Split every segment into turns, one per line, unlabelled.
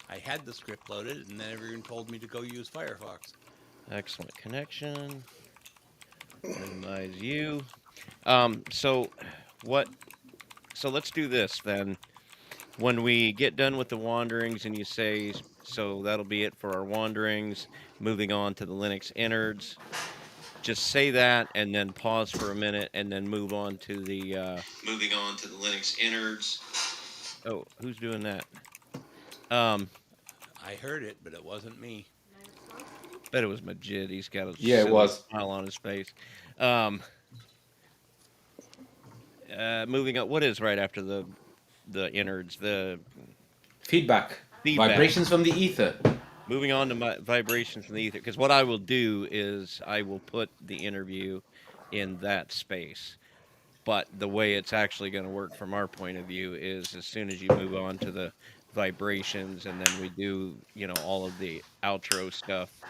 I had the script loaded, and then everyone told me to go use Firefox.
Excellent connection. Minimize you. So what? So let's do this then. When we get done with the wanderings, and you say, so that'll be it for our wanderings. Moving on to the Linux innards. Just say that, and then pause for a minute, and then move on to the. Moving on to the Linux innards. Oh, who's doing that? Um,
I heard it, but it wasn't me.
Bet it was Majid. He's got a
Yeah, it
silly
was.
smile on his face. Um, moving on. What is right after the innards? The
Feedback.
feedback.
Vibrations from the ether.
Moving on to my vibrations from the ether. Because what I will do is I will put the interview in that space. But the way it's actually going to work from our point of view is as soon as you move on to the vibrations, and then we do, all of the outro stuff.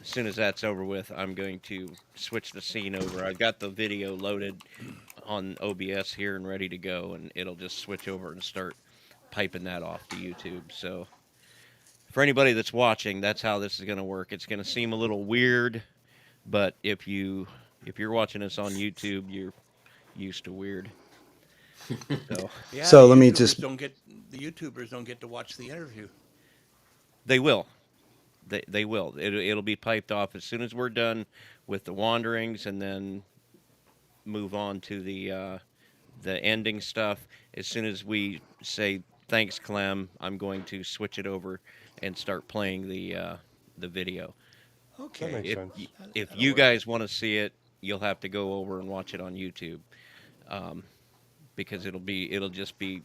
As soon as that's over with, I'm going to switch the scene over. I've got the video loaded on OBS here and ready to go, and it'll just switch over and start piping that off to YouTube. So for anybody that's watching, that's how this is going to work. It's going to seem a little weird, but if you're watching us on YouTube, you're used to weird. So
Yeah,
So let me just.
the YouTubers don't get to watch the interview.
they will. They will. It'll be piped off as soon as we're done with the wanderings, and then move on to the ending stuff. As soon as we say thanks, Clem, I'm going to switch it over and start playing the video.
That
Okay,
makes
If
sense.
if
that'll
you
work.
guys want to see it, you'll have to go over and watch it on YouTube, um, because it'll just be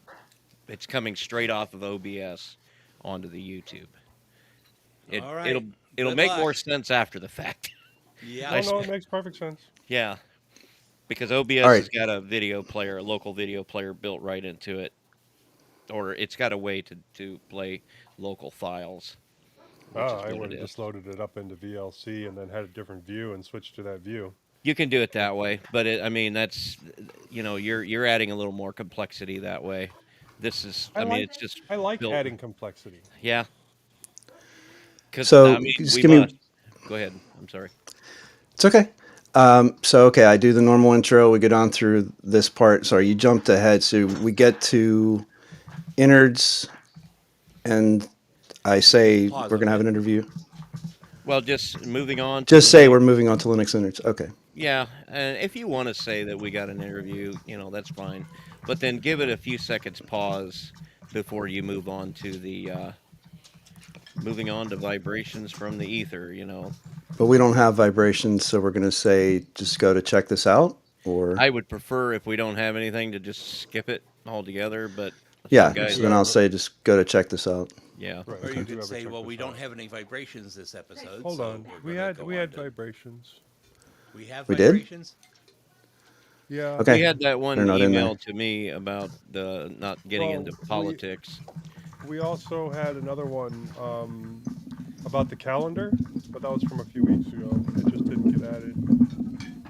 it's coming straight off of OBS onto the YouTube. It
All right.
it'll it'll
Good
make
luck.
more sense after the fact.
Yeah.
I
Oh
s-
no, it makes perfect sense.
yeah, because
All
OBS
right.
has got a video player, a local video player built right into it, or it's got a way to play local files, which
Ah,
is
I
what
would
it
have
is.
just loaded it up into VLC and then had a different view and switched to that view.
You can do it that way, but I mean that's you're adding a little more complexity that way. This is,
I
I mean,
like
it's just
I like
built.
adding complexity.
Yeah, because I
So
mean
just
we
give me.
must. Go ahead. I'm sorry.
It's okay. So okay, I do the normal intro. We get on through this part. Sorry, you jumped ahead. So we get to innards, and I say
Pause
we're
a
gonna have
bit.
an interview.
Well, just moving on to the
Just say we're
Linux.
moving on to Linux innards. Okay.
Yeah, and if you want to say that we got an interview, that's fine. But then give it a few seconds pause before you move on to the moving on to vibrations from the ether.
But we don't have vibrations, so we're gonna say just go to check this out, or
I would prefer if we don't have anything to just skip it altogether, but if you
yeah.
We
guys
So
do
then
are,
I'll
have
say just go to check this out.
yeah.
right.
Or
We
you
do
could
have a
say,
check
well,
this
we don't
out.
have any vibrations this episode,
Hold
so
on.
we're
We
going to
had
go
we
on
had
to.
vibrations.
We have
We did.
vibrations?
Yeah.
We
Okay.
had that
They're
one
not in there.
email to me about the not getting
Well,
into
we
politics.
we also had another one about the calendar, but that was from a few weeks ago. It just didn't get added.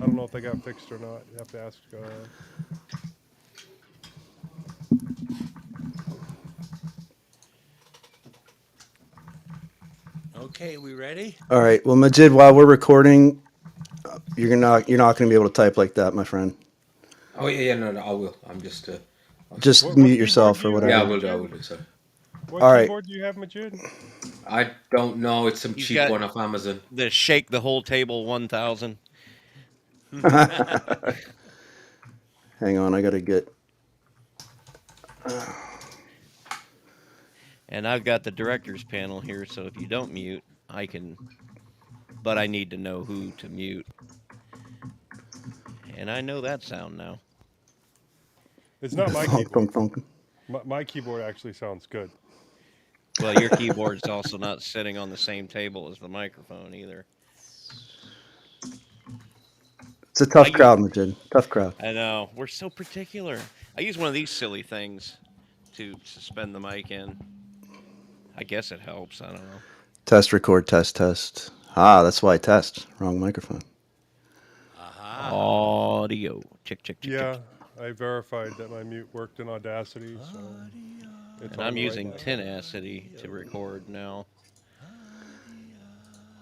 I don't know if they got fixed or not. You have to ask.
Okay, we ready?
All right. Well, Majid, while we're recording, you're not gonna be able to type like that, my friend.
Oh yeah, no, I will. I'm just.
Just
What
mute
keyboard
yourself
do
or
you
Yeah,
have,
I
whatever.
will do. I
Majid?
will do. Sorry.
What
All right.
keyboard do you have, Majid?
I don't know. It's some
He's
cheap
got
one off Amazon.
the shake the whole table 1000,
Hang on, I gotta get.
and I've got the directors panel here, so if you don't mute, I can, but I need to know who to mute, and I know that sound now.
It's not my
Thunk,
keyboard.
thunk, thunk.
My keyboard actually sounds good.
Well, your keyboard's also not sitting on the same table as the microphone either.
It's a
I
tough
use
crowd, Majid. Tough crowd.
I know we're so particular. I use one of these silly things to suspend the mic in. I guess it helps. I don't know.
Test, record, test, test. Ah, that's why I test. Wrong microphone.
Aha.
Audio check check check check.
Yeah, I verified that my mute worked in Audacity, so
Audio.
It's
And
on
I'm
right
using
now.
Tenacity to record now.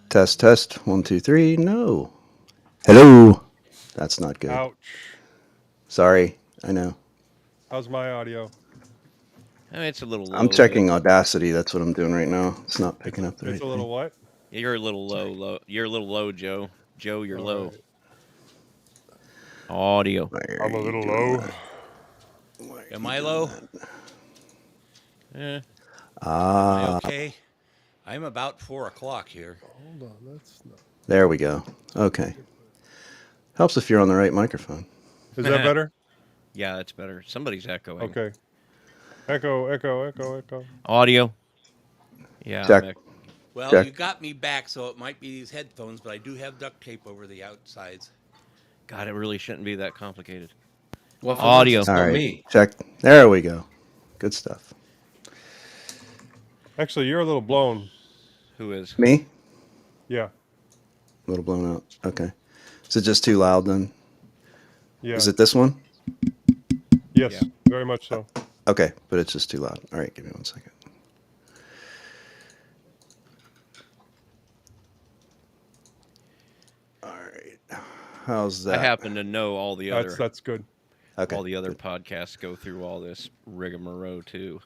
Test, test. 1, 2, 3. No. Hello. That's not good.
Ouch.
Sorry. I know.
How's my audio?
I mean, it's a little low.
I'm checking Audacity. That's what I'm doing right now. It's not picking up the
It's
right
a little
thing.
what?
You're a little low. You're a little low, Joe. Joe, you're
All
low.
right.
Audio.
Why are
I'm a
you
little
doing
low.
that? Why are
Am
you
I
doing
low?
that?
Eh.
Am I
Ah,
okay? I'm about 4 o'clock here.
Hold on, that's not.
there we go. Okay. Helps if you're on the right microphone.
Is that better?
Yeah, that's better. Somebody's echoing.
Okay. Echo, echo, echo, echo.
Audio. Yeah,
Check.
Well,
Check.
you got me back, so it might be these headphones, but I do have duct tape over the outsides.
God, it really shouldn't be that complicated.
Well, for
Audio.
once, it's
All
not
right.
me.
Check. There we go. Good stuff.
Actually, you're a little blown.
Who is?
Me?
Yeah.
A little blown out. Okay. Is it just too loud then?
Yeah.
Is it this one?
Yes.
Yeah.
Very much so.
Okay, but it's just too loud. All right, give me 1 second. All right. How's
I
that?
happen to know all the other
That's good.
Okay.
all the other podcasts go through all this rigmarole too.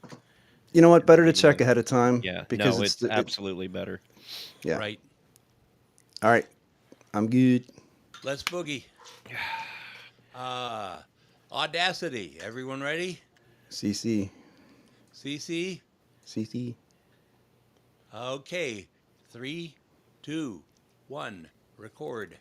You know what? Better to
Beginning
check
of-
ahead of time.
Yeah,
Because
no,
it's
it's absolutely better.
yeah.
Right.
All right. I'm good.
Let's boogie. Audacity. Everyone ready?
CC.
CC?
CC.
Okay. 3, 2, 1. Record.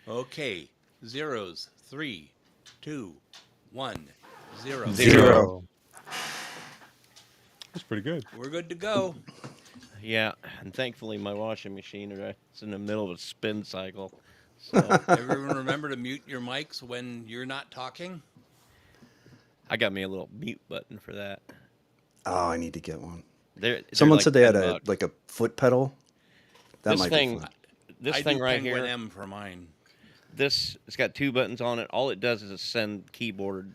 Okay. Zeros. 3, 2, 1. 0.
Zero.
That's pretty good.
We're good to go.
Yeah, and thankfully my washing machine is in the middle of a spin cycle. So
Everyone remember to mute your mics when you're not talking?
I got me a little mute button for that.
Oh, I need to get one.
They're
Someone
like
said they had
$10.
a foot pedal. That
This
might
thing-
be fun.
This
I
thing
do
right
Penguin
here.
M for mine.
It's got 2 buttons on it. All it does is send keyboard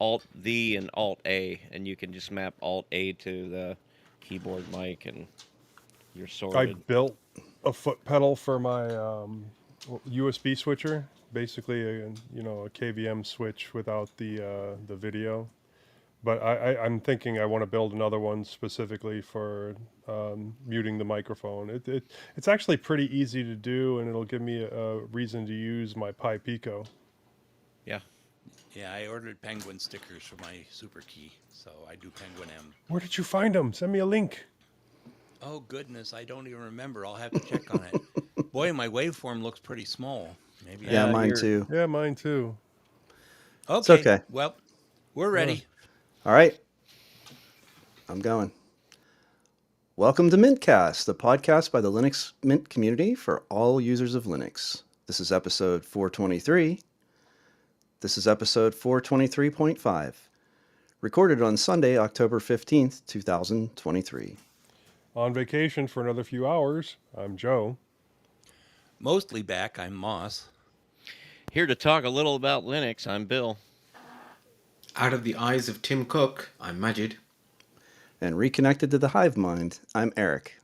Alt V and Alt A, and you can just map Alt A to the keyboard mic, and you're
I
sorted.
built a foot pedal for my USB switcher, basically a KVM switch without the video. But I'm thinking I want to build another one specifically for muting the microphone. It's actually pretty easy to do, and it'll give me a reason to use my Pi Pico.
Yeah.
Yeah, I ordered Penguin stickers for my Super Key, so I do Penguin M.
Where did you find them? Send me a link.
Oh, goodness, I don't even remember. I'll have to check on it. Boy, my waveform looks pretty small. Maybe.
Yeah,
Yeah,
mine
you're-
too.
Yeah, mine too.
Okay.
okay.
Well, we're ready.
All right. I'm going. Welcome to mintCast, the podcast by the Linux Mint community for all users of Linux. This is episode 423. This is episode 423.5. Recorded on Sunday, October 15th, 2023.
On vacation for another few hours. I'm Joe.
Mostly back. I'm Moss.
Here to talk a little about Linux, I'm Bill.
Out of the eyes of Tim Cook, I'm Majid.
And reconnected to the hive mind, I'm Eric.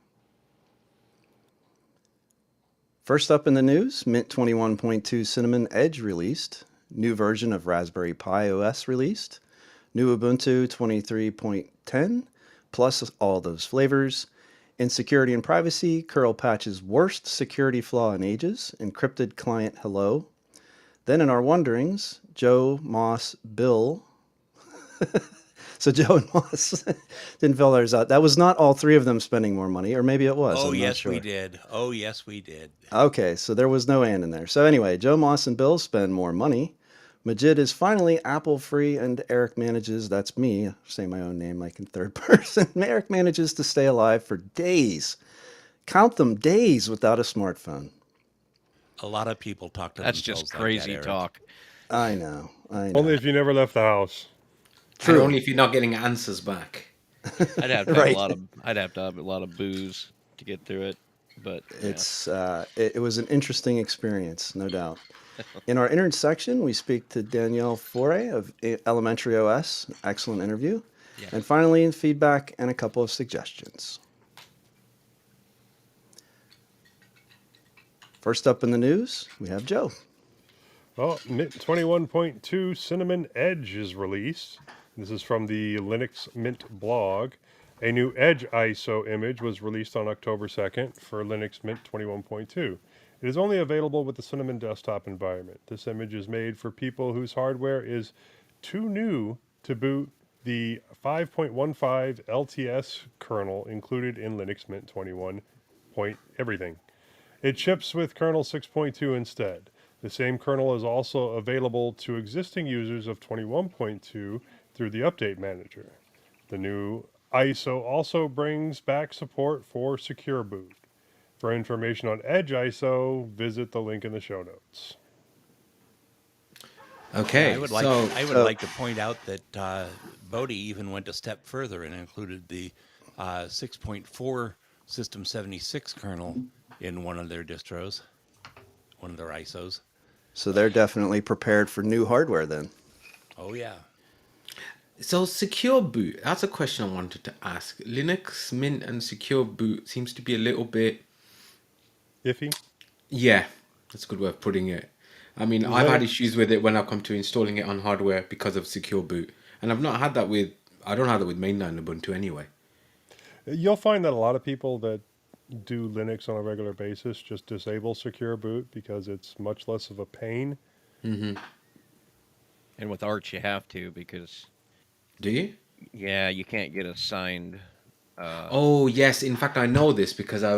First up in the news, Mint 21.2 Cinnamon Edge released, new version of Raspberry Pi OS released, new Ubuntu 23.10, plus all those flavors, in security and privacy, curl patch's worst security flaw in ages, encrypted client hello. Then in our wonderings, Joe, Moss, Bill. So Joe and Moss didn't fill theirs out. That was not all three of them spending more money, or maybe it was.
Oh,
I'm not
yes,
sure.
we did. Oh, yes, we did.
Okay, so there was no and in there. So anyway, Joe, Moss, and Bill spend more money. Majid is finally Apple free, and Eric manages, that's me, saying my own name like in third person. Eric manages to stay alive for days, count them, days without a smartphone.
A lot of people talk to
That's
themselves
just
like
crazy
that, Eric.
talk.
I know.
Only if you never left the house.
And
True.
only if you're not getting answers back.
I'd have to have
Right.
I'd have to have a lot of booze to get through it. But yeah.
It was an interesting experience, no doubt. In our innards section, we speak to Danielle Fore of Elementary OS. Excellent interview.
Yeah.
And finally, in feedback and a couple of suggestions. First up in the news, we have Joe.
Well, Mint 21.2 Cinnamon Edge is released. This is from the Linux Mint blog. A new Edge ISO image was released on October 2nd for Linux Mint 21.2. It is only available with the Cinnamon desktop environment. This image is made for people whose hardware is too new to boot the 5.15 LTS kernel included in Linux Mint 21. Everything. It ships with kernel 6.2 instead. The same kernel is also available to existing users of 21.2 through the Update Manager. The new ISO also brings back support for Secure Boot. For information on Edge ISO, visit the link in the show notes.
Okay,
I would like to point out that Bodhi even went a step further and included the 6.4 System 76 kernel in one of their distros, one of their ISOs.
So they're definitely prepared for new hardware then.
Oh yeah.
So secure boot, that's a question I wanted to ask. Linux Mint and secure boot seems to be a little bit,
Iffy?
yeah, that's a good way of putting it. I mean, I've had issues with it when I come to installing it on hardware because of secure boot. And I don't have that with mainline Ubuntu anyway.
You'll find that a lot of people that do Linux on a regular basis just disable Secure Boot because it's much less of a pain.
Mm-hmm.
And with Arch, you have to because
Do you?
yeah, you can't get a signed.
Oh yes, in fact I know this because I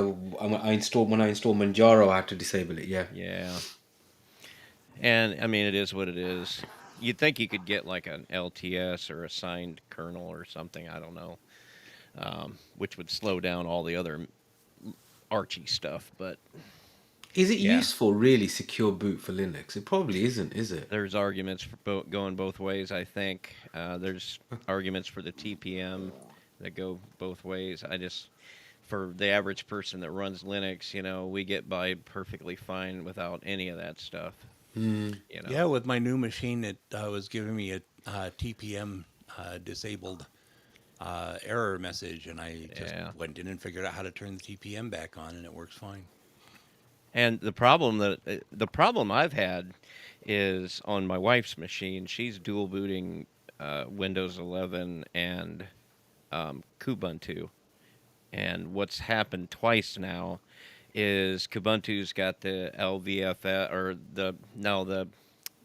installed when I installed Manjaro, I had to disable it. Yeah.
Yeah. And I mean, it is what it is. You'd think you could get like an LTS or a signed kernel or something. I don't know, which would slow down all the other Archie stuff. But
Is it
Yeah.
useful really secure boot for Linux? It probably isn't, is it?
there's arguments for going both ways. I think there's arguments for the TPM that go both ways. For the average person that runs Linux, we get by perfectly fine without any of that stuff.
Yeah, with my new machine, it was giving me a TPM disabled error message, and I just
Yeah.
went in and figured out how to turn the TPM back on, and it works fine.
And the problem I've had is on my wife's machine. She's dual booting Windows 11 and Kubuntu. And what's happened twice now is Kubuntu's got the LVFS or the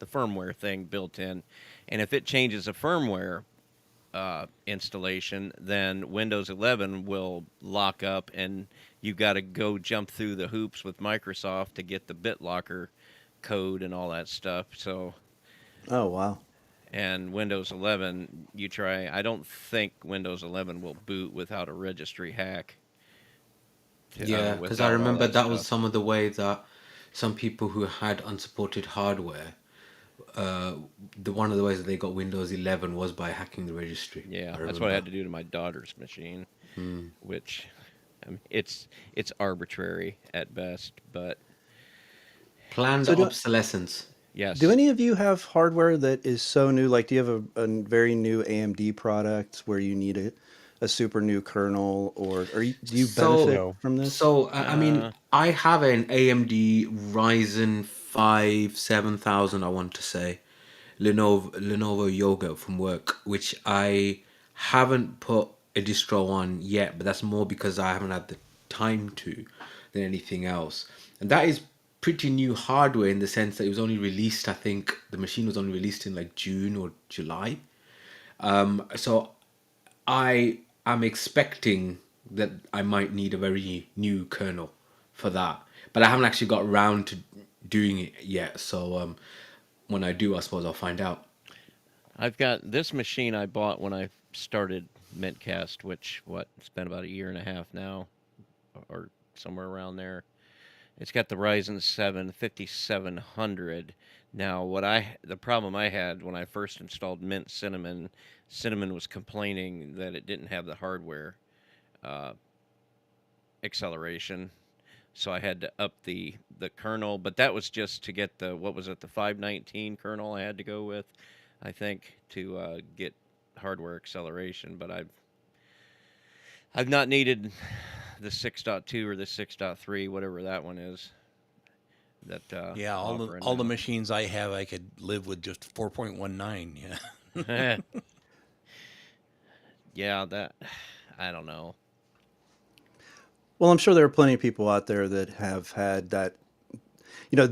firmware thing built in, and if it changes a firmware installation, then Windows 11 will lock up, and you got to go jump through the hoops with Microsoft to get the BitLocker code and all that stuff. So,
Oh, wow.
and Windows 11, I don't think Windows 11 will boot without a registry hack.
Yeah, because
without
I
all
remember that was
stuff.
some of the way that some people who had unsupported hardware, one of the ways that they got Windows 11 was by hacking the registry.
Yeah,
I
that's what I had
remember.
to do to my daughter's machine, which I mean, it's arbitrary at best, but
Planned
So do-
obsolescence.
yes.
Do any of you have hardware that is so new? Like, do you have a very new AMD product where you need a super new kernel, or do you
So-
benefit
No.
from this?
So, I mean, I have an AMD Ryzen 5 7000, I want to say, Lenovo Yoga from work, which I haven't put a distro on yet, but that's more because I haven't had the time to than anything else. And that is pretty new hardware in the sense that it was only released, I think the machine was only released in like June or July. So I am expecting that I might need a very new kernel for that, but I haven't actually got around to doing it yet. So when I do, I suppose I'll find out.
I've got this machine I bought when I started mintCast, which it's been about a year and a half now, or somewhere around there. It's got the Ryzen 7 5700. Now, the problem I had when I first installed Mint Cinnamon, Cinnamon was complaining that it didn't have the hardware uh, acceleration, so I had to up the kernel. But that was just to get the what was it, the 519 kernel I had to go with, I think, to get hardware acceleration. But I've not needed the 6.2 or the 6.3, whatever that one is. That
Yeah,
offering
all the
now.
machines I have, I could live with just 4.19. Yeah.
Yeah, that I don't know.
Well, I'm sure there are plenty of people out there that have had that,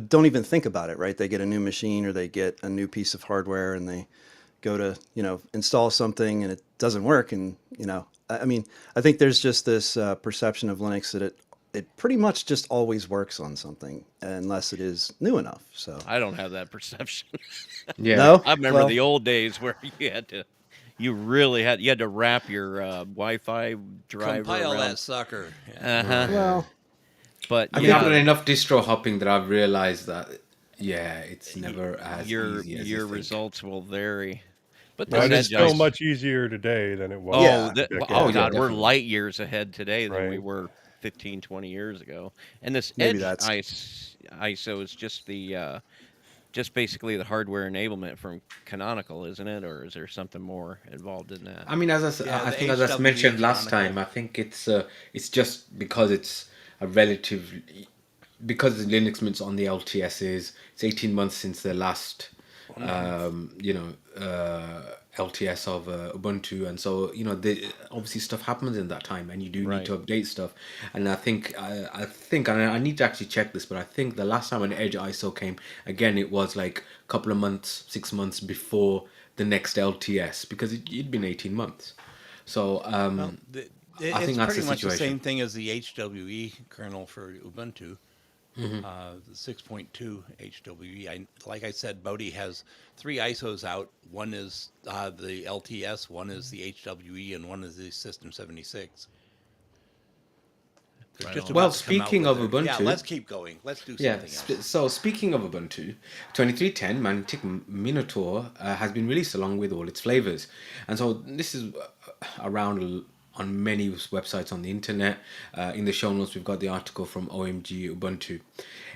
don't even think about it, right? They get a new machine or they get a new piece of hardware and they go to, install something and it doesn't work. And, I mean, I think there's just this perception of Linux that it pretty much just always works on something unless it is new enough. So,
I don't have that perception.
Yeah.
no,
I remember
well,
the old days where you had to wrap your Wi-Fi driver
Compile
around.
that sucker. Yeah.
Uh-huh.
well,
But
I mean, I've done
yeah,
enough distro hopping that I've realized that, yeah, it's never as
your
easy as you
your
think.
results will vary. But
But
this
I
it's
just,
still
Edge,
much easier today than it was
oh,
yeah,
a
oh
decade
yeah,
God,
ago.
we're
definitely.
light years ahead today than we
Right.
were 15, 20 years ago. And this
maybe
Edge
that's,
ISO is just basically the hardware enablement from Canonical, isn't it? Or is there something more involved in that?
I mean,
Yeah,
I
the
think as I
HWE
mentioned last
Canonical.
time, I think it's just because it's a relative because Linux Mint's on the LTSs. It's 18 months since the last LTS of Ubuntu, and so obviously stuff happens in that time, and you do need
Right.
to update stuff. And I think, and I need to actually check this, but I think the last time an Edge ISO came, again, it was like a couple of months, 6 months before the next LTS, because it'd been 18 months. So
Well,
I think
it's
that's
pretty
the
much the
situation.
same thing as the HWE kernel for Ubuntu. The 6.2 HWE. Like I said, Bodhi has 3 ISOs out. One is the LTS, one is the HWE, and one is the System 76. They're
Right
just
on.
Well,
about to come out
speaking
with
of
their. Yeah,
Ubuntu,
let's keep going. Let's do
yeah,
something else.
so speaking of Ubuntu, 2310 Magnetic Minotaur has been released along with all its flavors. And so this is around on many websites on the internet. In the show notes, we've got the article from OMG Ubuntu.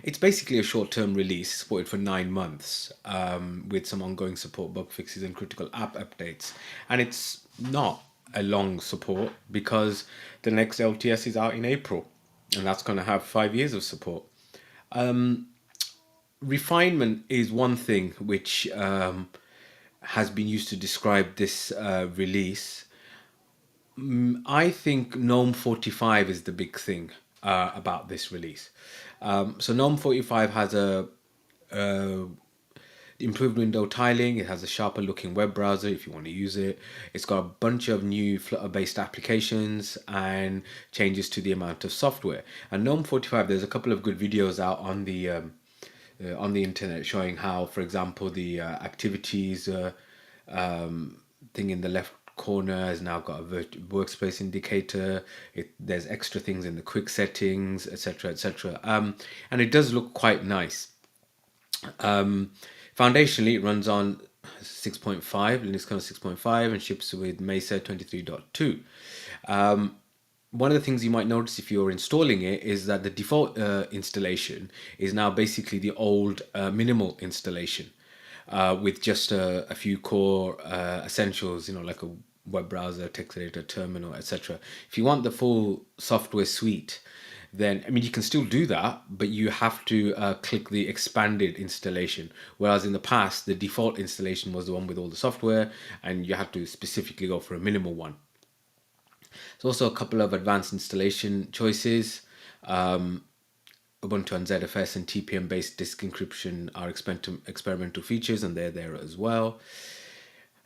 It's basically a short-term release supported for 9 months with some ongoing support, bug fixes, and critical app updates. And it's not a long support because the next LTS is out in April, and that's going to have 5 years of support. Refinement is one thing which has been used to describe this release. I think GNOME 45 is the big thing about this release. So GNOME 45 has a improved window tiling. It has a sharper looking web browser if you want to use it. It's got a bunch of new Flutter based applications and changes to the amount of software. And GNOME 45, there's a couple of good videos out on the internet showing how, for example, the activities thing in the left corner has now got a workspace indicator. There's extra things in the quick settings, etc., etc. And it does look quite nice. Foundationally, it runs on 6.5, Linux kernel 6.5, and ships with Mesa 23.2. One of the things you might notice if you're installing it is that the default installation is now basically the old minimal installation with just a few core essentials, like a web browser, text editor, terminal, etc. If you want the full software suite, then, I mean, you can still do that, but you have to click the expanded installation. Whereas in the past, the default installation was the one with all the software, and you had to specifically go for a minimal one. There's also a couple of advanced installation choices. Ubuntu on ZFS and TPM-based disk encryption are experimental features, and they're there as well.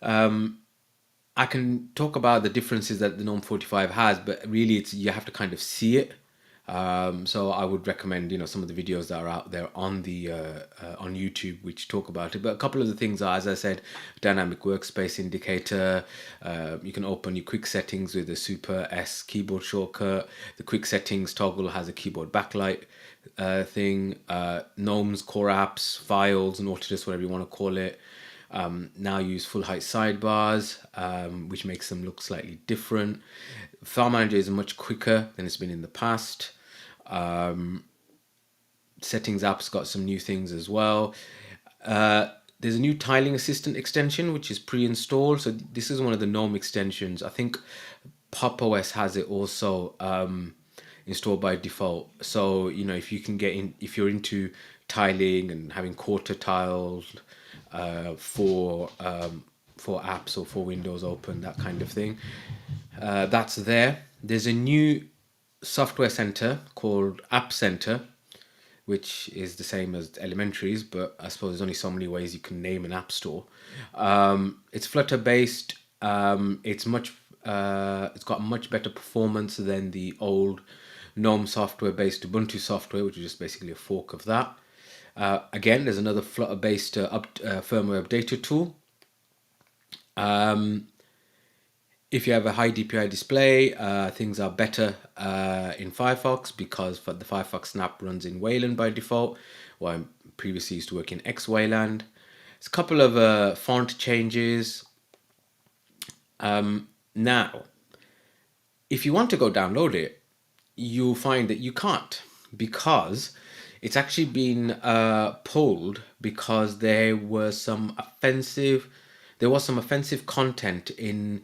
I can talk about the differences that the GNOME 45 has, but really you have to kind of see it So I would recommend, some of the videos that are out there on the on YouTube which talk about it. But a couple of the things are, as I said, dynamic workspace indicator. You can open your quick settings with the Super S keyboard shortcut. The quick settings toggle has a keyboard backlight thing. Gnome's core apps, files, and Autodesk, whatever you want to call it. Now use full height sidebars, which makes them look slightly different. File Manager is much quicker than it's been in the past. Settings app's got some new things as well. There's a new tiling assistant extension which is pre-installed. So this is one of the GNOME extensions. I think Pop! OS has it also installed by default. So if you can get in, if you're into tiling and having quarter tiles for apps or for Windows Open, that kind of thing, that's there. There's a new software center called App Center, which is the same as Elementaries, but I suppose there's only so many ways you can name an app store. It's Flutter based. It's got much better performance than the old GNOME software based Ubuntu software, which is just basically a fork of that. Again, there's another Flutter based firmware updater tool. If you have a high DPI display, things are better in Firefox because the Firefox Snap runs in Wayland by default, while I previously used to work in X-Wayland. There's a couple of font changes. Now, if you want to go download it, you'll find that you can't, because it's actually been pulled because there was some offensive content in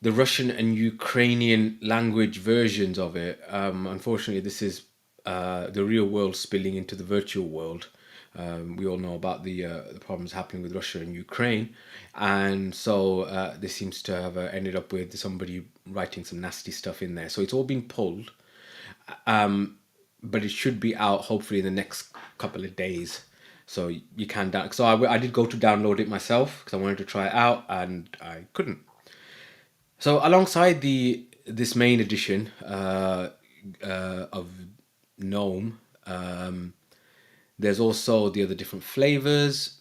the Russian and Ukrainian language versions of it. Unfortunately, this is the real world spilling into the virtual world. We all know about the problems happening with Russia and Ukraine, and so this seems to have ended up with somebody writing some nasty stuff in there. So it's all been pulled, but it should be out hopefully in the next couple of days. So you can down. So I did go to download it myself because I wanted to try it out, and I couldn't. So alongside this main edition of GNOME, there's also the other different flavors.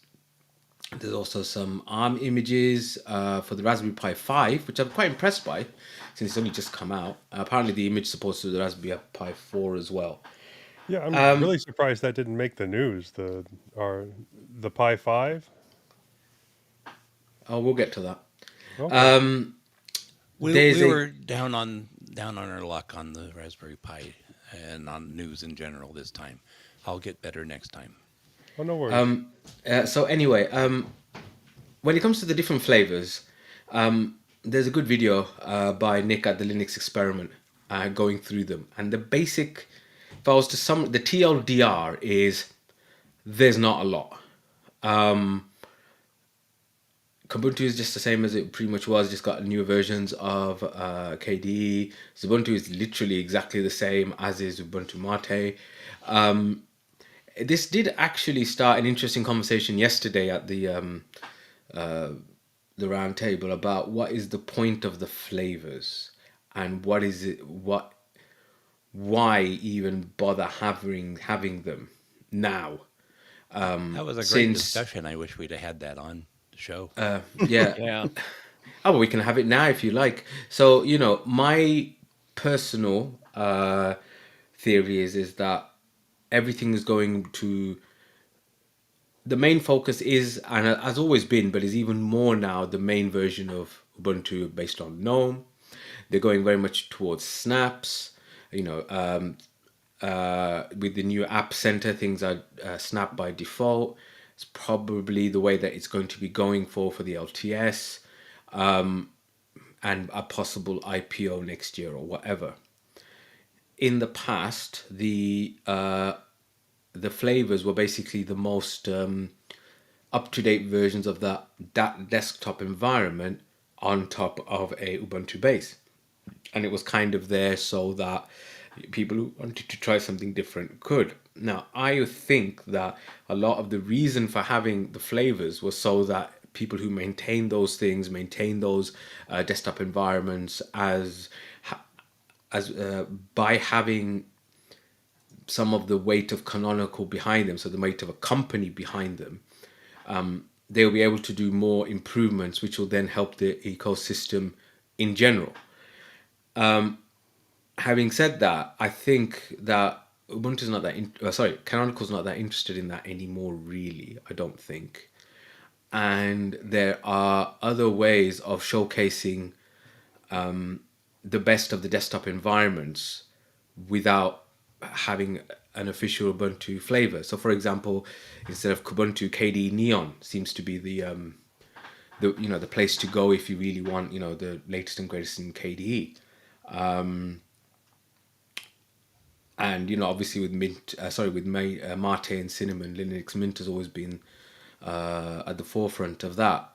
There's also some ARM images for the Raspberry Pi 5, which I'm quite impressed by since it's only just come out. Apparently the image supports the Raspberry Pi 4 as well.
Yeah, I'm really surprised that didn't make the news. The Pi 5.
Oh, we'll get to that.
Okay.
We were down on our luck on the Raspberry Pi and on news in general this time. I'll get better next time.
Oh, no worries.
So anyway, when it comes to the different flavors, there's a good video by Nick at the Linux Experiment going through them. And the basic, if I was to sum, the TLDR is there's not a lot. Ubuntu is just the same as it pretty much was, just got newer versions of KDE. Ubuntu is literally exactly the same as is Ubuntu Mate. This did actually start an interesting conversation yesterday at the round table about what is the point of the flavors and why even bother having them now.
That was a great discussion. I wish we'd have had that on the show.
Yeah.
Yeah.
Oh, well, we can have it now if you like. So, my personal theory is that everything is going to... The main focus is, and has always been, but is even more now, the main version of Ubuntu based on GNOME. They're going very much towards snaps. With the new App Center, things are snap by default. It's probably the way that it's going to be going for the LTS, and a possible IPO next year or whatever. In the past, the flavors were basically the most up-to-date versions of that desktop environment on top of a Ubuntu base. And it was kind of there so that people who wanted to try something different could. Now, I think that a lot of the reason for having the flavors was so that people who maintain those things, maintain those desktop environments by having some of the weight of Canonical behind them, so the weight of a company behind them, they'll be able to do more improvements, which will then help the ecosystem in general. Having said that, I think that Ubuntu's not that Canonical's not that interested in that anymore, really. I don't think. And there are other ways of showcasing the best of the desktop environments without having an official Ubuntu flavor. So, for example, instead of Kubuntu, KDE Neon seems to be the place to go if you really want the latest and greatest in KDE. And obviously with Mate and Cinnamon, Linux Mint has always been at the forefront of that.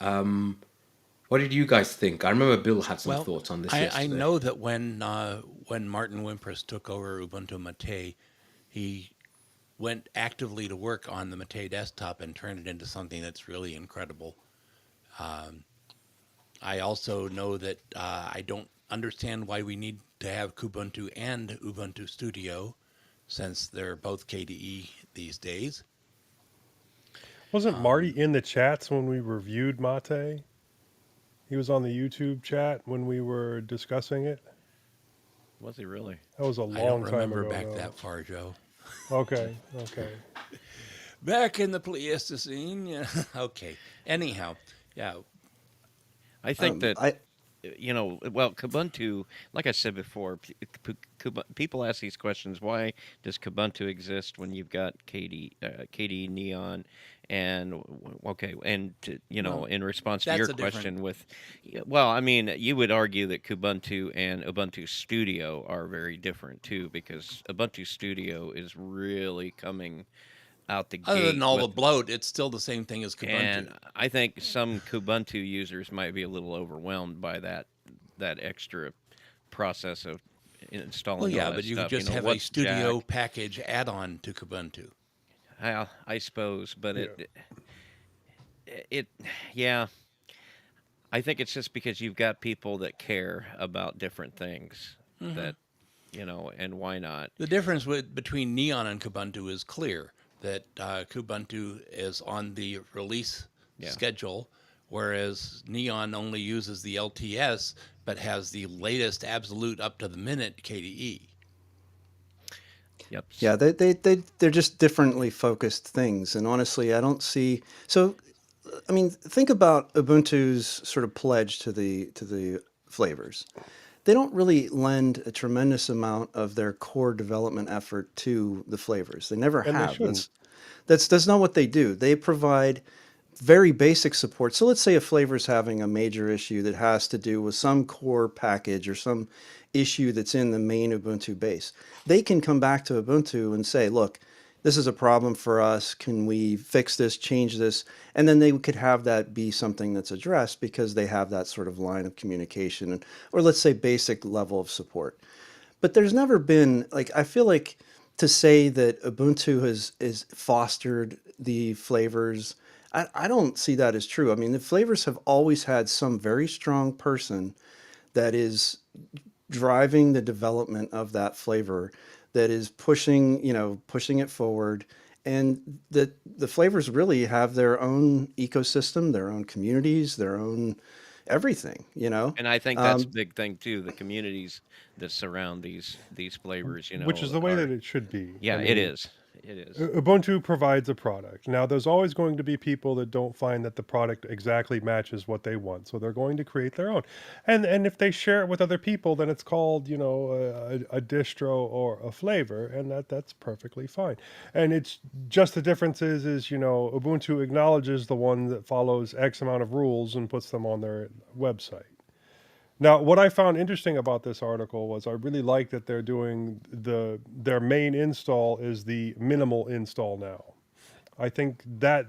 What did you guys think? I remember Bill had some
Well,
thoughts on this
I
yesterday.
know that when Martin Wimpress took over Ubuntu Mate, he went actively to work on the Mate desktop and turned it into something that's really incredible. I also know that I don't understand why we need to have Kubuntu and Ubuntu Studio, since they're both KDE these days.
Wasn't Marty in the chats when we reviewed Mate? He was on the YouTube chat when we were discussing it.
Was he really?
That was a
I don't
long time
remember
ago.
back
though.
that far, Joe.
Okay.
Back in the Pleistocene, yeah. Okay. Anyhow, yeah.
I think that
I
well, Kubuntu, like I said before, people ask these questions. Why does Kubuntu exist when you've got KDE Neon, and
Well,
in response to
that's
your
a different.
question well, I mean, you would argue that Kubuntu and Ubuntu Studio are very different too, because Ubuntu Studio is really coming out the
Other than
gate
all
with.
the bloat, it's still the same thing as
And
Kubuntu.
I think some Kubuntu users might be a little overwhelmed by that extra process of
Well,
installing all
yeah,
that
but you could
stuff.
just have a
What's Jack?
studio package add-on to Kubuntu.
I suppose, but
Yeah.
it yeah. I think it's just because you've got people that care about different things that and why not?
The difference between Neon and Kubuntu is clear. That Kubuntu is on the release
Yeah.
schedule, whereas Neon only uses the LTS but has the latest absolute up to the minute KDE.
Yep.
Yeah, they're just differently focused things. And honestly, I don't see. So, I mean, think about Ubuntu's sort of pledge to the flavors. They don't really lend a tremendous amount of their core development effort to the flavors. They never
And they
have.
shouldn't.
That's not what they do. They provide very basic support. So let's say a flavor is having a major issue that has to do with some core package or some issue that's in the main Ubuntu base. They can come back to Ubuntu and say, look, this is a problem for us. Can we fix this, change this? And then they could have that be something that's addressed because they have that sort of line of communication, or let's say basic level of support. But there's never been, like, I feel like to say that Ubuntu has fostered the flavors, I don't see that as true. I mean, the flavors have always had some very strong person that is driving the development of that flavor, that is pushing it forward. And the flavors really have their own ecosystem, their own communities, their own everything.
And I think that's a big thing too. The communities that surround these flavors,
Which is the way
are
that it should be.
yeah,
I
it
mean,
is. It is.
Ubuntu provides a product. Now, there's always going to be people that don't find that the product exactly matches what they want, so they're going to create their own. And if they share it with other people, then it's called, a distro or a flavor, and that's perfectly fine. And it's just the difference is Ubuntu acknowledges the one that follows X amount of rules and puts them on their website. Now, what I found interesting about this article was I really like that they're doing their main install is the minimal install now. I think that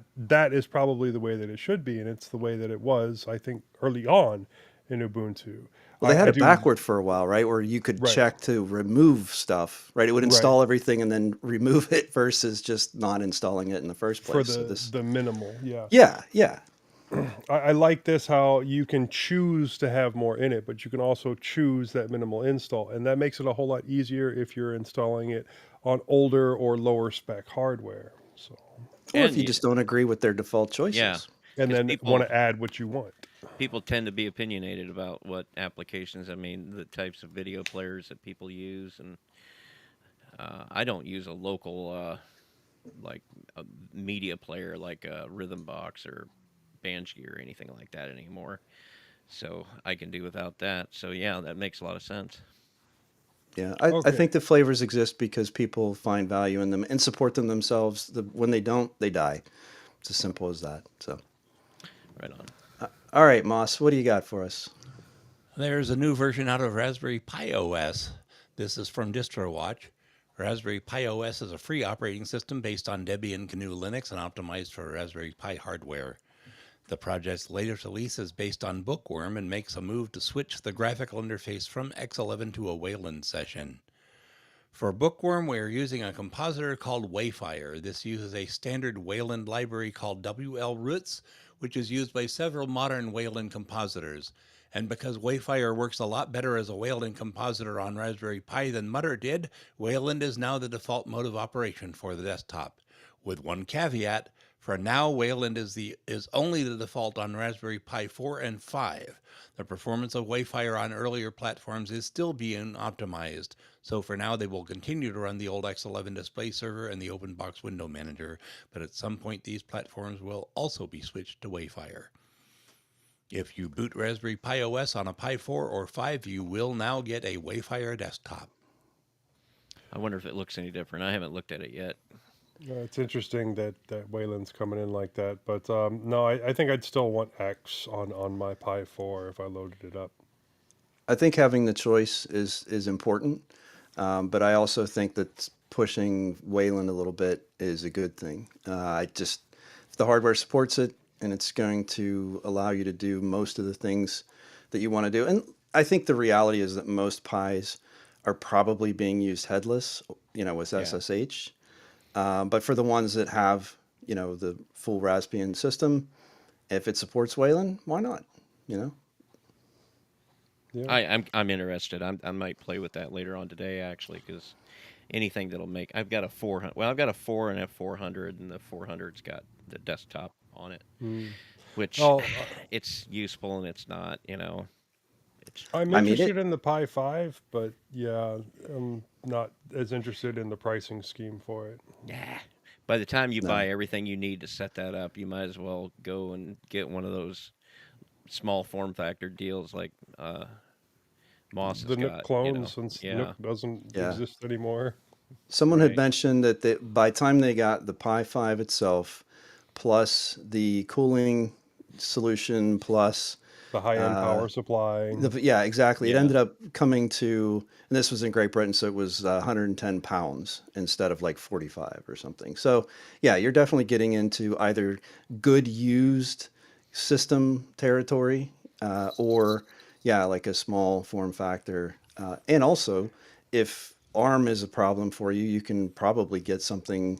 is probably the way that it should be, and it's the way that it was, I think, early on in Ubuntu.
Well, they had
I
it
do
backward for a while, right? Where you could
right,
check to remove stuff, right? It would
right,
install everything and then remove it versus just not installing it in the first
for
place. So this,
the minimal, yeah.
yeah, yeah.
I like this how you can choose to have more in it, but you can also choose that minimal install, and that makes it a whole lot easier if you're installing it on older or lower spec hardware. So,
Or if
And
you
you,
just don't agree with their default
yeah,
choices.
and
because
then want to add what you want.
people tend to be opinionated about what applications. I mean, the types of video players that people use, and I don't use a local like a media player like a Rhythm Box or Banshee or anything like that anymore. So I can do without that. So yeah, that makes a lot of sense.
Yeah, I
Okay.
think the flavors exist because people find value in them and support them themselves. When they don't, they die. It's as simple as that. So,
Right on.
all right, Moss, what do you got for us?
There's a new version out of Raspberry Pi OS. This is from DistroWatch. Raspberry Pi OS is a free operating system based on Debian GNU Linux and optimized for Raspberry Pi hardware. The project's latest release is based on Bookworm and makes a move to switch the graphical interface from X11 to a Wayland session. For Bookworm, we are using a compositor called Wayfire. This uses a standard Wayland library called WL-Roots, which is used by several modern Wayland compositors. And because Wayfire works a lot better as a Wayland compositor on Raspberry Pi than Mutter did, Wayland is now the default mode of operation for the desktop. With one caveat, for now, Wayland is only the default on Raspberry Pi 4 and 5. The performance of Wayfire on earlier platforms is still being optimized, so for now they will continue to run the old X11 display server and the OpenBox window manager, but at some point these platforms will also be switched to Wayfire. If you boot Raspberry Pi OS on a Pi 4 or 5, you will now get a Wayfire desktop.
I wonder if it looks any different. I haven't looked at it yet.
It's interesting that Wayland's coming in like that, but no, I think I'd still want X on my Pi 4 if I loaded it up.
I think having the choice is important, but I also think that pushing Wayland a little bit is a good thing. If the hardware supports it and it's going to allow you to do most of the things that you want to do, and I think the reality is that most Pis are probably being used headless, with
Yeah.
SSH. But for the ones that have, the full Raspbian system, if it supports Wayland, why not? You know.
Yeah.
I'm interested. I might play with that later on today actually because anything that'll make I've got a 400. Well, I've got a 4 and a 400, and the 400's got the desktop on it,
Mm.
which
Well,
it's useful and it's not. It's
I'm
I mean,
interested in the Pi 5, but yeah, I'm not as interested in the pricing scheme for it.
yeah. By the time you
no.
buy everything you need to set that up, you might as well go and get one of those small form factor deals like Moss has
The Nook
got.
clone, since
Yeah.
Nook doesn't
Yeah.
exist anymore.
Someone had
Right.
mentioned that by the time they got the Pi 5 itself, plus the cooling solution, plus
The high-end
uh,
power supply.
yeah, exactly. It
Yeah.
ended up coming to, and this was in Great Britain, so it was 110 pounds instead of like 45 or something. So yeah, you're definitely getting into either good used system territory, or yeah, like a small form factor. And also, if ARM is a problem for you, you can probably get something,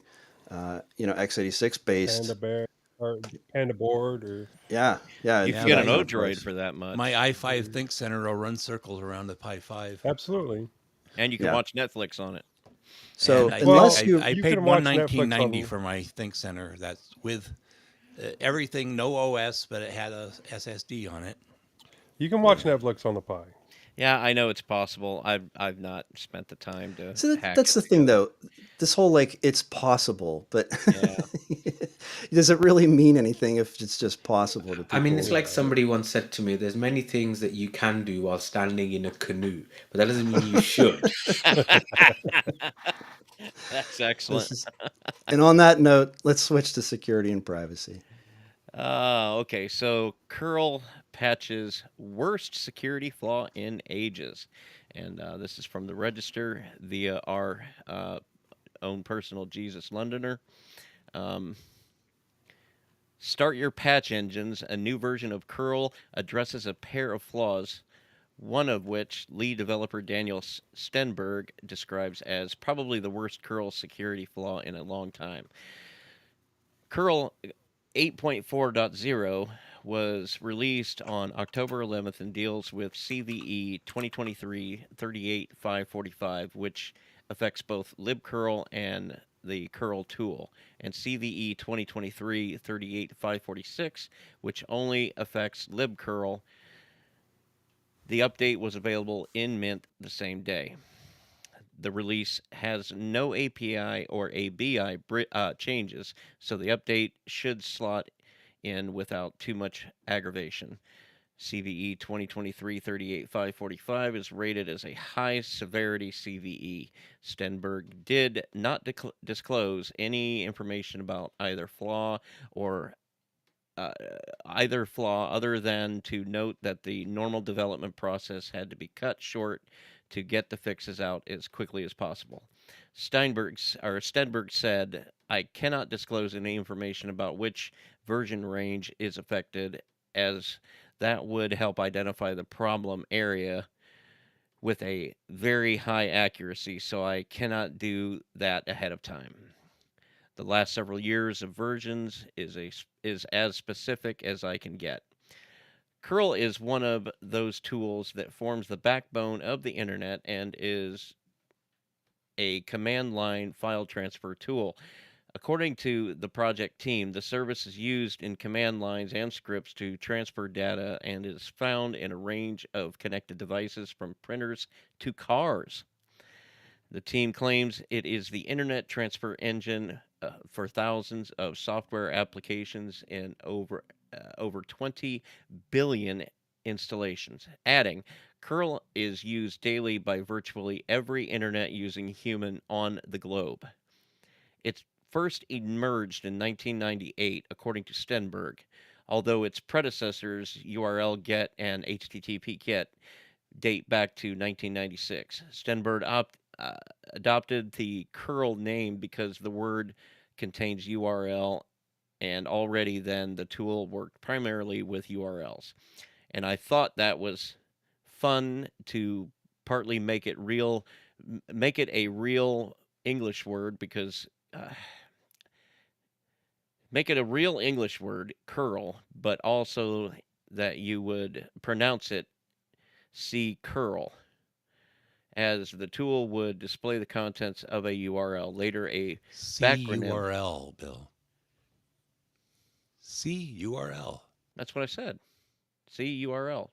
x86
Panda
based.
Bear or Panda Board or
Yeah, yeah,
You can
Yeah,
for
get
that
an
kind of
Odroid
price.
for that
my
much,
i5 ThinkCenter will run circles around the Pi 5.
absolutely.
and you can
Yeah.
watch Netflix on it.
And
So
I think
unless
Well,
you,
I
you
paid
can watch Netflix
119.90
on.
for my ThinkCenter. That's with everything, no OS, but it had a SSD on it.
You can watch
yeah.
Netflix on the Pi.
Yeah, I know it's possible. I've not spent the time to
So
hack
that's
it
the thing,
together.
though. This whole like it's possible, but
Yeah.
does it really mean anything if it's just possible to
I mean,
people?
it's
Yeah.
like somebody once said to me, there's many things that you can do while standing in a canoe, but that doesn't mean you should.
That's
This
excellent.
is, and on that note, let's switch to security and privacy.
Okay, so curl patches worst security flaw in ages, and this is from the Register via our own personal Jesus Londoner. Um, Start your patch engines. A new version of curl addresses a pair of flaws, one of which lead developer Daniel Stenberg describes as probably the worst curl security flaw in a long time. Curl 8.4.0 was released on October 11th and deals with CVE 2023-38545, which affects both libcurl and the curl tool, and CVE 2023-38546, which only affects libcurl. The update was available in Mint the same day. The release has no API or ABI changes, so the update should slot in without too much aggravation. CVE 2023-38545 is rated as a high severity CVE. Stenberg did not disclose any information about either flaw other than to note that the normal development process had to be cut short to get the fixes out as quickly as possible. Stenberg said, "I cannot disclose any information about which version range is affected, as that would help identify the problem area with a very high accuracy, so I cannot do that ahead of time. The last several years of versions is as specific as I can get." Curl is one of those tools that forms the backbone of the internet and is a command line file transfer tool. According to the project team, the service is used in command lines and scripts to transfer data and is found in a range of connected devices from printers to cars. The team claims it is the internet transfer engine for thousands of software applications in over 20 billion installations. Adding, curl is used daily by virtually every internet using human on the globe. It first emerged in 1998, according to Stenberg, although its predecessors, URL GET and HTTP GET, date back to 1996. Stenberg adopted the curl name because the word contains URL, and already then the tool worked primarily with URLs. And I thought that was fun to partly make it a real English word, because make it a real English word, curl, but also that you would pronounce it C curl, as the tool would display the contents of a URL. Later, a backronym.
CURL, Bill. CURL.
That's what I said. CURL.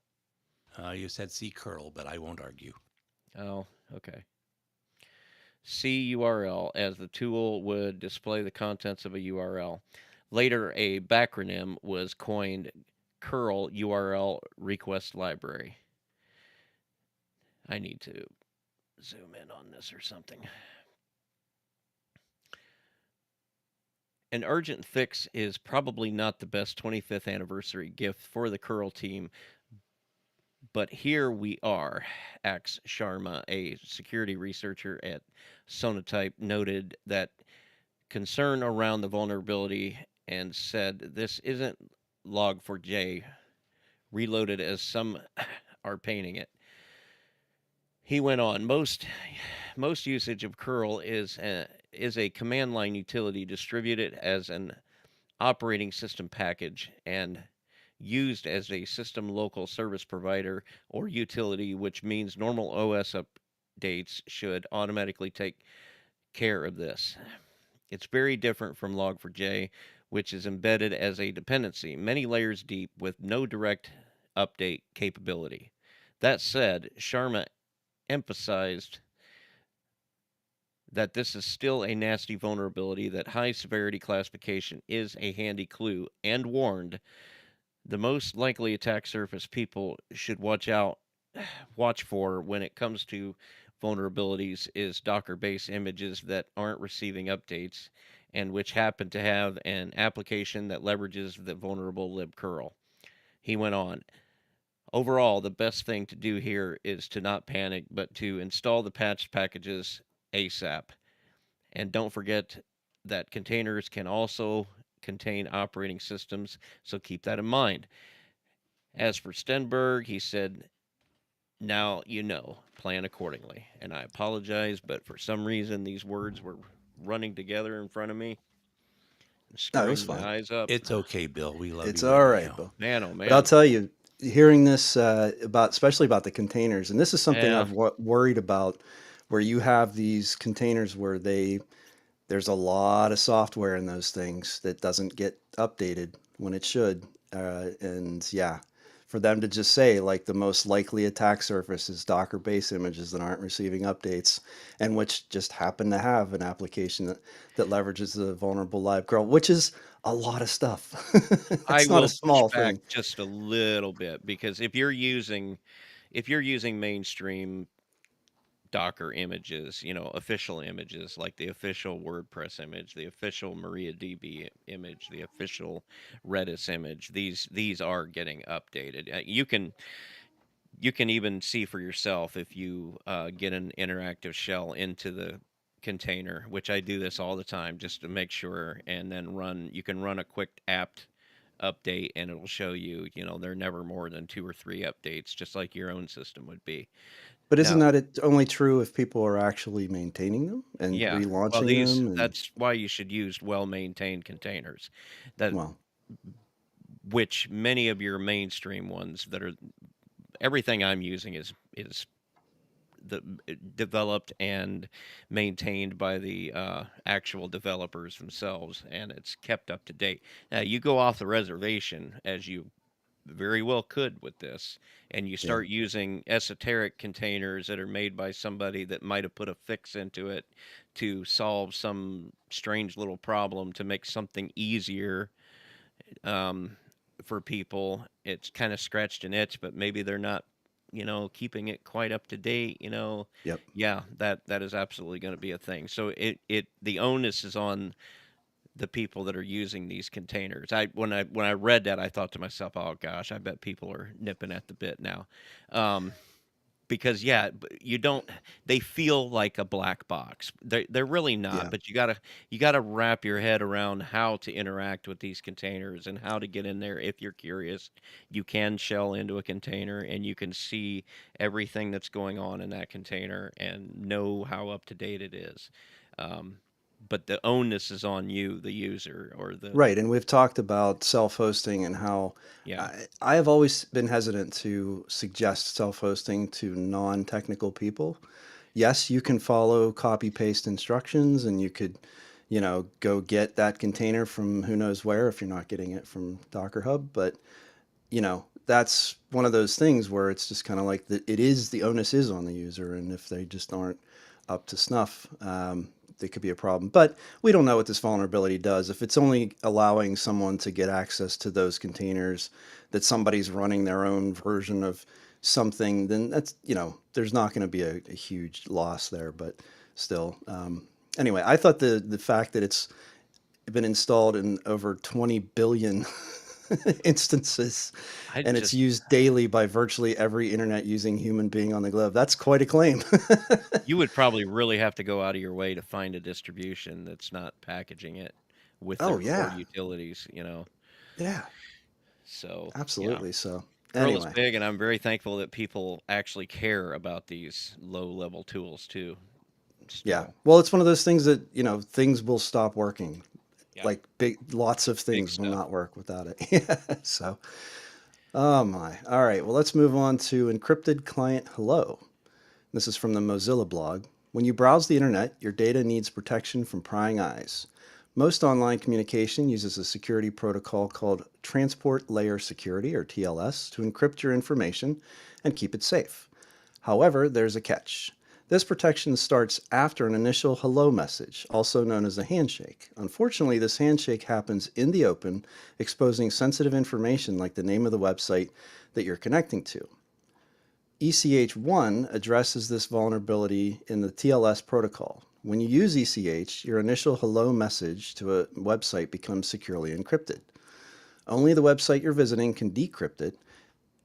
You said C curl, but I won't argue.
Oh, okay. CURL, as the tool would display the contents of a URL. Later, a backronym was coined, curl URL request library. I need to zoom in on this or something. An urgent fix is probably not the best 25th anniversary gift for the curl team, but here we are. Ax Sharma, a security researcher at Sonatype, noted that concern around the vulnerability and said this isn't log4j reloaded as some are painting it. He went on, most usage of curl is a command line utility distributed as an operating system package and used as a system local service provider or utility, which means normal OS updates should automatically take care of this. It's very different from log4j, which is embedded as a dependency, many layers deep with no direct update capability. That said, Sharma emphasized that this is still a nasty vulnerability, that high severity classification is a handy clue, and warned the most likely attack surface people should watch for when it comes to vulnerabilities is Docker-based images that aren't receiving updates and which happen to have an application that leverages the vulnerable libcurl. He went on, overall, the best thing to do here is to not panic, but to install the patched packages ASAP. And don't forget that containers can also contain operating systems, so keep that in mind. As for Stenberg, he said, now you know, plan accordingly. And I apologize, but for some reason these words were running together in front of me.
No, it was
screwing my
fun.
eyes up.
It's okay, Bill. We love
It's
you
all right,
anyhow.
Bill.
Man, oh
But I'll
man.
tell you, hearing this about, especially about the containers, and this is something
Yeah.
I've worried about, where you have these containers where there's a lot of software in those things that doesn't get updated when it should, and yeah, for them to just say like the most likely attack surface is Docker base images that aren't receiving updates, and which just happen to have an application that leverages the vulnerable live curl, which is a lot of stuff.
I
It's not a
will push
small
back
thing.
just a little bit because if you're using mainstream Docker images, official images like the official WordPress image, the official MariaDB image, the official Redis image, these are getting updated. You can even see for yourself if you get an interactive shell into the container, which I do this all the time just to make sure, and then you can run a quick apt update and it'll show you, there are never more than 2 or 3 updates, just like your own system would be.
But isn't
Now,
that it only true if people are actually maintaining them and
yeah, well,
relaunching them? And
that's why you should use well-maintained containers. That
well,
which many of your mainstream ones that are everything I'm using is the developed and maintained by the actual developers themselves, and it's kept up to date. Now, you go off the reservation, as you very well could with this, and you
yeah.
start using esoteric containers that are made by somebody that might have put a fix into it to solve some strange little problem to make something easier um, for people. It's kind of scratched an itch, but maybe they're not, keeping it quite up to date.
Yep.
Yeah, that is absolutely going to be a thing. So the onus is on the people that are using these containers. When I read that, I thought to myself, "Oh gosh, I bet people are nipping at the bit now." Um, because yeah, you don't they feel like a black box. They're really not,
Yeah.
but you gotta wrap your head around how to interact with these containers and how to get in there. If you're curious, you can shell into a container and you can see everything that's going on in that container and know how up to date it is. Um, but the onus is on you, the user, or the
Right. And we've talked about self-hosting and how
yeah.
I have always been hesitant to suggest self-hosting to non-technical people. Yes, you can follow copy paste instructions and you could, go get that container from who knows where if you're not getting it from Docker Hub. But, that's one of those things where it's just kind of like the onus is on the user. And if they just aren't up to snuff, it could be a problem. But we don't know what this vulnerability does. If it's only allowing someone to get access to those containers that somebody's running their own version of something, then that's, there's not going to be a huge loss there. But still, anyway, I thought the fact that it's been installed in over 20 billion instances
I
and it's
just
used daily by virtually every internet using human being on the globe, that's quite a claim.
You would probably really have to go out of your way to find a distribution that's not packaging it with
Oh
their core
yeah.
utilities.
Yeah,
So, yeah,
absolutely. So
the world is
anyway,
big, and I'm very thankful that people actually care about these low-level tools too.
yeah.
Still,
Well, it's one of those things that, things will stop working.
yeah,
Like lots of
big
things will
stuff.
not work without it. Yeah. So, oh my. All right. Well, let's move on to encrypted client hello. This is from the Mozilla blog. When you browse the internet, your data needs protection from prying eyes. Most online communication uses a security protocol called Transport Layer Security, or TLS, to encrypt your information and keep it safe. However, there's a catch. This protection starts after an initial hello message, also known as a handshake. Unfortunately, this handshake happens in the open, exposing sensitive information like the name of the website that you're connecting to. ECH1 addresses this vulnerability in the TLS protocol. When you use ECH, your initial hello message to a website becomes securely encrypted. Only the website you're visiting can decrypt it,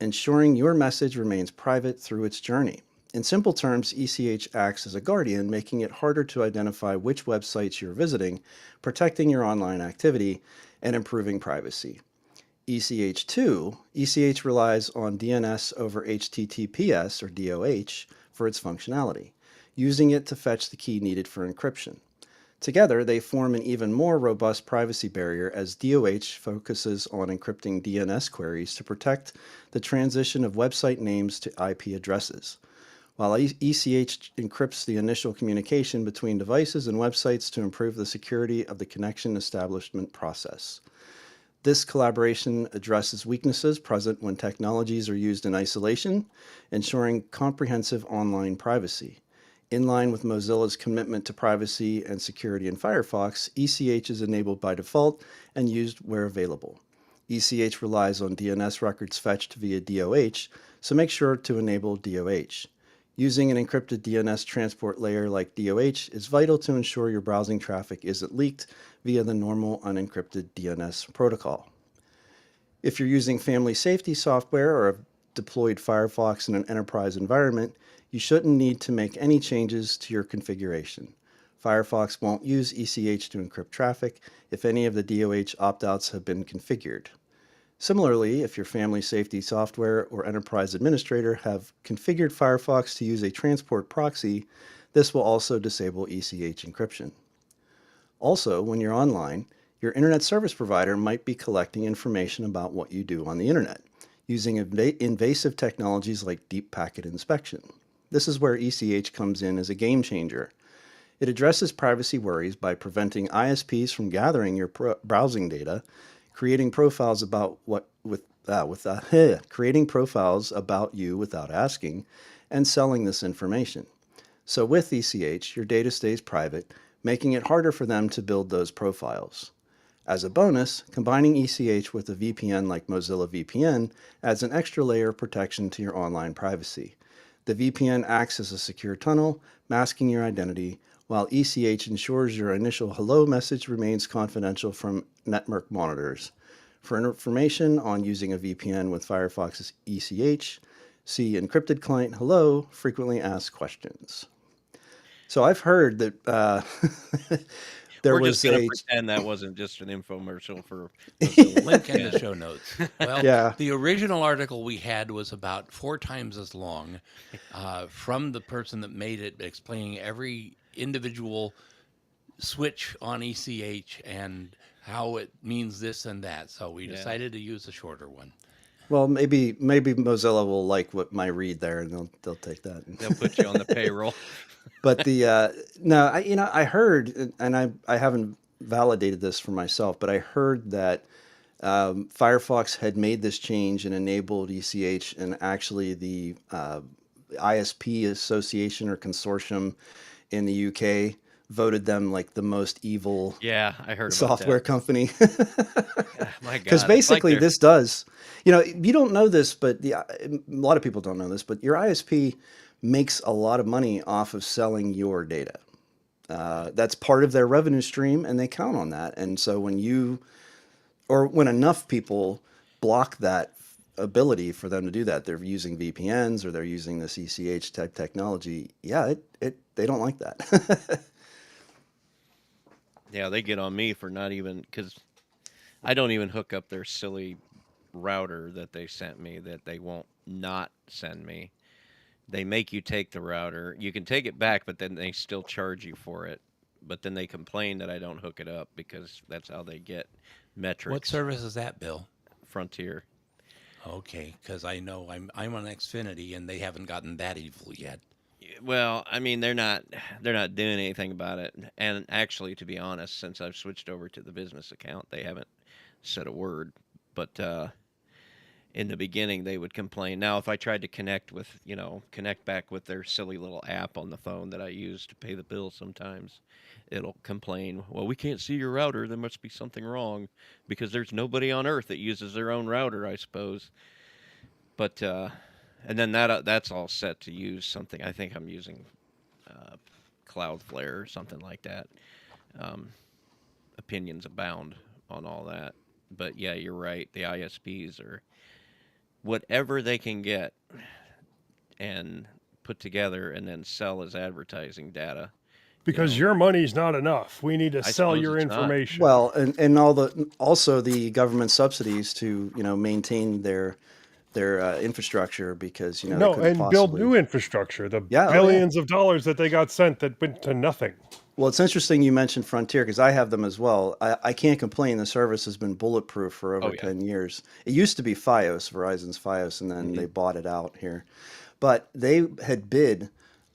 ensuring your message remains private through its journey. In simple terms, ECH acts as a guardian, making it harder to identify which websites you're visiting, protecting your online activity, and improving privacy. ECH2, ECH relies on DNS over HTTPS, or DOH, for its functionality, using it to fetch the key needed for encryption. Together, they form an even more robust privacy barrier as DOH focuses on encrypting DNS queries to protect the transition of website names to IP addresses, while ECH encrypts the initial communication between devices and websites to improve the security of the connection establishment process. This collaboration addresses weaknesses present when technologies are used in isolation, ensuring comprehensive online privacy. In line with Mozilla's commitment to privacy and security in Firefox, ECH is enabled by default and used where available. ECH relies on DNS records fetched via DOH, so make sure to enable DOH. Using an encrypted DNS transport layer like DOH is vital to ensure your browsing traffic isn't leaked via the normal unencrypted DNS protocol. If you're using family safety software or have deployed Firefox in an enterprise environment, you shouldn't need to make any changes to your configuration. Firefox won't use ECH to encrypt traffic if any of the DOH opt-outs have been configured. Similarly, if your family safety software or enterprise administrator have configured Firefox to use a transport proxy, this will also disable ECH encryption. Also, when you're online, your internet service provider might be collecting information about what you do on the internet, using invasive technologies like deep packet inspection. This is where ECH comes in as a game changer. It addresses privacy worries by preventing ISPs from gathering your browsing data, creating profiles about creating profiles about you without asking, and selling this information. So with ECH, your data stays private, making it harder for them to build those profiles. As a bonus, combining ECH with a VPN like Mozilla VPN adds an extra layer of protection to your online privacy. The VPN acts as a secure tunnel, masking your identity, while ECH ensures your initial hello message remains confidential from network monitors. For information on using a VPN with Firefox's ECH, see Encrypted Client Hello, Frequently Asked Questions. So I've heard that there
We're
was
just going
a...
to pretend that wasn't just an infomercial for Mozilla.
Link in the show notes. Well,
Yeah.
the original article we had was about 4 times as long from the person that made it, explaining every individual switch on ECH and how it means this and that. So we decided to use a shorter one.
Well, maybe Mozilla will like what my read there, and they'll take that.
They'll put you on the payroll.
But no, I heard, and I haven't validated this for myself, but I heard that Firefox had made this change and enabled ECH, and actually the ISP Association or Consortium in the UK voted them like the most evil
Yeah, I heard about
software
that.
company.
My God.
Because
it's like
basically
they're-
this does, you don't know this, but a lot of people don't know this, but your ISP makes a lot of money off of selling your data. That's part of their revenue stream, and they count on that. And so when enough people block that ability for them to do that, they're using VPNs or they're using this ECH type technology. Yeah, they don't like that.
Yeah, they get on me for not even, because I don't even hook up their silly router that they sent me that they won't not send me. They make you take the router. You can take it back, but then they still charge you for it. But then they complain that I don't hook it up because that's how they get metrics.
What service is that, Bill?
Frontier.
Okay, because I know I'm on Xfinity and they haven't gotten that evil yet.
Well, I mean, they're not doing anything about it. And actually, to be honest, since I've switched over to the business account, they haven't said a word. But in the beginning, they would complain. Now, if I tried to connect back with their silly little app on the phone that I use to pay the bill sometimes, it'll complain, well, we can't see your router. There must be something wrong because there's nobody on earth that uses their own router, I suppose. But and then that's all set to use something. I think I'm using Cloudflare or something like that. Opinions abound on all that. But yeah, you're right. The ISPs are whatever they can get and put together and then sell as advertising data.
Because your money's not enough. We need to sell
suppose
your
it's not.
information.
Well, and also the government subsidies to maintain their infrastructure, because
no,
they couldn't
and build
possibly...
new infrastructure. The
Yeah, oh, yeah.
billions of dollars that they got sent that went to nothing.
Well, it's interesting you mentioned Frontier because I have them as well. I can't complain. The service has been bulletproof for
Oh
over
yeah.
10 years. It used to be Fios, Verizon's Fios, and then
Hmm.
they bought it out here. But they had bid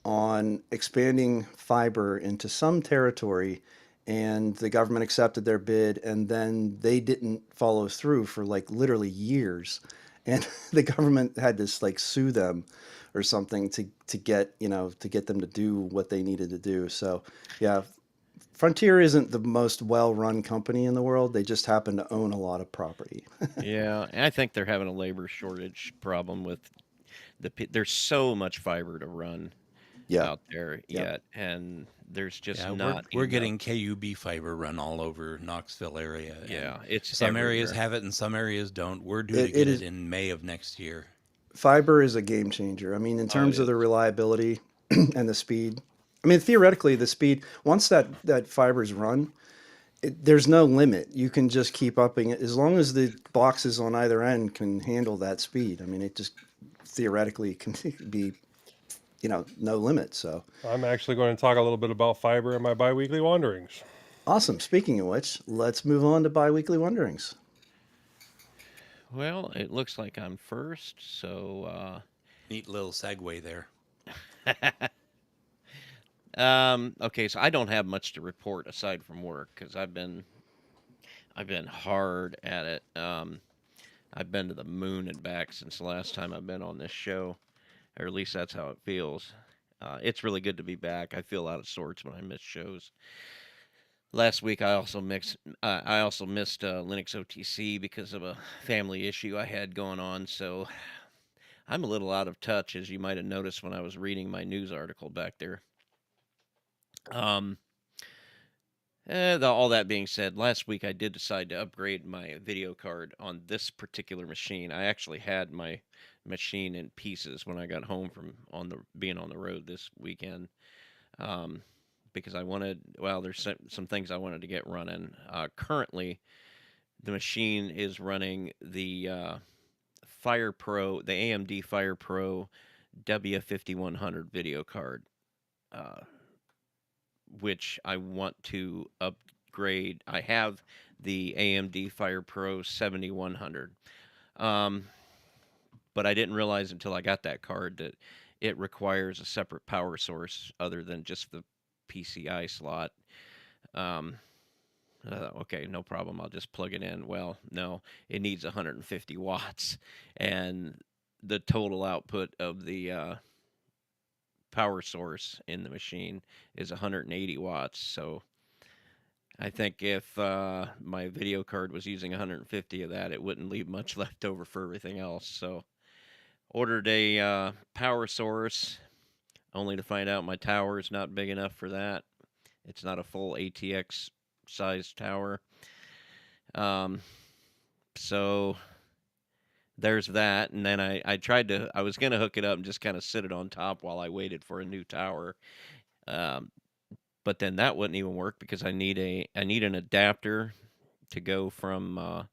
on expanding fiber into some territory, and the government accepted their bid, and then they didn't follow through for like literally years. And the government had to like sue them or something to get, to get them to do what they needed to do. So, yeah, Frontier isn't the most well-run company in the world. They just happen to own a lot of property.
Yeah, and I think they're having a labor shortage problem with there's so much fiber to run
Yeah.
out there
Yep.
yet, and there's just
Yeah, we're
not
we're
enough.
getting KUB fiber run all over Knoxville area, and
Yeah, it's
some areas
everywhere.
have it and some areas don't. We're due to
It
get it
is
in May of next year.
Fiber is a game changer. I mean, in
Oh, it
terms of the
is.
reliability and the speed. I mean, theoretically, the speed once that fiber's run, there's no limit. You can just keep upping it as long as the boxes on either end can handle that speed. I mean, it just theoretically can be, no limit. So
I'm actually going to talk a little bit about fiber in my biweekly wanderings.
awesome. Speaking of which, let's move on to biweekly wonderings.
Well, it looks like I'm first, so
Neat little segue there.
okay, so I don't have much to report aside from work because I've been hard at it. I've been to the moon and back since the last time I've been on this show, or at least that's how it feels. It's really good to be back. I feel out of sorts when I miss shows. Last week I also missed Linux OTC because of a family issue I had going on. So I'm a little out of touch, as you might have noticed when I was reading my news article back there. Um, all that being said, last week I did decide to upgrade my video card on this particular machine. I actually had my machine in pieces when I got home from on the being on the road this weekend. Um, because there's some things I wanted to get running. Currently, the machine is running the Fire Pro, the AMD Fire Pro W5100 video card, uh, which I want to upgrade. I have the AMD Fire Pro 7100, um, but I didn't realize until I got that card that it requires a separate power source other than just the PCI slot. Um, okay, no problem. I'll just plug it in. Well, no, it needs 150 watts, and the total output of the power source in the machine is 180 watts. So I think if my video card was using 150 of that, it wouldn't leave much left over for everything else. So ordered a power source, only to find out my tower is not big enough for that. It's not a full ATX sized tower. Um, so there's that. And then I was going to hook it up and just kind of sit it on top while I waited for a new tower. Um, but then that wouldn't even work because I need an adapter to go from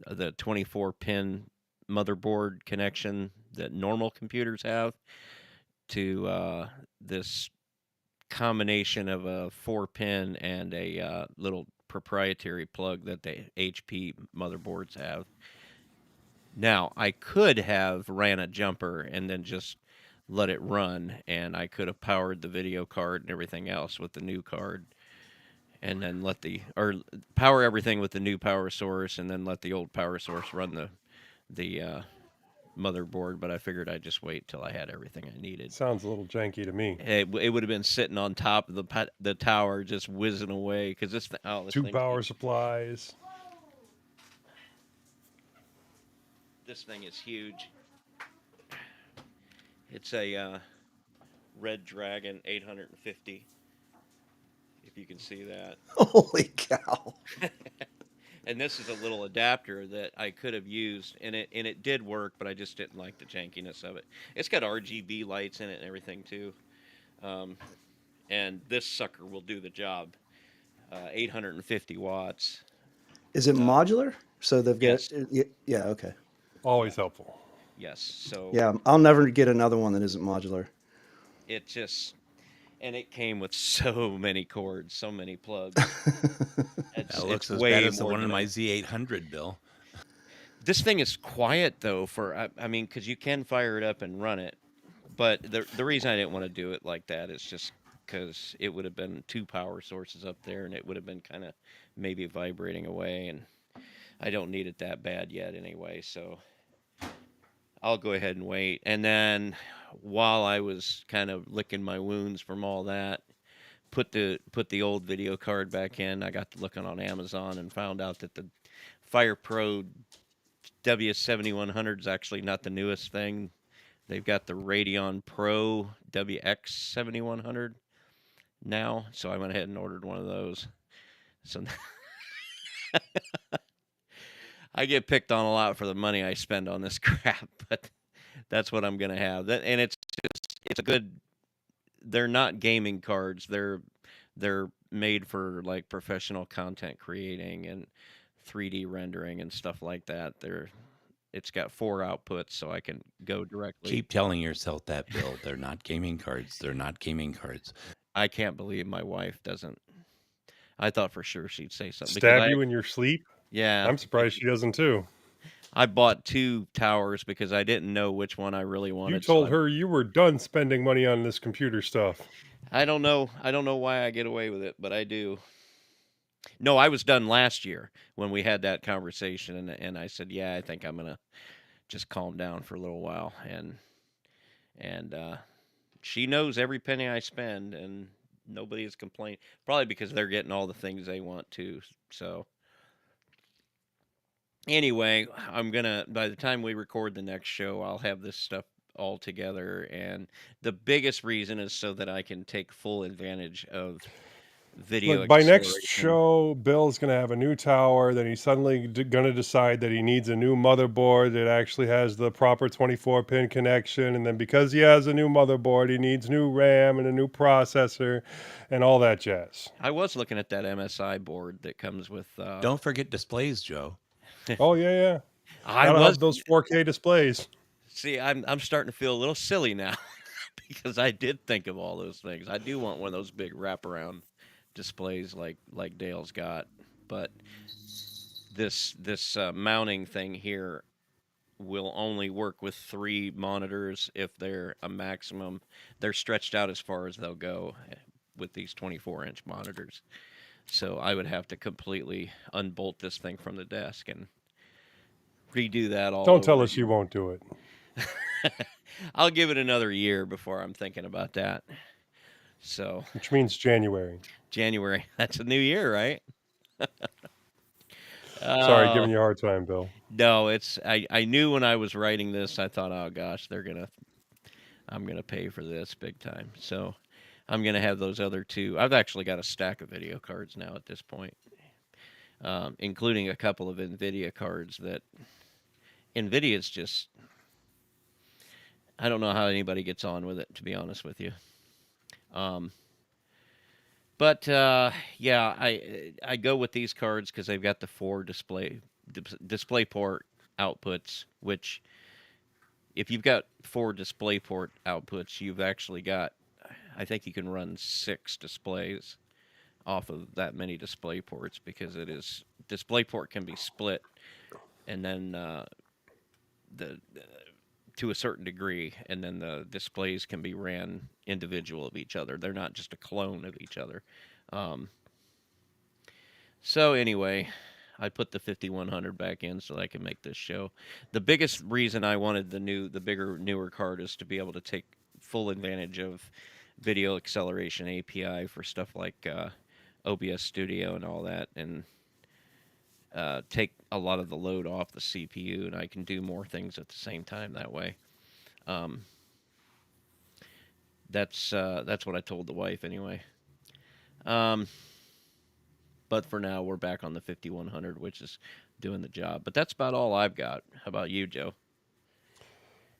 the 24 pin motherboard connection that normal computers have to this combination of a 4 pin and a little proprietary plug that the HP motherboards have. Now, I could have ran a jumper and then just let it run, and I could have powered the video card and everything else with the new card, and then power everything with the new power source, and then let the old power source run the motherboard. But I figured I'd just wait till I had everything I needed.
Sounds a little janky to me.
It would have been sitting on top of the tower, just whizzing away because this
Two
thing's
power
huge.
supplies.
This thing is huge. It's a Red Dragon 850. If you can see that.
Holy cow.
And this is a little adapter that I could have used, and it did work, but I just didn't like the jankiness of it. It's got RGB lights in it and everything too, um, and this sucker will do the job. 850 watts.
Is it
Uh,
modular? So they've got,
yes,
yeah, okay.
yeah,
Always helpful.
yes. So
Yeah, I'll never get another one that isn't modular.
it just and it came with so many cords, so many plugs.
That
It's
looks as bad
way
as the
more
one in
than
my Z800, Bill.
this thing is quiet though. I mean, because you can fire it up and run it, but the reason I didn't want to do it like that is just because it would have been two power sources up there, and it would have been kind of maybe vibrating away, and I don't need it that bad yet anyway. So I'll go ahead and wait. And then while I was kind of licking my wounds from all that, put the old video card back in. I got to looking on Amazon and found out that the Fire Pro W7100 is actually not the newest thing. They've got the Radeon Pro WX7100 now, so I went ahead and ordered one of those. So I get picked on a lot for the money I spend on this crap, but that's what I'm gonna have. And it's a good. They're not gaming cards. They're made for like professional content creating and 3D rendering and stuff like that. It's got 4 outputs, so I can go directly.
Keep telling yourself that, Bill. They're not gaming cards. They're not gaming cards.
I can't believe my wife doesn't. I thought for sure she'd say something because
Stab you in your sleep?
yeah,
I'm surprised she doesn't too.
I bought 2 towers because I didn't know which one I really wanted.
You told her you were done spending money on this computer stuff.
I don't know. I don't know why I get away with it, but I do. No, I was done last year when we had that conversation, and I said, yeah, I think I'm gonna just calm down for a little while, and she knows every penny I spend, and nobody has complained. Probably because they're getting all the things they want to. So anyway, I'm gonna. By the time we record the next show, I'll have this stuff all together, and the biggest reason is so that I can take full advantage of video
Look, by next
acceleration.
show, Bill's going to have a new tower. Then he's suddenly going to decide that he needs a new motherboard that actually has the proper 24-pin connection. And then because he has a new motherboard, he needs new RAM and a new processor and all that jazz.
I was looking at that MSI board that comes with.
Don't forget displays, Joe.
Oh, yeah.
I
Gotta
was
have those 4K displays.
see. I'm starting to feel a little silly now because I did think of all those things. I do want one of those big wraparound displays like Dale's got, but this mounting thing here will only work with 3 monitors if they're a maximum. They're stretched out as far as they'll go with these 24-inch monitors. So I would have to completely unbolt this thing from the desk and redo that all.
Don't tell
over
us you won't do it.
again. I'll give it another year before I'm thinking about that. So
Which means January.
January, that's a new year, right?
Sorry, giving you a hard time, Bill.
No, I knew when I was writing this, I thought, oh gosh, I'm gonna pay for this big time. So I'm gonna have those other 2. I've actually got a stack of video cards now at this point, including a couple of NVIDIA cards that NVIDIA's just. I don't know how anybody gets on with it, to be honest with you. But yeah, I go with these cards because they've got the 4 display port outputs. Which, if you've got 4 display port outputs, you've actually got. I think you can run 6 displays off of that many display ports because it is display port can be split, and then the to a certain degree, and then the displays can be ran individual of each other. They're not just a clone of each other. So anyway, I put the 5100 back in so that I can make this show. The biggest reason I wanted the bigger, newer card is to be able to take full advantage of video acceleration API for stuff like OBS Studio and all that, and take a lot of the load off the CPU, and I can do more things at the same time that way. That's what I told the wife anyway. But for now, we're back on the 5100, which is doing the job. But that's about all I've got. How about you, Joe?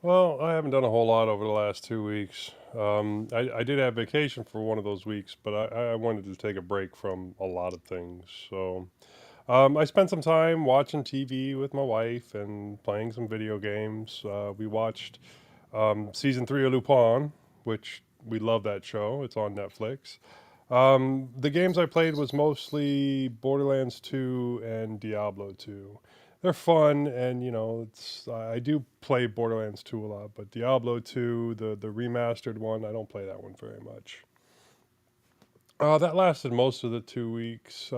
Well, I haven't done a whole lot over the last 2 weeks. I did have vacation for one of those weeks, but I wanted to take a break from a lot of things. So I spent some time watching TV with my wife and playing some video games. We watched season 3 of Lupin, which we love that show. It's on Netflix. The games I played was mostly Borderlands 2 and Diablo 2. They're fun, and it's I do play Borderlands 2 a lot, but Diablo 2, the remastered one, I don't play that one very much. That lasted most of the 2 weeks,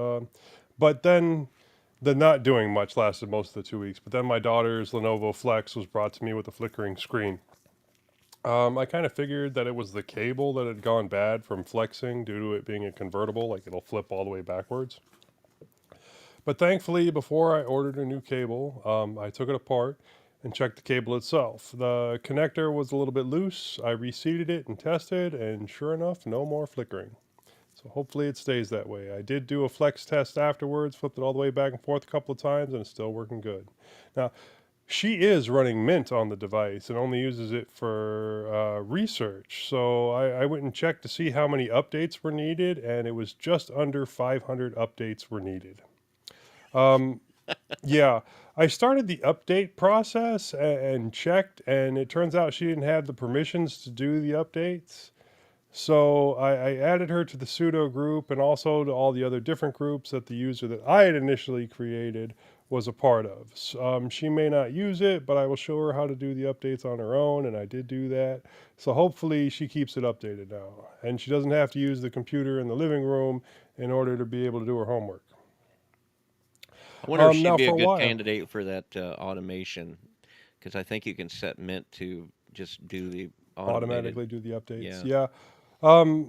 but then the not doing much lasted most of the 2 weeks. But then my daughter's Lenovo Flex was brought to me with a flickering screen. I kind of figured that it was the cable that had gone bad from flexing due to it being a convertible, like it'll flip all the way backwards. But thankfully, before I ordered a new cable, I took it apart and checked the cable itself. The connector was a little bit loose. I reseated it and tested, and sure enough, no more flickering. So hopefully it stays that way. I did do a flex test afterwards, flipped it all the way back and forth a couple of times, and it's still working good. Now, she is running Mint on the device and only uses it for research. So I went and checked to see how many updates were needed, and it was just under 500 updates were needed. Yeah, I started the update process and checked, and it turns out she didn't have the permissions to do the updates. So I added her to the pseudo group and also to all the other different groups that the user that I had initially created was a part of. She may not use it, but I will show her how to do the updates on her own, and I did do that. So hopefully she keeps it updated now, and she doesn't have to use the computer in the living room in order to be able to do her homework.
I wonder if she'd
Now
be a
for a
good
while,
candidate for that automation, because I think you can set Mint to just do the automated.
automatically do the updates.
Yeah.
Yeah.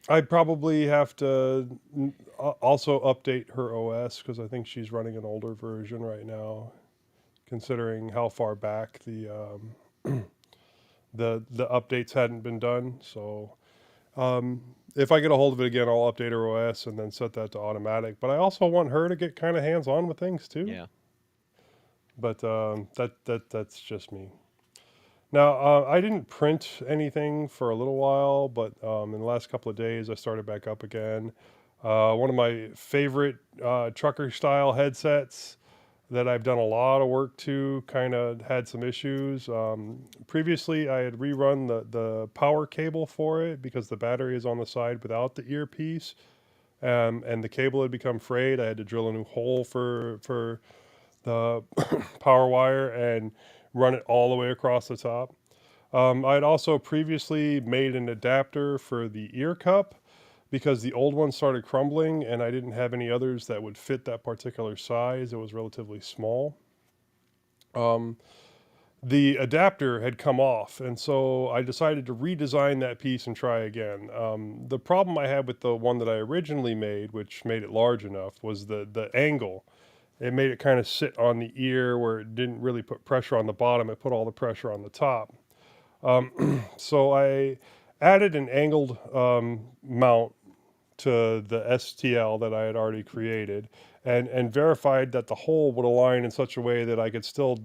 I'd probably have to also update her OS because I think she's running an older version right now, considering how far back the updates hadn't been done. So if I get a hold of it again, I'll update her OS and then set that to automatic. But I also want her to get kind of hands on with things too.
Yeah.
But that's just me. Now, I didn't print anything for a little while, but in the last couple of days, I started back up again. One of my favorite trucker style headsets that I've done a lot of work to kind of had some issues. Previously, I had rerun the power cable for it because the battery is on the side without the earpiece, and the cable had become frayed. I had to drill a new hole for the power wire and run it all the way across the top. I had also previously made an adapter for the ear cup because the old one started crumbling and I didn't have any others that would fit that particular size. It was relatively small. The adapter had come off, and so I decided to redesign that piece and try again. The problem I had with the one that I originally made, which made it large enough, was the angle. It made it kind of sit on the ear where it didn't really put pressure on the bottom. It put all the pressure on the top. So I added an angled mount to the STL that I had already created and verified that the hole would align in such a way that I could still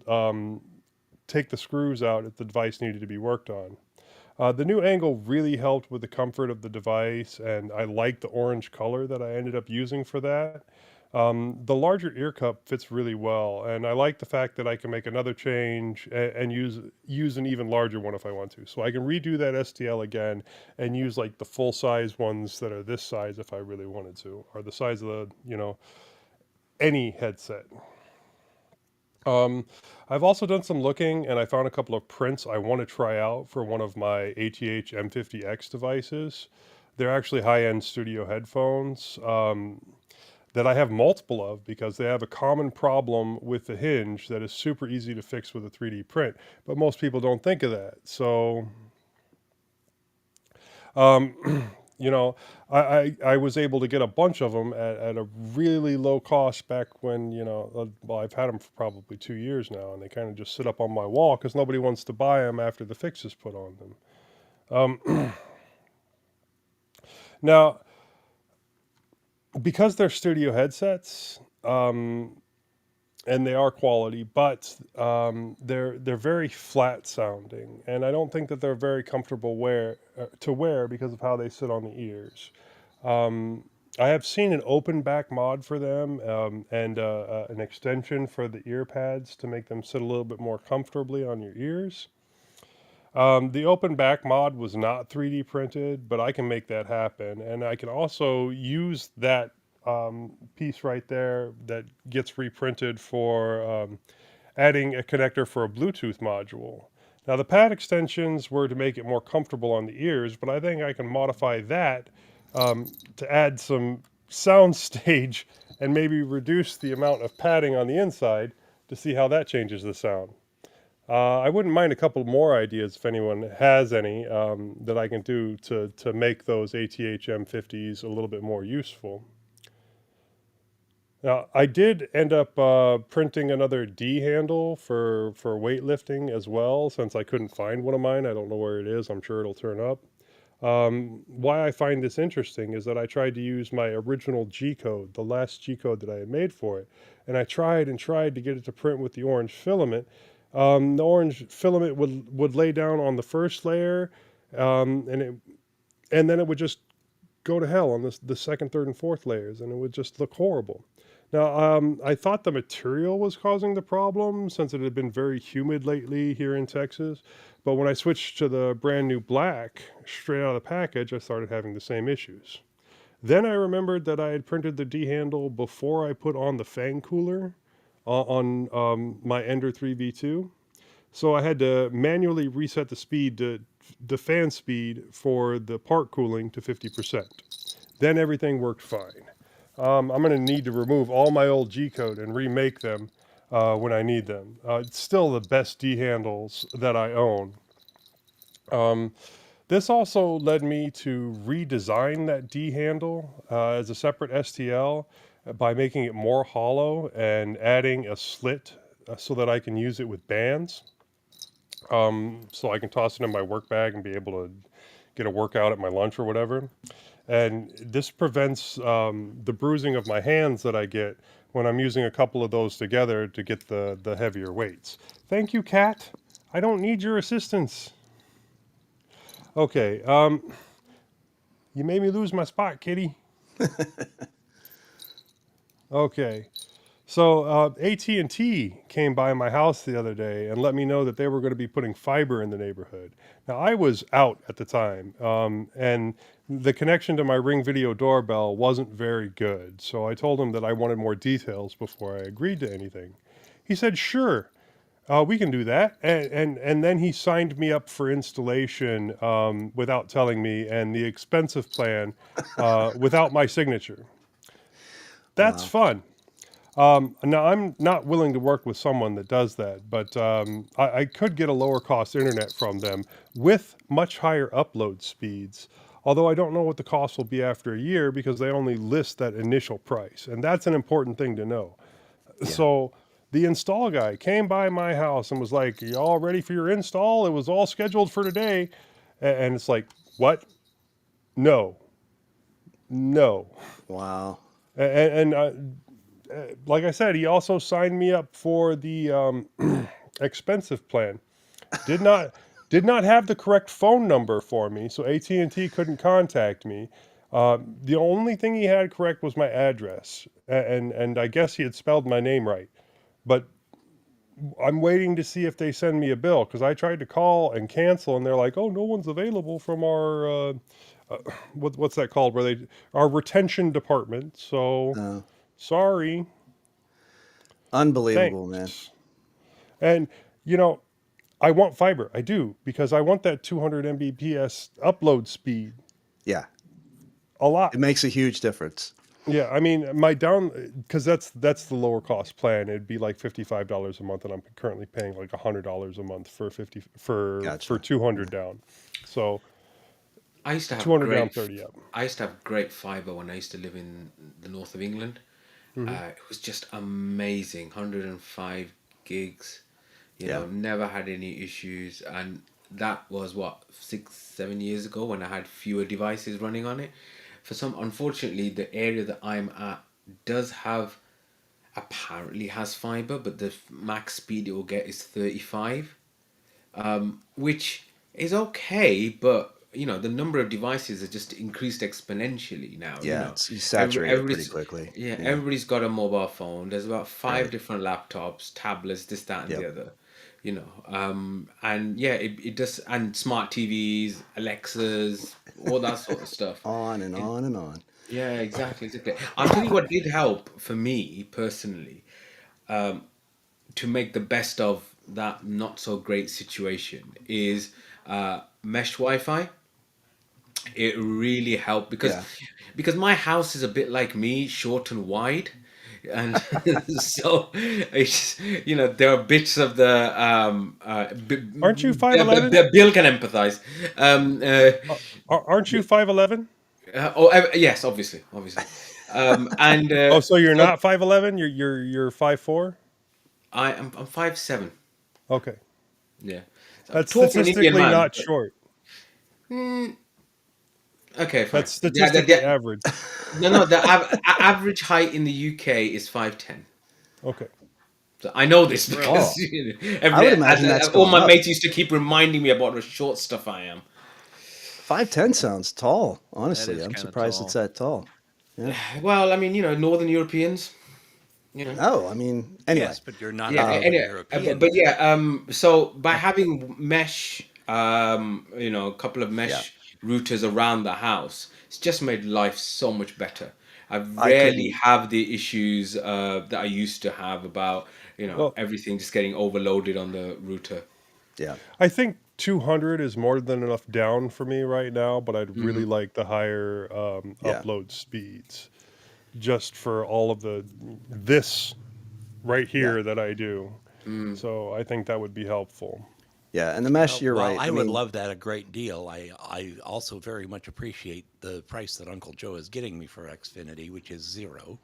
take the screws out if the device needed to be worked on. The new angle really helped with the comfort of the device, and I like the orange color that I ended up using for that. The larger ear cup fits really well, and I like the fact that I can make another change and use an even larger one if I want to. So I can redo that STL again and use like the full size ones that are this size if I really wanted to, or the size of any headset. I've also done some looking and I found a couple of prints I want to try out for one of my ATH M50X devices. They're actually high-end studio headphones. That I have multiple of because they have a common problem with the hinge that is super easy to fix with a 3D print, but most people don't think of that. So, you know, I was able to get a bunch of them at a really low cost back when, well, I've had them for probably 2 years now, and they kind of just sit up on my wall because nobody wants to buy them after the fix is put on them. Now, because they're studio headsets, and they are quality, but they're very flat sounding, and I don't think that they're very comfortable to wear because of how they sit on the ears. I have seen an open back mod for them and an extension for the ear pads to make them sit a little bit more comfortably on your ears. The open back mod was not 3D printed, but I can make that happen. And I can also use that piece right there that gets reprinted for adding a connector for a Bluetooth module. Now, the pad extensions were to make it more comfortable on the ears, but I think I can modify that to add some sound stage and maybe reduce the amount of padding on the inside to see how that changes the sound. I wouldn't mind a couple more ideas if anyone has any that I can do to make those ATH M50s a little bit more useful. Now, I did end up printing another D handle for weightlifting as well, since I couldn't find one of mine. I don't know where it is. I'm sure it'll turn up. Why I find this interesting is that I tried to use my original G code, the last G code that I had made for it, and I tried and tried to get it to print with the orange filament. The orange filament would lay down on the first layer, and then it would just go to hell on the second, third, and fourth layers, and it would just look horrible. Now, I thought the material was causing the problem since it had been very humid lately here in Texas. But when I switched to the brand new black straight out of the package, I started having the same issues. Then I remembered that I had printed the D handle before I put on the fan cooler on my Ender 3V2. So I had to manually reset the speed to the fan speed for the part cooling to 50%. Then everything worked fine. I'm going to need to remove all my old G code and remake them when I need them. It's still the best D handles that I own. This also led me to redesign that D handle as a separate STL by making it more hollow and adding a slit so that I can use it with bands. So I can toss it in my work bag and be able to get a workout at my lunch or whatever. And this prevents the bruising of my hands that I get when I'm using a couple of those together to get the heavier weights. Thank you, Kat. I don't need your assistance. Okay, you made me lose my spot, kitty. Okay. So AT&T came by my house the other day and let me know that they were going to be putting fiber in the neighborhood. Now I was out at the time, and the connection to my Ring Video doorbell wasn't very good. So I told him that I wanted more details before I agreed to anything. He said, "Sure, we can do that," and then he signed me up for installation without telling me, and the expensive plan without my signature. That's
Wow.
fun. Now, I'm not willing to work with someone that does that, but I could get a lower cost internet from them with much higher upload speeds. Although I don't know what the cost will be after a year because they only list that initial price. And that's an important thing to know.
Yeah.
So the install guy came by my house and was like, "Are you all ready for your install? It was all scheduled for today." And it's like, what? No, no.
Wow.
And like I said, he also signed me up for the expensive plan. Did not did not have the correct phone number for me, so AT&T couldn't contact me. The only thing he had correct was my address, and I guess he had spelled my name right. But I'm waiting to see if they send me a bill because I tried to call and cancel, and they're like, "Oh, no one's available from our what's that called? Where they our retention department." So
Uh,
sorry.
Unbelievable, man.
Thanks. And you know, I want fiber. I do because I want that 200 Mbps upload speed
Yeah.
a lot.
It makes a huge difference.
Yeah, I mean my down because that's the lower cost plan. It'd be like $55 a month, and I'm currently paying like $100 a month for 50 for
Gotcha.
200 down. So
I used to have
200 down, 30 up.
I used to have great fiber when I used to live in the north of England. It was just amazing, 105 gigs. You
Yeah.
know, never had any issues, and that was what 6, 7 years ago when I had fewer devices running on it. Unfortunately, the area that I'm at does have apparently has fiber, but the max speed it will get is 35, which is okay, but you know the number of devices has just increased exponentially now. You
Yeah.
know,
You saturate it pretty
everybody's
quickly.
yeah,
Yeah.
everybody's got a mobile phone. There's about five
Right.
different laptops, tablets, this, that, and the
Yep.
other. And yeah, it does, and smart TVs, Alexas, all that sort of stuff.
On and
It-
on and on.
yeah, exactly. I'll tell you what did help for me personally, to make the best of that not so great situation is mesh Wi-Fi. It really helped
Yeah.
because my house is a bit like me, short and wide, and so it's, there are bits of the
Aren't you 5'11"?
Bill can empathize.
Aren't you 5'11"?
Yes, obviously, and
Oh, so you're
so
not 5'11"? You're 5'4"?
I'm 5'7".
Okay,
Yeah, so I'm
that's
tall for an Indian
statistically
man.
not short.
Okay, fine.
That's
Yeah,
statistically average.
no. The average height in the UK is 5'10".
Okay.
So I know this
Really?
because
Oh, I would
as,
imagine that's
all
going
my
up.
mates used to keep reminding me about the short stuff I am.
5'10" sounds tall.
That
Honestly,
is
I'm
kind of
surprised it's
tall.
that tall. Yeah.
Well, I mean, Northern Europeans, you know.
Oh, I mean, anyway.
Yes, but you're not a
Yeah,
Northern
anyway,
European.
but yeah, so by having mesh, a couple of
Yeah.
mesh routers around the house, it's just made life so much better. I
I
rarely
couldn't.
have the issues that I used to have about,
Well,
everything just getting overloaded on the router.
Yeah.
I think 200 is more than enough down for me right now, but I'd
Hmm.
really like the higher
Yeah.
upload speeds just for all of this right
Yeah.
here that I do.
Mm.
So I think that would be helpful.
Yeah. And the mesh, you're
Well,
right.
I
I
would
mean,
love that a great deal. I also very much appreciate the price that Uncle Joe is getting me for Xfinity, which is 0.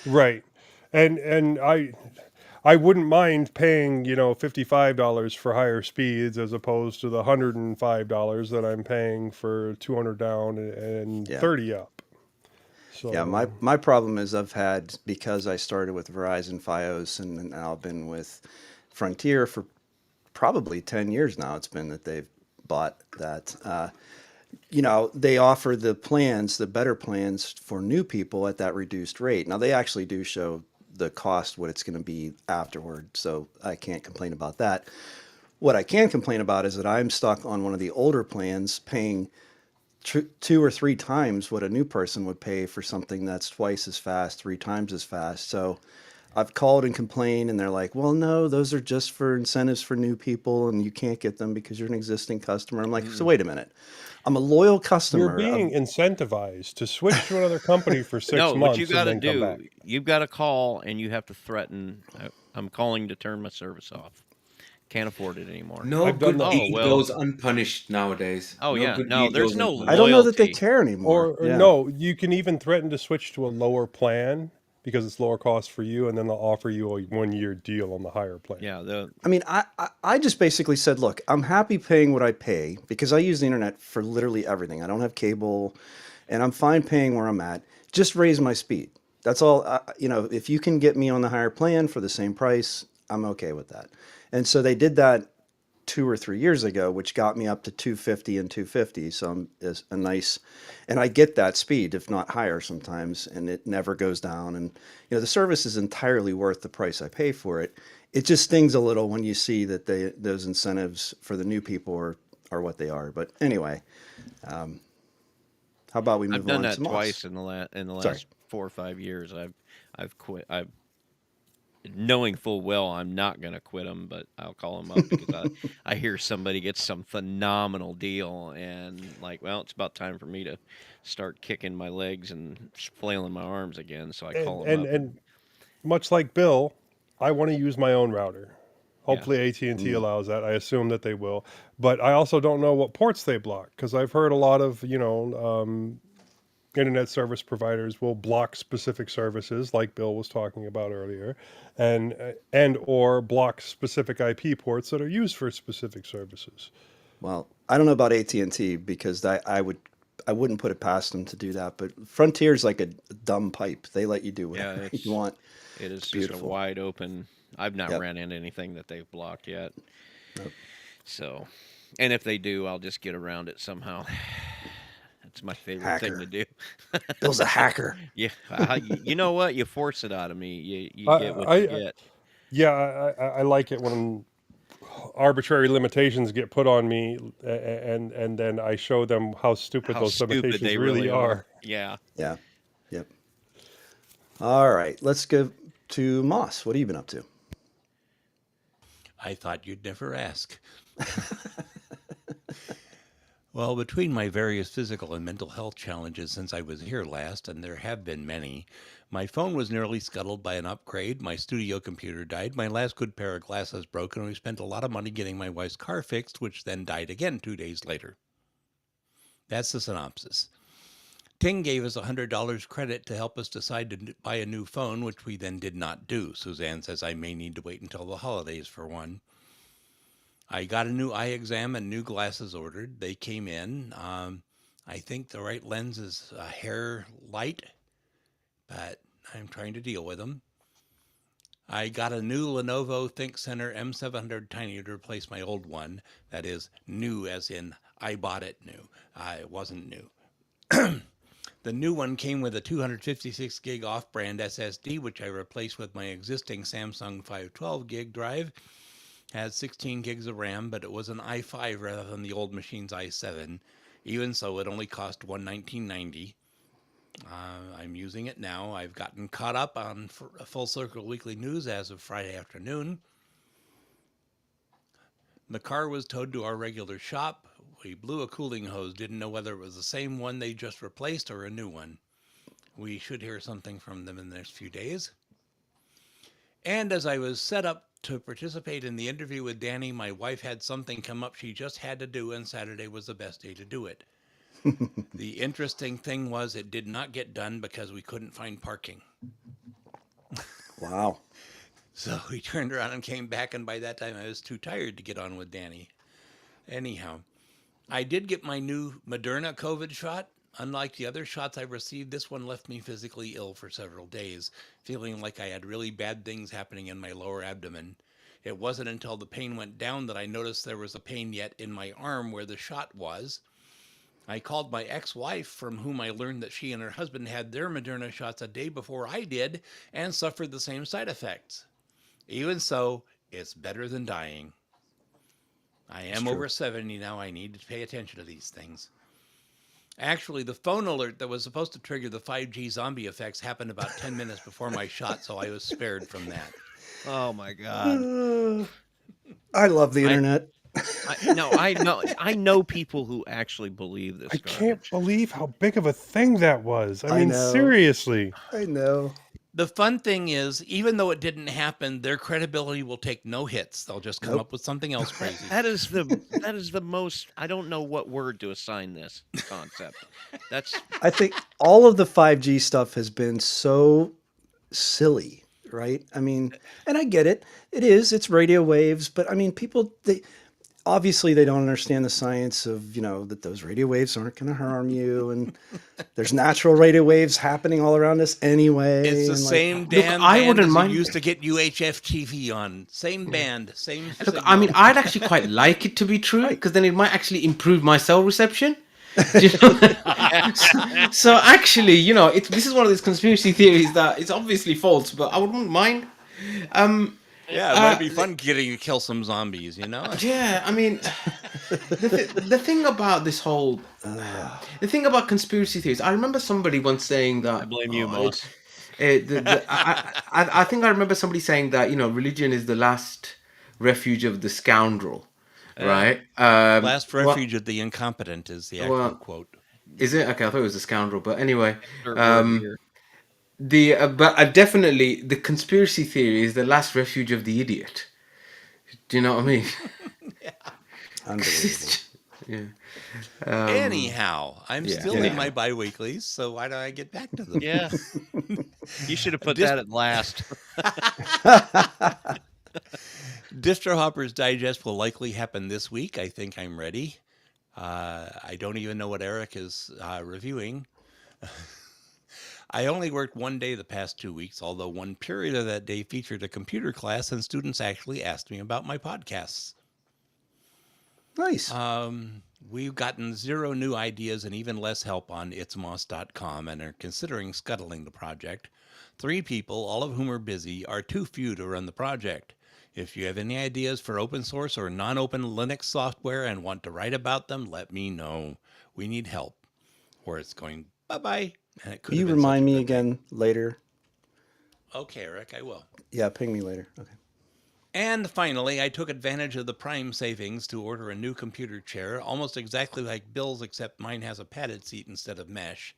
Right. And I wouldn't mind paying, $55 for higher speeds as opposed to the $105 that I'm paying for 200 down and
yeah.
30 up.
Yeah. My,
So,
my problem is I've had, because I started with Verizon Fios and now I've been with Frontier for probably 10 years now. It's been that they've bought that. They offer the plans, the better plans for new people at that reduced rate. Now, they actually do show the cost, what it's going to be afterward. So I can't complain about that. What I can complain about is that I'm stuck on one of the older plans paying two or three times what a new person would pay for something that's twice as fast, three times as fast. So I've called and complained, and they're like, well, no, those are just for incentives for new people, and you can't get them because you're an existing customer. I'm like, so
Mm-mm.
wait a minute. I'm a loyal
you're
customer of,
being incentivized to switch to another company for six
No, what you
months
got
and
to
then come
do,
back.
you've got to call and you have to threaten. I'm calling to turn my service off. Can't afford it anymore.
No
I've done
good
that
Oh
deed
before.
well.
goes unpunished nowadays.
Oh
No
yeah.
good
No,
deed
there's
goes
no
I
unpunished.
don't know that they
loyalty.
care anymore.
Or
Yeah.
no, you can even threaten to switch to a lower plan because it's lower cost for you, and then they'll offer you a 1 year deal on the higher plan.
Yeah. The
I mean, I just basically said, look, I'm happy paying what I pay because I use the internet for literally everything. I don't have cable, and I'm fine paying where I'm at. Just raise my speed. That's all. If you can get me on the higher plan for the same price, I'm okay with that. And so they did that 2 or 3 years ago, which got me up to 250 and 250. So is a nice, and I get that speed, if not higher sometimes, and it never goes down. And the service is entirely worth the price I pay for it. It just stings a little when you see that those incentives for the new people are what they are. But anyway, how about we
I've
move
done
on to
that
Moss?
twice in the
Sorry.
last 4 or 5 years. I've quit. I've knowing full well I'm not going to quit them, but I'll call them up because I hear somebody gets some phenomenal deal and like, well, it's about time for me to start kicking my legs and flailing my arms again. So I
And
call them
and
up and
and much like Bill, I want to use my own router.
yeah,
Hopefully AT&T
Mm,
allows that. I assume that they will, but I also don't know what ports they block because I've heard a lot of internet service providers will block specific services, like Bill was talking about earlier, and or block specific IP ports that are used for specific services.
well, I don't know about AT&T because I wouldn't put it past them to do that. But Frontier's like a dumb pipe. They let you do
yeah,
whatever you want.
it
It's
is just a
beautiful.
wide open. I've not
Yep.
ran into anything that they've blocked yet.
Nope.
So, and if they do, I'll just get around it somehow. That's my favorite thing to
Hacker.
do.
Bill's a hacker.
Yeah, you know what? You force it out of me. You
I
get what you
I
get.
Yeah, I like it when arbitrary limitations get put on me, and then I show them how stupid
How
those
stupid
limitations
they
really
really are.
are.
Yeah.
Yeah. Yep. All right. Let's go to Moss. What have you been up to?
I thought you'd never ask. Well, between my various physical and mental health challenges since I was here last, and there have been many, my phone was nearly scuttled by an upgrade, my studio computer died, my last good pair of glasses broke, and we spent a lot of money getting my wife's car fixed, which then died again 2 days later. That's the synopsis. Ting gave us $100 credit to help us decide to buy a new phone, which we then did not do. Suzanne says I may need to wait until the holidays for one. I got a new eye exam and new glasses ordered. They came in. I think the right lens is a hair light, but I'm trying to deal with them. I got a new Lenovo ThinkCentre M700 Tiny to replace my old one. That is new as in I bought it new. It wasn't new. The new one came with a 256 gig off-brand SSD, which I replaced with my existing Samsung 512 gig drive. Had 16 gigs of RAM, but it was an i5 rather than the old machine's i7. Even so, it only cost $119.90. I'm using it now. I've gotten caught up on Full Circle Weekly News as of Friday afternoon. The car was towed to our regular shop. We blew a cooling hose, didn't know whether it was the same one they just replaced or a new one. We should hear something from them in the next few days. And as I was set up to participate in the interview with Danny, my wife had something come up she just had to do, and Saturday was the best day to do it. The interesting thing was it did not get done because we couldn't find parking.
Wow.
So we turned around and came back, and by that time I was too tired to get on with Danny. Anyhow, I did get my new Moderna COVID shot. Unlike the other shots I've received, this one left me physically ill for several days, feeling like I had really bad things happening in my lower abdomen. It wasn't until the pain went down that I noticed there was a pain yet in my arm where the shot was. I called my ex-wife, from whom I learned that she and her husband had their Moderna shots a day before I did and suffered the same side effects. Even so, it's better than dying. I am over 70 now. I need to pay attention to these things. Actually, the phone alert that was supposed to trigger the 5G zombie effects happened about 10 minutes before my shot, so I was spared from that.
Oh my God.
I love the
I
internet.
I know people who actually believe this
I can't
garbage.
believe how big of a thing that was. I
I
mean,
know.
seriously.
I know.
The fun thing is, even though it didn't happen, their credibility will take no hits. They'll just come up with something else crazy.
That is the most. I don't know what word to assign this concept. That's
I think all of the 5G stuff has been so silly, right? I mean, and I get it. It's radio waves, but I mean, people, they obviously they don't understand the science of, that those radio waves aren't going to harm you. And there's natural radio waves happening all around us anyway.
It's the
and
same
Look,
damn
I
band
wouldn't
as
mind-
you used to get UHF TV on. Same band, same
Look,
signal.
I mean, I'd actually quite like it to be true because then it might actually improve my cell reception. You know? So actually, this is one of these conspiracy theories that is obviously false, but I wouldn't mind.
Yeah, it might be fun getting to kill some zombies,
Yeah, I mean, the thing about this whole, the thing about conspiracy theories, I remember somebody once saying that.
I blame you, Moss.
I think I remember somebody saying that religion is the last refuge of the scoundrel, right?
Last refuge of the incompetent is the actual quote.
Is it? Okay, I thought it was the scoundrel, but anyway,
Here.
but definitely the conspiracy theory is the last refuge of the idiot. Do you know what I mean?
Unbelievable.
Yeah.
Anyhow, I'm still in
anyhow.
my bi-weeklies, so why don't I get back to them?
Yeah. You should have put that at last.
Distro Hoppers Digest will likely happen this week. I think I'm ready. I don't even know what Eric is reviewing. I only worked one day the past 2 weeks, although one period of that day featured a computer class and students actually asked me about my podcasts.
Nice.
We've gotten 0 new ideas and even less help on itsmoss.com and are considering scuttling the project. 3 people, all of whom are busy, are too few to run the project. If you have any ideas for open source or non-open Linux software and want to write about them, let me know. We need help. Or it's going bye-bye, and it could
Will
have
you
been such a
remind me
good thing.
again later?
Okay, Eric, I will.
Yeah, ping me later. Okay.
And finally, I took advantage of the Prime savings to order a new computer chair, almost exactly like Bill's, except mine has a padded seat instead of mesh.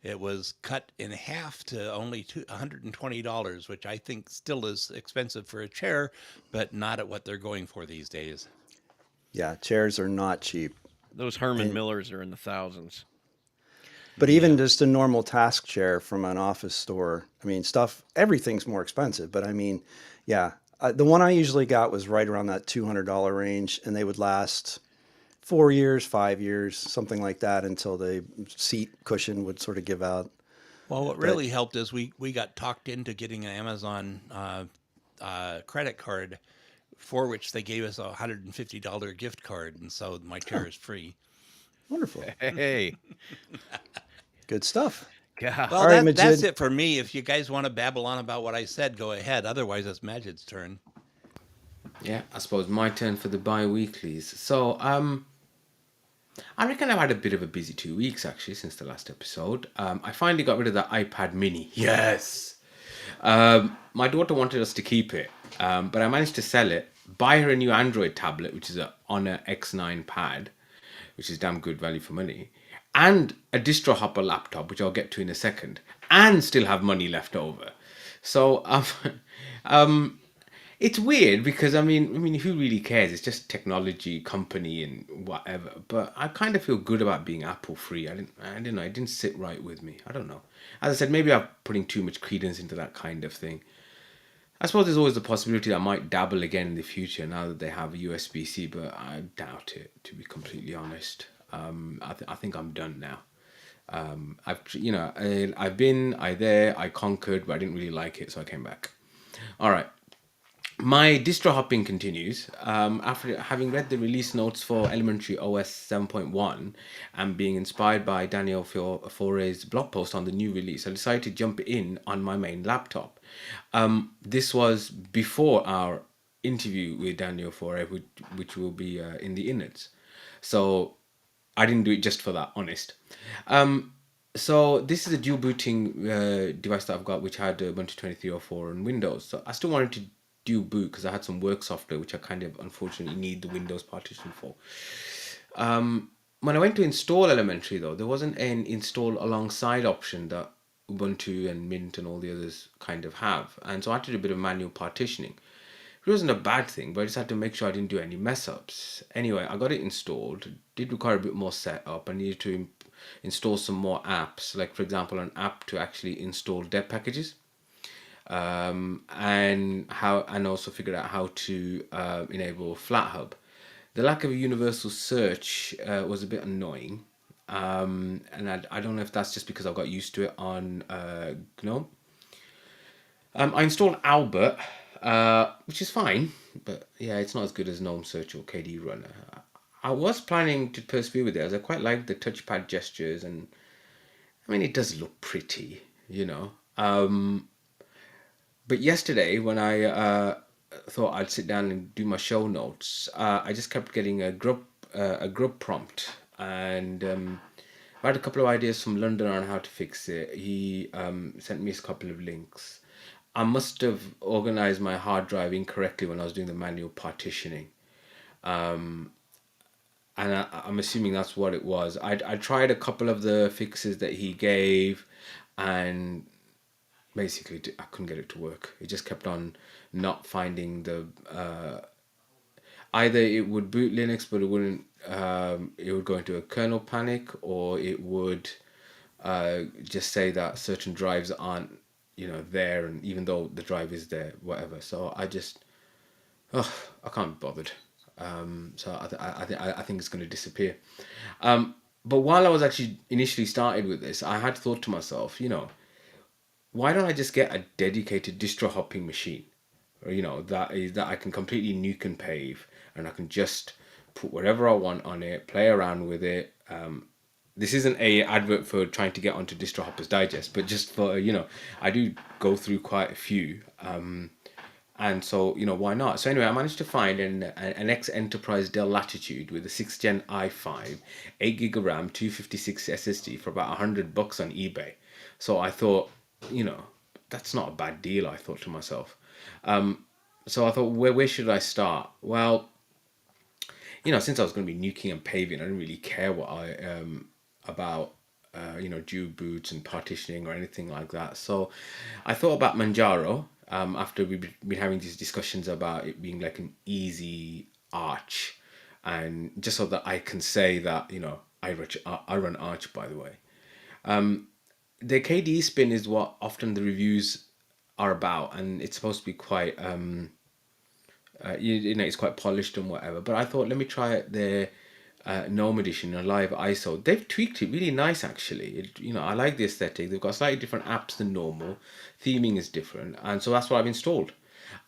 It was cut in half to only $120, which I think still is expensive for a chair, but not at what they're going for these days.
Yeah, chairs are not cheap.
Those Herman
And
Millers are in the thousands.
but
Yeah.
even just a normal task chair from an office store, I mean, everything's more expensive. But I mean, yeah, the one I usually got was right around that $200 range, and they would last 4 years, 5 years, something like that, until the seat cushion would sort of give out.
Well, what
But
really helped is we got talked into getting an Amazon credit card, for which they gave us a $150 gift card, and so my chair is free.
wonderful,
Hey,
good stuff.
God.
Well,
All right,
that's
Majid.
it for me. If you guys want to babble on about what I said, go ahead. Otherwise, it's Majid's turn.
Yeah, I suppose my turn for the bi-weeklies. So, I reckon I've had a bit of a busy 2 weeks actually since the last episode. I finally got rid of the iPad mini. Yes! My daughter wanted us to keep it, but I managed to sell it, buy her a new Android tablet, which is a Honor X9 pad, which is damn good value for money, and a distro hopper laptop, which I'll get to in a second, and still have money left over. So, um, it's weird because I mean, who really cares? It's just technology company and whatever. But I kind of feel good about being Apple free. I don't know. It didn't sit right with me. I don't know. As I said, maybe I'm putting too much credence into that kind of thing. I suppose there's always the possibility that I might dabble again in the future now that they have USB-C, but I doubt it. To be completely honest, I think I'm done now. I've been I conquered, but I didn't really like it, so I came back. All right. My distro hopping continues. After having read the release notes for Elementary OS 7.1 and being inspired by Danielle Fore's blog post on the new release, I decided to jump in on my main laptop. This was before our interview with Danielle Fore, which will be in the innards. So I didn't do it just for that, honest. So this is a dual booting device that I've got, which had Ubuntu 23.04 and Windows. So I still wanted to dual boot because I had some work software, which I kind of unfortunately need the Windows partition for. When I went to install Elementary, though, there wasn't an install alongside option that Ubuntu and Mint and all the others kind of have. And so I had to do a bit of manual partitioning. It wasn't a bad thing, but I just had to make sure I didn't do any mess ups. Anyway, I got it installed. It did require a bit more setup. I needed to install some more apps, like for example, an app to actually install deb packages, and also figured out how to enable FlatHub. The lack of a universal search was a bit annoying, and I don't know if that's just because I got used to it on GNOME. I installed Albert, which is fine, but yeah, it's not as good as GNOME Search or KD Runner. I was planning to persevere with it as I quite like the touchpad gestures, and I mean, it does look pretty, you know. But yesterday, when I thought I'd sit down and do my show notes, I just kept getting a grub prompt, and I had a couple of ideas from London on how to fix it. He sent me a couple of links. I must have organized my hard drive incorrectly when I was doing the manual partitioning. And I'm assuming that's what it was. I tried a couple of the fixes that he gave, and basically I couldn't get it to work. It just kept on not finding the either it would boot Linux, but it wouldn't. It would go into a kernel panic, or it would just say that certain drives aren't, there, and even though the drive is there, whatever. So I can't be bothered. So I think it's going to disappear. But while I was actually initially started with this, I had thought to myself, why don't I just get a dedicated distro hopping machine, or that I can completely nuke and pave, and I can just put whatever I want on it, play around with it, this isn't a advert for trying to get onto Distro Hoppers Digest, but just for, I do go through quite a few. And so, why not? So anyway, I managed to find an X Enterprise Dell Latitude with a 6th Gen i5, 8 gig of RAM, 256 SSD for about $100 on eBay. So I thought, that's not a bad deal, I thought to myself. So I thought, where should I start? Well, since I was going to be nuking and paving, I didn't really care what about dual boots and partitioning or anything like that. So I thought about Manjaro after we've been having these discussions about it being like an easy arch, and just so that I can say that I run Arch, by the way. The KDE spin is what often the reviews are about, and it's supposed to be quite it's quite polished and whatever. But I thought, let me try it their Gnome edition, a live ISO. They've tweaked it really nice, actually. I like the aesthetic. They've got slightly different apps than normal. Theming is different, and so that's what I've installed.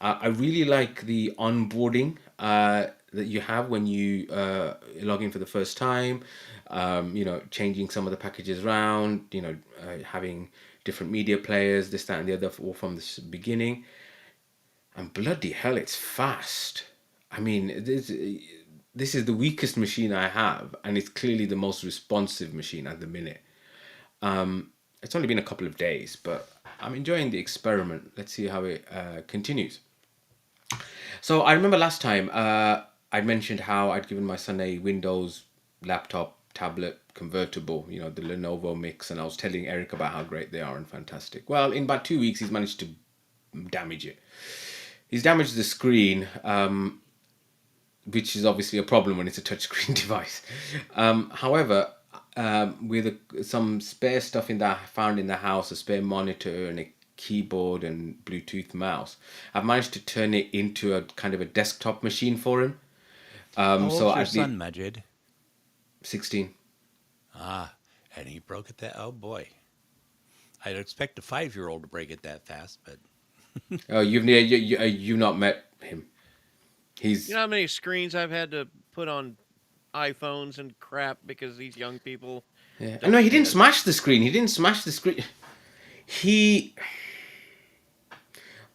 I really like the onboarding that you have when you log in for the first time. Changing some of the packages around. Having different media players, this, that, and the other, all from the beginning. And bloody hell, it's fast. I mean, this is the weakest machine I have, and it's clearly the most responsive machine at the minute. It's only been a couple of days, but I'm enjoying the experiment. Let's see how it continues. So I remember last time I mentioned how I'd given my son a Windows laptop, tablet, convertible, the Lenovo Mix, and I was telling Eric about how great they are and fantastic. Well, in about 2 weeks, he's managed to damage it. He's damaged the screen, which is obviously a problem when it's a touchscreen device. However, with some spare stuff found in the house, a spare monitor and a keyboard and Bluetooth mouse, I've managed to turn it into a kind of a desktop machine for him.
How old's your son, Majid?
16.
Ah, and he broke it that. Oh boy, I'd expect a 5-year-old to break it that fast, but.
Oh, you've not met him. He's.
You know how many screens I've had to put on iPhones and crap because these young people.
Yeah. No, he didn't smash the screen.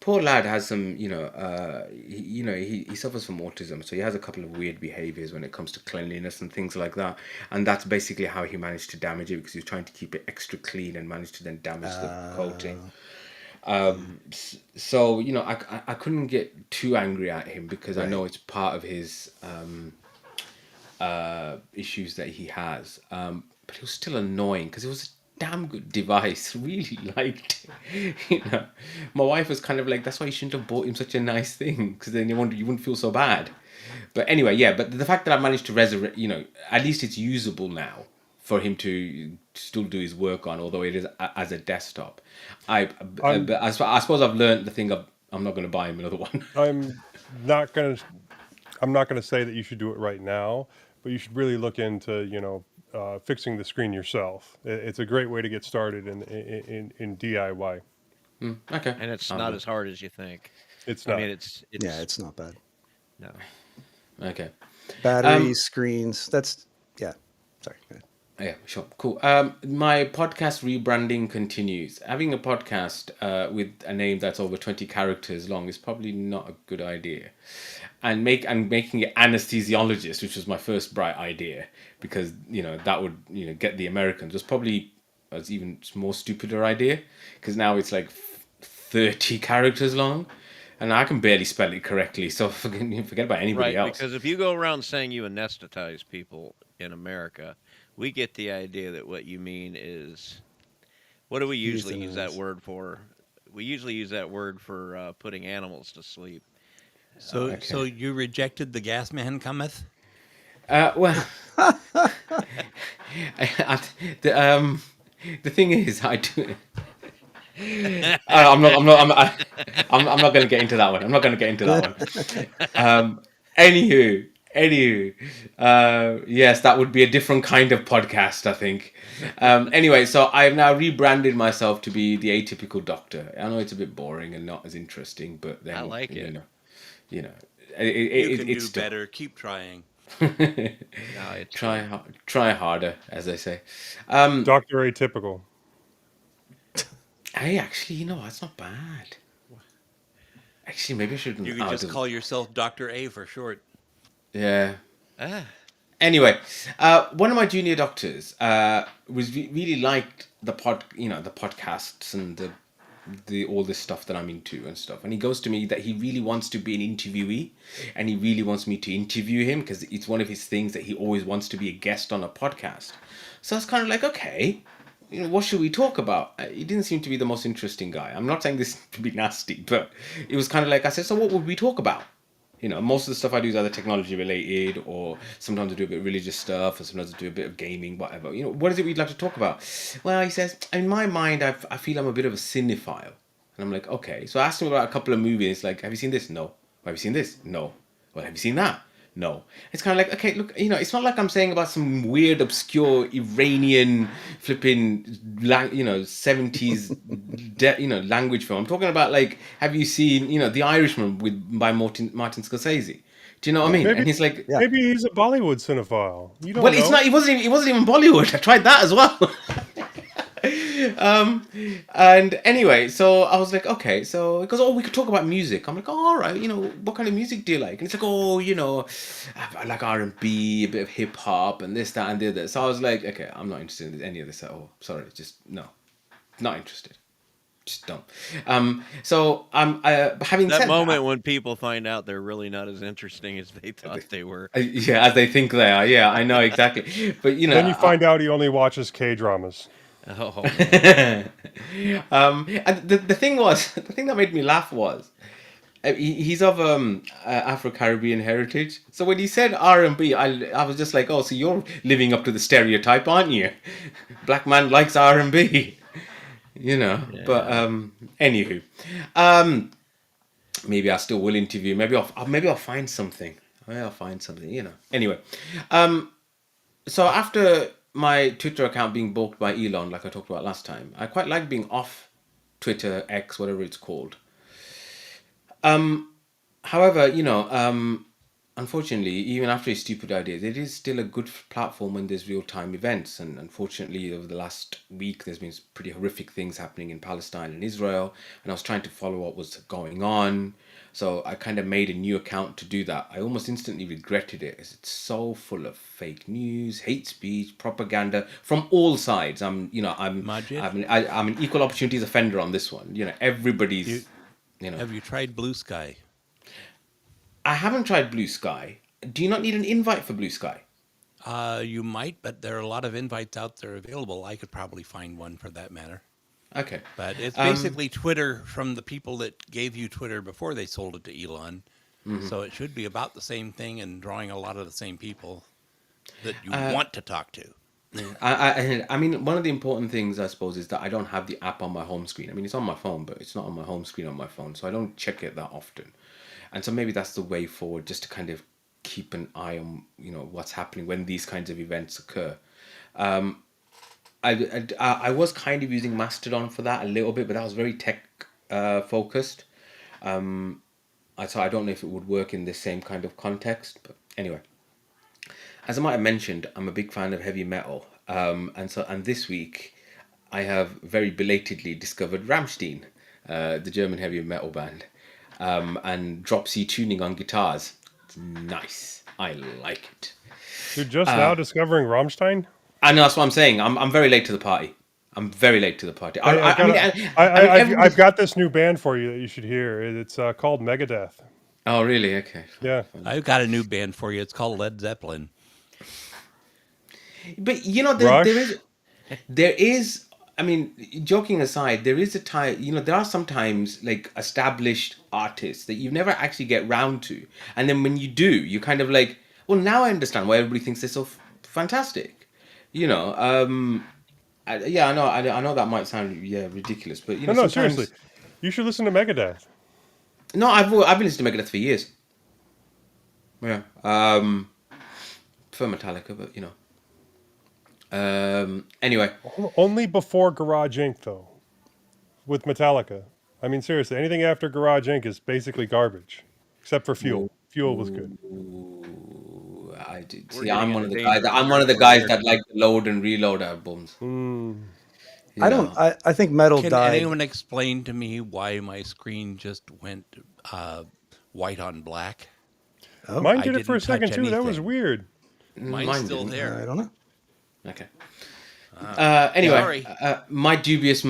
Poor lad has some, he suffers from autism, so he has a couple of weird behaviors when it comes to cleanliness and things like that. And that's basically how he managed to damage it, because he was trying to keep it extra clean and managed to then damage the coating. So I couldn't get too angry at him, because I know it's part of his issues that he has. But it was still annoying, because it was a damn good device. Really liked it. My wife was kind of like, that's why you shouldn't have bought him such a nice thing, because then you wouldn't feel so bad. But anyway, yeah. But the fact that I managed to resurrect, at least it's usable now for him to still do his work on, although it is as a desktop. I suppose I've learned the thing of I'm not going to buy him another one.
I'm not gonna say that you should do it right now, but you should really look into fixing the screen yourself. It's a great way to get started in DIY.
Okay.
And it's not as hard as you think.
It's not.
I mean, it's
it's not bad.
no.
Okay.
Batteries, screens. That's Sorry. Go ahead.
Yeah, sure. Cool. My podcast rebranding continues. Having a podcast with a name that's over 20 characters long is probably not a good idea. And making it anesthesiologist, which was my first bright idea, because that would get the Americans, was probably an even more stupider idea, because now it's like 30 characters long, and I can barely spell it correctly, so forget about anybody else.
Because if you go around saying you anesthetize people in America, we get the idea that what you mean is, what do we usually use that word for? We usually use that word for putting animals to sleep.
So you rejected the gas man cometh?
Well, the thing is, I do. I'm not going to get into that one. Anywho, yes, that would be a different kind of podcast, I think. Anyway, so I've now rebranded myself to be the Atypical Doctor. I know it's a bit boring and not as interesting, but then
I like it.
You can do better. Keep trying.
No, it's good.
Try harder, as they say.
Dr. Atypical.
Hey, actually, that's not bad. Actually, maybe I shouldn't.
You could
Oh, it
just
doesn't.
call yourself Dr. A for short.
Yeah.
Ah,
Anyway, one of my junior doctors really liked the podcasts and the all this stuff that I'm into and stuff. And he goes to me that he really wants to be an interviewee, and he really wants me to interview him because it's one of his things that he always wants to be a guest on a podcast. So I was kind of like, okay, what should we talk about? He didn't seem to be the most interesting guy. I'm not saying this to be nasty, but it was kind of like I said, so what would we talk about? Most of the stuff I do is either technology related, or sometimes I do a bit of religious stuff, or sometimes I do a bit of gaming, whatever. What is it we'd like to talk about? Well, he says, in my mind, I feel I'm a bit of a cinephile. And I'm like, okay. So I asked him about a couple of movies. Like, have you seen this? No. Have you seen this? No. Well, have you seen that? No. It's kind of like, okay, look, it's not like I'm saying about some weird, obscure Iranian flipping, 70s, language film. I'm talking about, like, have you seen, The Irishman by Martin Scorsese? Do you know what I
Yeah.
mean?
Maybe
And he's like,
Yeah.
maybe he's a Bollywood cinephile. You
well,
don't
it's
know.
not. It wasn't even Bollywood. I tried that as well. And anyway, so I was like, okay, so because we could talk about music. I'm like, oh, all right, what kind of music do you like? And it's like, oh, I like R&B, a bit of hip hop, and this, that, and the other. So I was like, okay, I'm not interested in any of this at all. Sorry, just no, not interested. Just don't. Having
that
said
moment
that,
when people find out they're really not as interesting as they thought they were.
yeah, as they think they are, yeah, I know exactly. But
Then you find out he only watches K dramas.
Oh man.
And the thing was, the thing that made me laugh was, he's of Afro Caribbean heritage. So when he said R&B, I was just like, oh, so you're living up to the stereotype, aren't you? Black man likes R&B, But
Yeah.
anywho, maybe I still will interview. Maybe I'll find something. Maybe I'll find something. Anyway, so after my Twitter account being bought by Elon, like I talked about last time, I quite like being off Twitter, X, whatever it's called. However, unfortunately, even after his stupid ideas, it is still a good platform when there's real time events. And unfortunately, over the last week, there's been pretty horrific things happening in Palestine and Israel. And I was trying to follow what was going on. So I kind of made a new account to do that. I almost instantly regretted it, as it's so full of fake news, hate speech, propaganda from all sides.
Majid,
I'm an equal opportunities offender on this one.
you
Everybody's,
have you tried Blue Sky?
I haven't tried Blue Sky. Do you not need an invite for Blue Sky?
You might, but there are a lot of invites out there available. I could probably find one for that matter.
Okay.
But it's
Um,
basically Twitter from the people that gave you Twitter before they sold it to Elon. So it should be about the same thing and drawing a lot of the same people that you want to talk to.
I mean, one of the important things, I suppose, is that I don't have the app on my home screen. I mean, it's on my phone, but it's not on my home screen on my phone, so I don't check it that often. And so maybe that's the way forward, just to kind of keep an eye on, what's happening when these kinds of events occur. I was kind of using Mastodon for that a little bit, but that was very tech focused. So I don't know if it would work in the same kind of context. But anyway, as I might have mentioned, I'm a big fan of heavy metal, and this week I have very belatedly discovered Rammstein, the German heavy metal band, and drop C tuning on guitars. It's nice. I like it.
You're just now discovering Rammstein?
I know that's what I'm saying. I'm very late to the party. I'm very late to the party.
Hey, I've got
Everybody.
I've got this new band for you that you should hear. It's called Megadeth.
Oh, really? Okay.
Yeah.
I've got a new band for you. It's called Led Zeppelin.
But
Rush.
there is. I mean, joking aside, there is a time. There are sometimes like established artists that you never actually get round to, and then when you do, you kind of like, well, now I understand why everybody thinks they're so fantastic. You know. Yeah, I know. I know that might sound ridiculous, but
No, seriously.
sometimes.
You should listen to Megadeth.
No, I've been listening to Megadeth for years. Yeah. For Metallica, but Anyway,
Only before Garage Inc. though. With Metallica. I mean, seriously, anything after Garage Inc. is basically garbage, except for Fuel. Fuel was good.
I do.
We're
See,
getting
I'm one
into
of the guys.
dangerous
I'm one of the
territory
guys
here.
that like to load and reload albums.
Mm.
You know.
I think metal
Can
died.
anyone explain to me why my screen just went white on black?
Oh,
Mine
I
did it for a
didn't touch
second too. That was
anything.
weird.
Mine's
Mine
still
didn't.
there.
I don't know.
Okay.
Ah,
Anyway,
sorry.
my dubious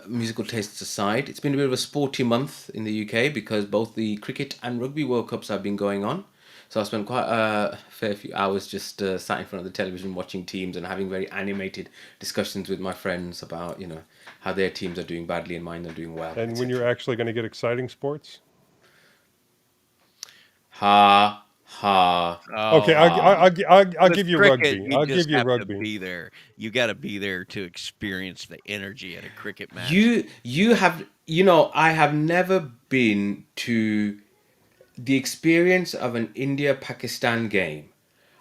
musical tastes aside, it's been a bit of a sporty month in the UK because both the cricket and rugby World Cups have been going on. So I spent quite a fair few hours just sat in front of the television watching teams and having very animated discussions with my friends about, how their teams are doing badly and mine are doing well,
And when you're
etc.
actually going to get exciting sports.
Ha ha
Okay,
Oh,
ha.
I'll
with
give you
cricket,
rugby.
you
I'll
just
give you
have to
rugby.
be there. You got to be there to experience the energy at a cricket match.
I have never been to the experience of an India Pakistan game.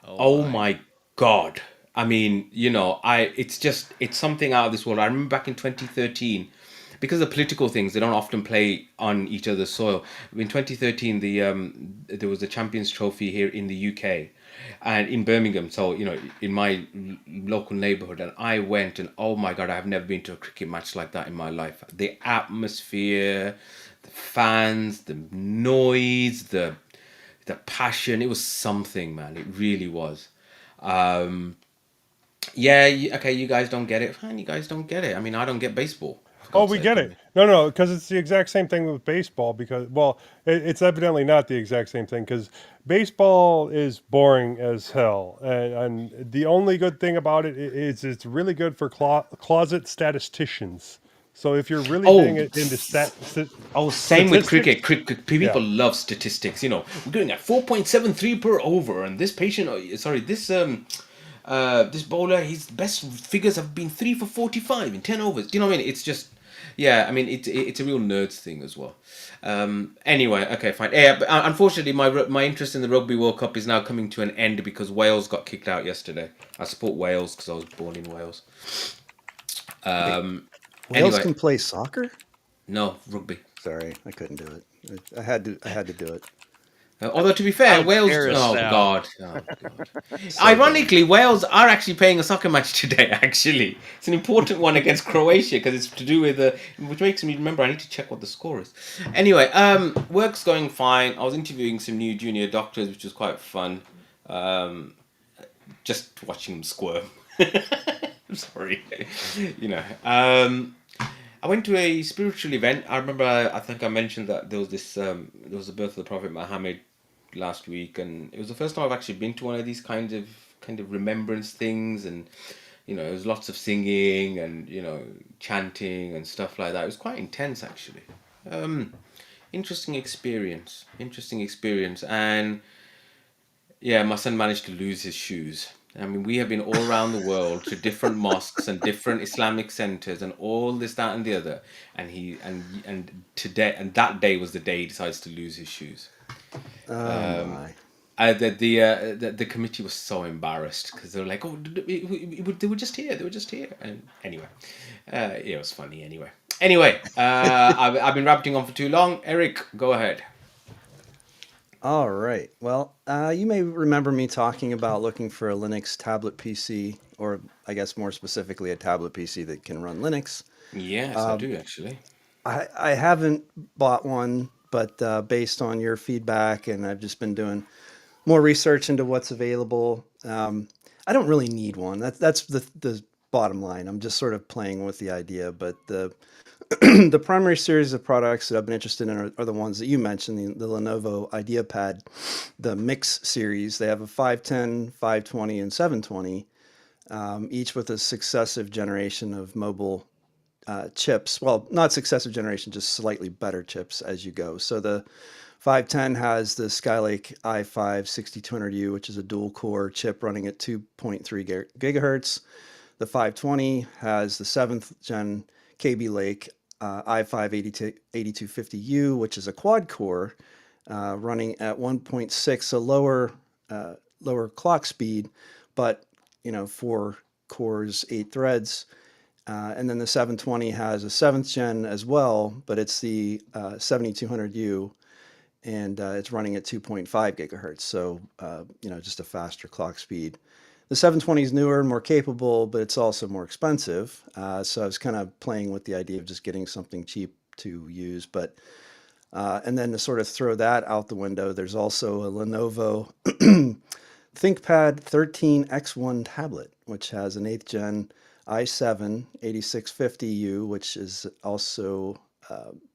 Oh
Oh
my.
my God. I mean, it's something out of this world. I remember back in 2013, because of political things, they don't often play on each other's soil. In 2013, there was a Champions Trophy here in the UK and in Birmingham. So, in my local neighborhood, and I went, and oh my God, I've never been to a cricket match like that in my life. The atmosphere, the fans, the noise, the passion, it was something, man. It really was. um yeah, okay, you guys don't get it. Fine, you guys don't get it. I mean, I don't get baseball, for
Oh,
God's
we
sake.
get
I
it.
mean,
No, because it's the exact same thing with baseball. Because, well, it's evidently not the exact same thing. Because baseball is boring as hell, and the only good thing about it is it's really good for closet statisticians. So if you're really
oh,
getting it into
same with
statistics,
cricket. People
yeah.
love statistics. We're doing at 4.73 per over, and this patient, sorry, this bowler, his best figures have been 3 for 45 in 10 overs. Do you know what I mean? It's just, yeah, I mean, it's a real nerds thing as well. Anyway, okay, fine. Yeah, but unfortunately, my interest in the Rugby World Cup is now coming to an end because Wales got kicked out yesterday. I support Wales because I was born in Wales.
Wait, Wales
Anyway,
can play soccer?
no, rugby.
Sorry, I couldn't do it. I had to. I had to do it.
Although to be fair,
How
Wales.
dare
Oh
thou?
God, oh God.
So dumb.
Ironically, Wales are actually playing a soccer match today. Actually, it's an important one against Croatia because it's to do with which makes me remember I need to check what the score is. Anyway, work's going fine. I was interviewing some new junior doctors, which was quite fun. Um, just watching them squirm. I'm sorry, you know. I went to a spiritual event. I remember. I think I mentioned that there was this. There was the birth of the Prophet Muhammad last week, and it was the first time I've actually been to one of these kind of remembrance things, and there was lots of singing and chanting and stuff like that. It was quite intense, actually. Um, Interesting experience. Interesting experience, and yeah, my son managed to lose his shoes. I mean, we have been all around the world to different mosques and different Islamic centers and all this, that, and the other. And today, and that day was the day he decides to lose his shoes.
Oh my.
The committee was so embarrassed because they were like, "Oh, they were just here. They were just here." And anyway, it was funny. Anyway, I've been rabbiting on for too long. Eric, go ahead.
All right. Well, you may remember me talking about looking for a Linux tablet PC, or I guess more specifically, a tablet PC that can run Linux.
Yes, I do actually.
I haven't bought one, but based on your feedback, and I've just been doing more research into what's available. I don't really need one. That's the bottom line. I'm just sort of playing with the idea, but the the primary series of products that I've been interested in are the ones that you mentioned, the Lenovo IdeaPad, the Mix series. They have a 510, 520, and 720, each with a successive generation of mobile chips. Well, not successive generation, just slightly better chips as you go. So the 510 has the Skylake i5 6200U, which is a dual core chip running at 2.3 gigahertz. The 520 has the 7th gen KB Lake i5 8250U, which is a quad core running at 1.6, a lower clock speed, but 4 cores, 8 threads. And then the 720 has a 7th gen as well, but it's the 7200U, and it's running at 2.5 gigahertz. So, just a faster clock speed. The 720 is newer and more capable, but it's also more expensive. So I was kind of playing with the idea of just getting something cheap to use. And then to sort of throw that out the window, there's also a Lenovo ThinkPad 13X1 tablet, which has an 8th gen i7 8650U, which is also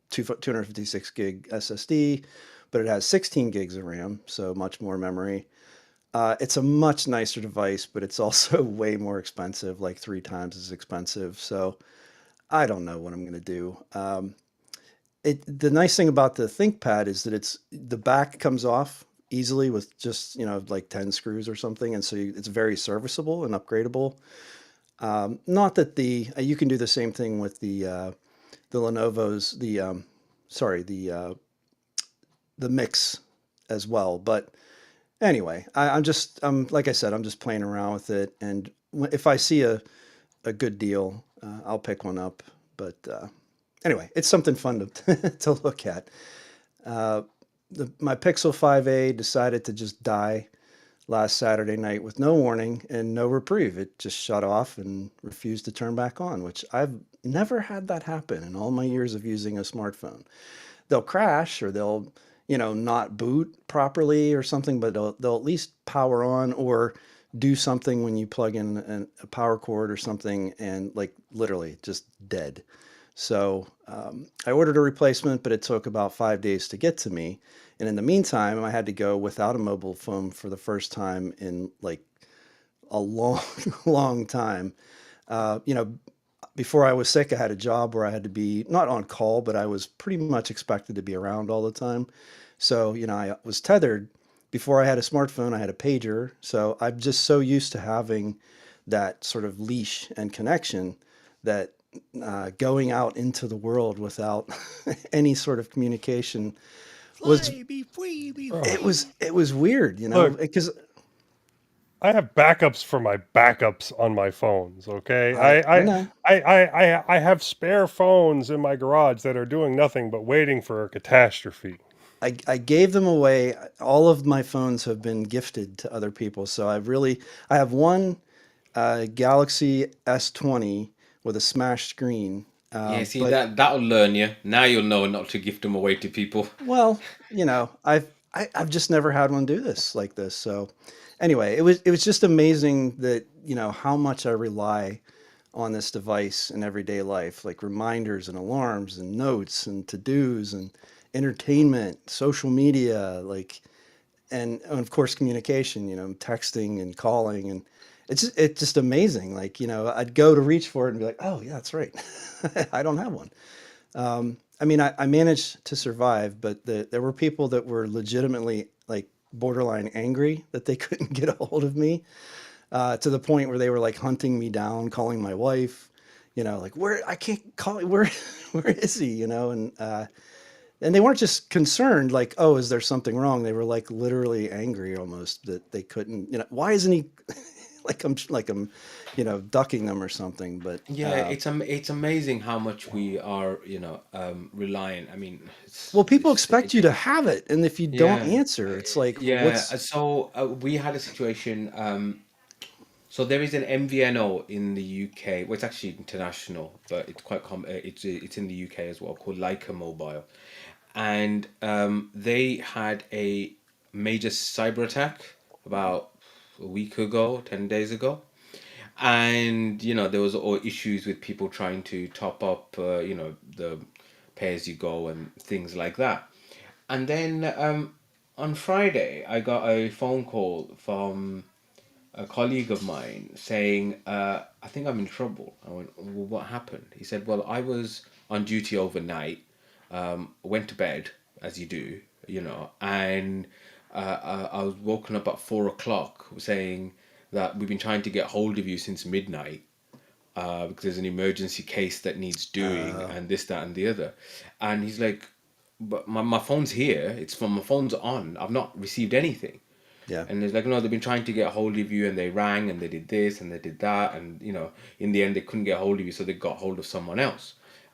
256 gig SSD, but it has 16 gigs of RAM, so much more memory. It's a much nicer device, but it's also way more expensive, like 3 times as expensive. So I don't know what I'm going to do. The nice thing about the ThinkPad is that the back comes off easily with just like 10 screws or something, and so it's very serviceable and upgradable. Not that you can do the same thing with the Lenovo's the Mix as well, but anyway, I'm like I said, I'm just playing around with it, and if I see a good deal, I'll pick one up. But anyway, it's something fun to to look at. Uh, my Pixel 5a decided to just die last Saturday night with no warning and no reprieve. It just shut off and refused to turn back on, which I've never had that happen in all my years of using a smartphone. They'll crash or they'll, not boot properly or something, but they'll at least power on or do something when you plug in a power cord or something, and like literally just dead. So I ordered a replacement, but it took about 5 days to get to me. And in the meantime, I had to go without a mobile phone for the first time in like a long, long time. You know, before I was sick, I had a job where I had to be not on call, but I was pretty much expected to be around all the time. So, I was tethered. Before I had a smartphone, I had a pager. So I'm just so used to having that sort of leash and connection that going out into the world without any sort of communication was
Fly, be free, be
Oh,
free.
it was weird,
look,
because
I have backups for my backups on my phones. Okay,
I know.
I have spare phones in my garage that are doing nothing but waiting for a catastrophe.
I gave them away. All of my phones have been gifted to other people. So I have one Galaxy S20 with a smashed screen.
Yeah, see
But
that'll learn you. Now you'll know not to give them away to people.
well, I've just never had one do this like this. So anyway, it was just amazing that how much I rely on this device in everyday life, like reminders and alarms and notes and to-dos and entertainment, social media, like and of course communication, texting and calling, and it's just amazing. Like, I'd go to reach for it and be like, oh yeah, that's right. I don't have one. I mean, I managed to survive, but there were people that were legitimately like borderline angry that they couldn't get a hold of me, to the point where they were like hunting me down, calling my wife, like, where I can't call where where is he, and they weren't just concerned like, oh, is there something wrong? They were like literally angry almost that they couldn't, why isn't he like I'm ducking them or something. But
Yeah, it's amazing how much we are, reliant. I mean,
well, people expect you to have it, and if you don't
yeah,
answer, it's like,
yeah.
what's
So we had a situation. So there is an MVNO in the UK. Well, it's actually international, but it's quite it's in the UK as well, called Leica Mobile, and they had a major cyber attack about a week ago, 10 days ago, and there was all issues with people trying to top up, the pay as you go and things like that. And then on Friday, I got a phone call from a colleague of mine saying, I think I'm in trouble. I went, well, what happened? He said, well, I was on duty overnight, went to bed, as you do, and I was woken up at 4 o'clock saying that we've been trying to get hold of you since midnight, because there's an emergency case that needs doing and this, that, and the other. And he's like, but my phone's here. My phone's on. I've not received anything.
yeah.
And it's like, no, they've been trying to get hold of you, and they rang and they did this and they did that. And, in the end, they couldn't get hold of you. So they got hold of someone else.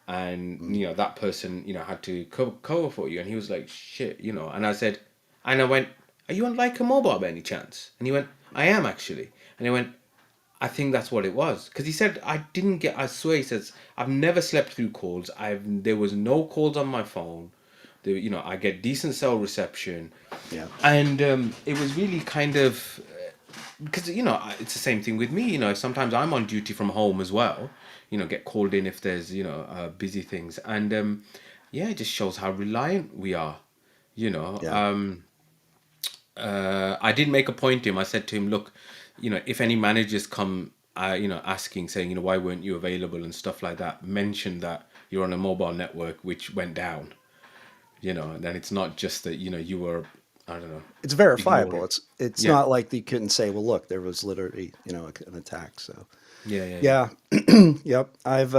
and that person had to cover for you, and he was like, shit, and I said, and I went, are you on Like a Mobile by any chance? And he went, I am actually. And he went, I think that's what it was, because he said I didn't get. I swear, he says I've never slept through calls. There was no calls on my phone. I get decent cell reception,
Yeah.
and it was really kind of because it's the same thing with me. Sometimes I'm on duty from home as well. Get called in if there's busy things, and yeah, it just shows how reliant we are. You know,
Yeah.
I did make a point to him. I said to him, look, if any managers come, asking, saying, why weren't you available and stuff like that, mention that you're on a mobile network which went down. And then it's not just that you were, I don't know,
It's verifiable.
ignored.
It's
Yeah,
not like you couldn't say, well, look, there was literally, an attack. So
yeah, yeah, yeah.
yeah. Yep. I've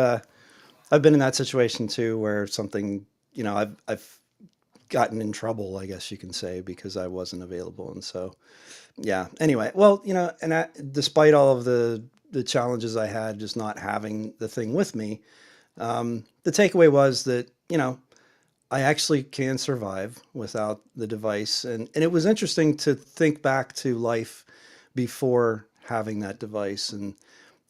been in that situation too, where something, I've gotten in trouble, I guess you can say, because I wasn't available. And so, yeah. Anyway, well, despite all of the challenges I had, just not having the thing with me, the takeaway was that, I actually can survive without the device. And it was interesting to think back to life before having that device and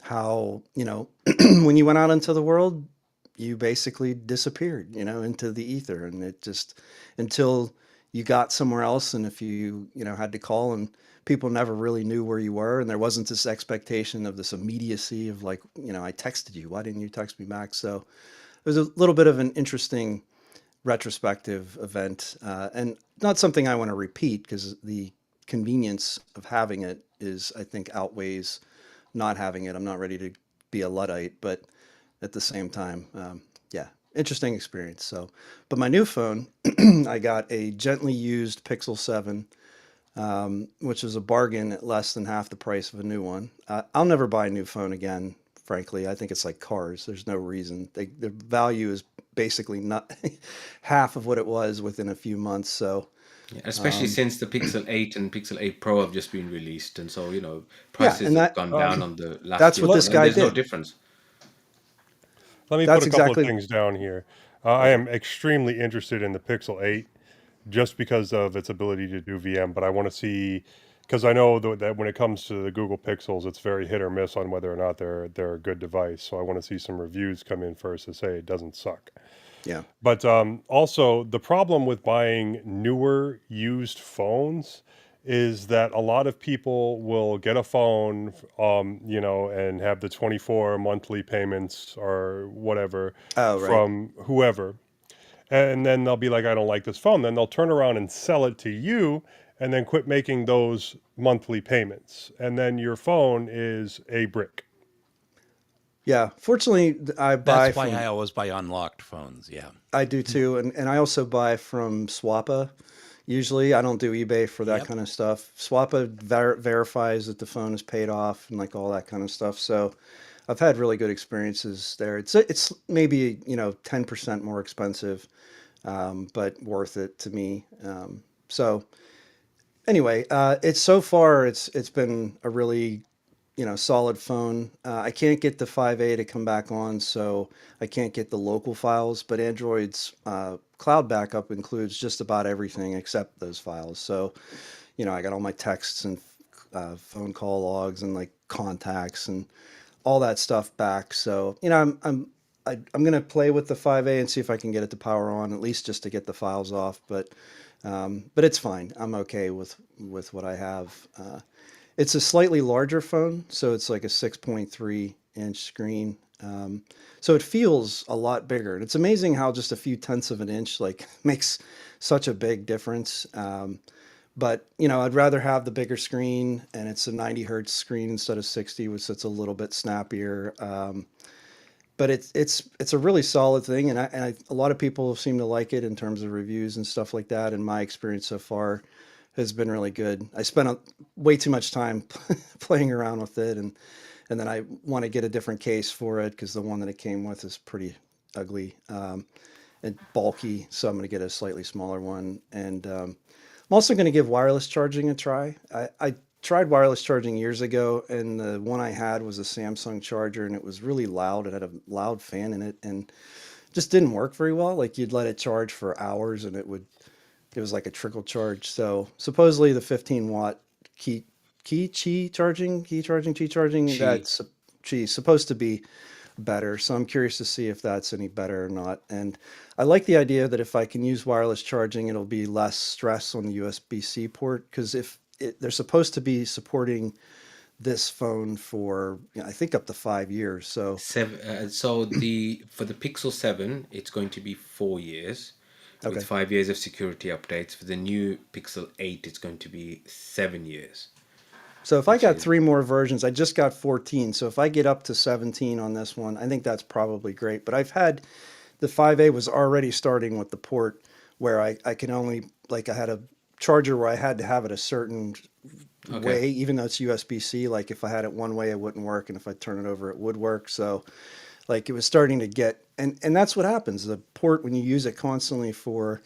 how, when you went out into the world, you basically disappeared, into the ether. And it just, until you got somewhere else, and if you, had to call, and people never really knew where you were. And there wasn't this expectation of this immediacy of like, I texted you, why didn't you text me back? So it was a little bit of an interesting retrospective event, and not something I want to repeat, because the convenience of having it is, I think, outweighs not having it. I'm not ready to be a Luddite, but at the same time, yeah, interesting experience. So, but my new phone, I got a gently used Pixel 7, which is a bargain at less than half the price of a new one. I'll never buy a new phone again. Frankly, I think it's like cars. There's no reason. The value is basically not half of what it was within a few months. So
Yeah, especially since the Pixel 8 and Pixel 8 Pro have just been released, and so
yeah,
prices
and
have gone down on the last
that's
year
what this
phone, and
guy
there's no
did.
difference.
Let me put
That's
a couple of
exactly
things down here. I
okay.
am extremely interested in the Pixel 8 just because of its ability to do VM, but I want to see, because I know that when it comes to the Google Pixels, it's very hit or miss on whether or not they're a good device. So I want to see some reviews come in first to say it doesn't suck.
Yeah,
But also, the problem with buying newer used phones is that a lot of people will get a phone, and have the 24 monthly payments or whatever
oh right.
from whoever. And then they'll be like, I don't like this phone. Then they'll turn around and sell it to you and then quit making those monthly payments. And then your phone is a brick.
Yeah, fortunately, I buy
That's why I
from
always buy unlocked phones. Yeah.
I do too, and I also buy from Swappa. Usually, I don't do eBay for that
Yep.
kind of stuff. Swappa verifies that the phone is paid off and like all that kind of stuff. So, I've had really good experiences there. It's maybe 10% more expensive, but worth it to me. So anyway, it's so far it's been a really solid phone. I can't get the 5A to come back on, so I can't get the local files. But Android's cloud backup includes just about everything except those files. So, I got all my texts and phone call logs and like contacts and all that stuff back. So, I'm gonna play with the 5A and see if I can get it to power on, at least just to get the files off. But it's fine. I'm okay with what I have. It's a slightly larger phone, so it's like a 6.3-inch screen. So it feels a lot bigger. And it's amazing how just a few tenths of an inch like makes such a big difference. But I'd rather have the bigger screen, and it's a 90 hertz screen instead of 60, which it's a little bit snappier. But it's a really solid thing, and a lot of people seem to like it in terms of reviews and stuff like that. And my experience so far has been really good. I spent way too much time playing around with it, and then I want to get a different case for it because the one that it came with is pretty ugly and bulky. So I'm going to get a slightly smaller one, and I'm also going to give wireless charging a try. I tried wireless charging years ago, and the one I had was a Samsung charger, and it was really loud. It had a loud fan in it, and just didn't work very well. Like you'd let it charge for hours and it was like a trickle charge. So supposedly the 15 watt key key charging,
Chi.
supposed to be better. So I'm curious to see if that's any better or not. And I like the idea that if I can use wireless charging, it'll be less stress on the USB-C port because they're supposed to be supporting this phone for I think up to 5 years. So
So the for the Pixel 7, it's going to be 4 years, with
okay.
5 years of security updates. For the new Pixel 8, it's going to be 7 years,
So if I
which
got
is
3 more versions, I just got 14. So if I get up to 17 on this one, I think that's probably great. But I've had the 5A was already starting with the port where I can only like I had a charger where I had to have it a certain
okay.
way, even though it's USB-C. Like if I had it one way, it wouldn't work, and if I turn it over, it would work. So like it was starting to get, and that's what happens. The port when you use it constantly for,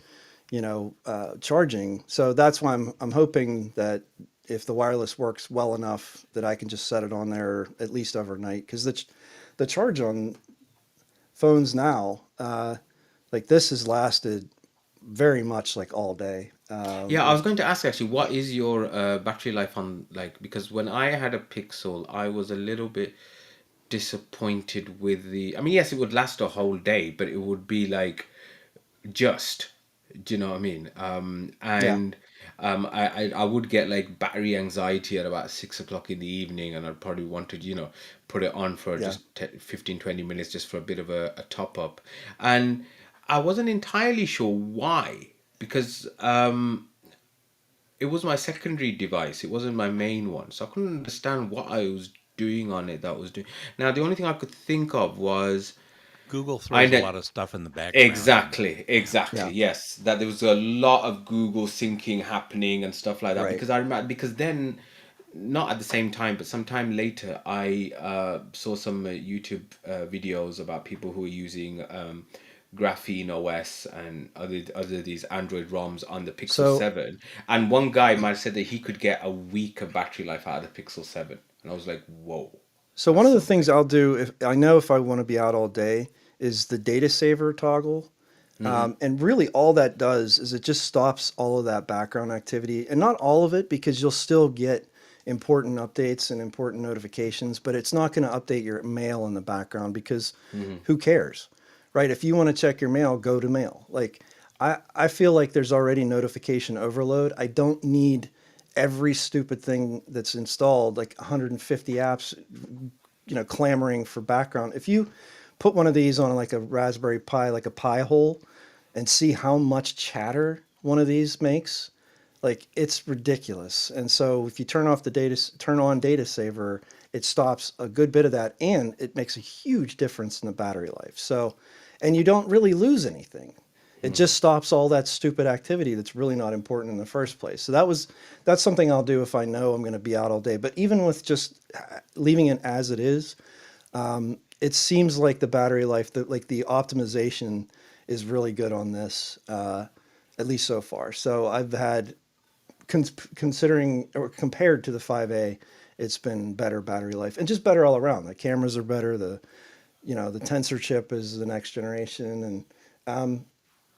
charging. So that's why I'm hoping that if the wireless works well enough that I can just set it on there at least overnight because the charge on phones now, like this has lasted very much like all day.
Yeah, I was going to ask actually, what is your battery life on, like, because when I had a Pixel, I was a little bit disappointed with the. I mean, yes, it would last a whole day, but it would be like just. Do you know what I mean?
Yeah,
And I would get like battery anxiety at about 6 o'clock in the evening, and I'd probably want to, put it on for
yeah.
just 15, 20 minutes just for a bit of a top up. And I wasn't entirely sure why, because it was my secondary device. It wasn't my main one. So I couldn't understand what I was doing on it that was doing. Now, the only thing I could think of was
Google
I
throws a
know.
lot of stuff in the background, and
Exactly.
Yeah,
Yes, that there was a lot of Google syncing happening and stuff like that.
right.
Because I remember, because then, not at the same time, but sometime later, I saw some YouTube videos about people who are using Graphene OS and other these Android ROMs on the Pixel
So
7. And one guy might have said that he could get a week of battery life out of the Pixel 7, and I was like, whoa,
So one
that's
of the things
something.
I'll do if I want to be out all day is the data saver toggle.
Hmm.
And really all that does is it just stops all of that background activity and not all of it because you'll still get important updates and important notifications, but it's not going to update your mail in the background because
Hmm.
who cares, right? If you want to check your mail, go to mail. Like I feel like there's already notification overload. I don't need every stupid thing that's installed, like 150 apps, clamoring for background. If you put one of these on like a Raspberry Pi, like a Pi hole, and see how much chatter one of these makes, like it's ridiculous. And so if you turn on data saver, it stops a good bit of that, and it makes a huge difference in the battery life. So, and you don't really lose anything. It just stops all that stupid activity that's really not important in the first place. So that's something I'll do if I know I'm going to be out all day. But even with just leaving it as it is, it seems like the battery life, like the optimization, is really good on this, at least so far. So I've had, considering or compared to the 5A, it's been better battery life and just better all around. The cameras are better. The tensor chip is the next generation, and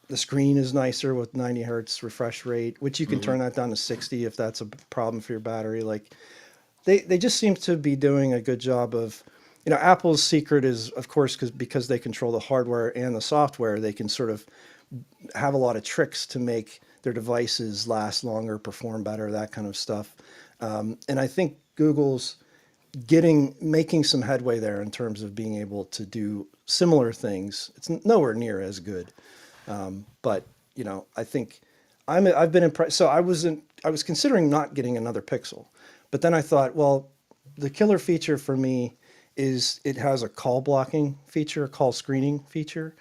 the screen is nicer with 90 hertz refresh rate, which you can
Hmm.
turn that down to 60 if that's a problem for your battery. Like they just seem to be doing a good job of, Apple's secret is, of course, because they control the hardware and the software, they can sort of have a lot of tricks to make their devices last longer, perform better, that kind of stuff. And I think Google's making some headway there in terms of being able to do similar things. It's nowhere near as good, but I think I've been impressed. So I was considering not getting another Pixel, but then I thought, well, the killer feature for me is it has a call blocking feature, a call screening feature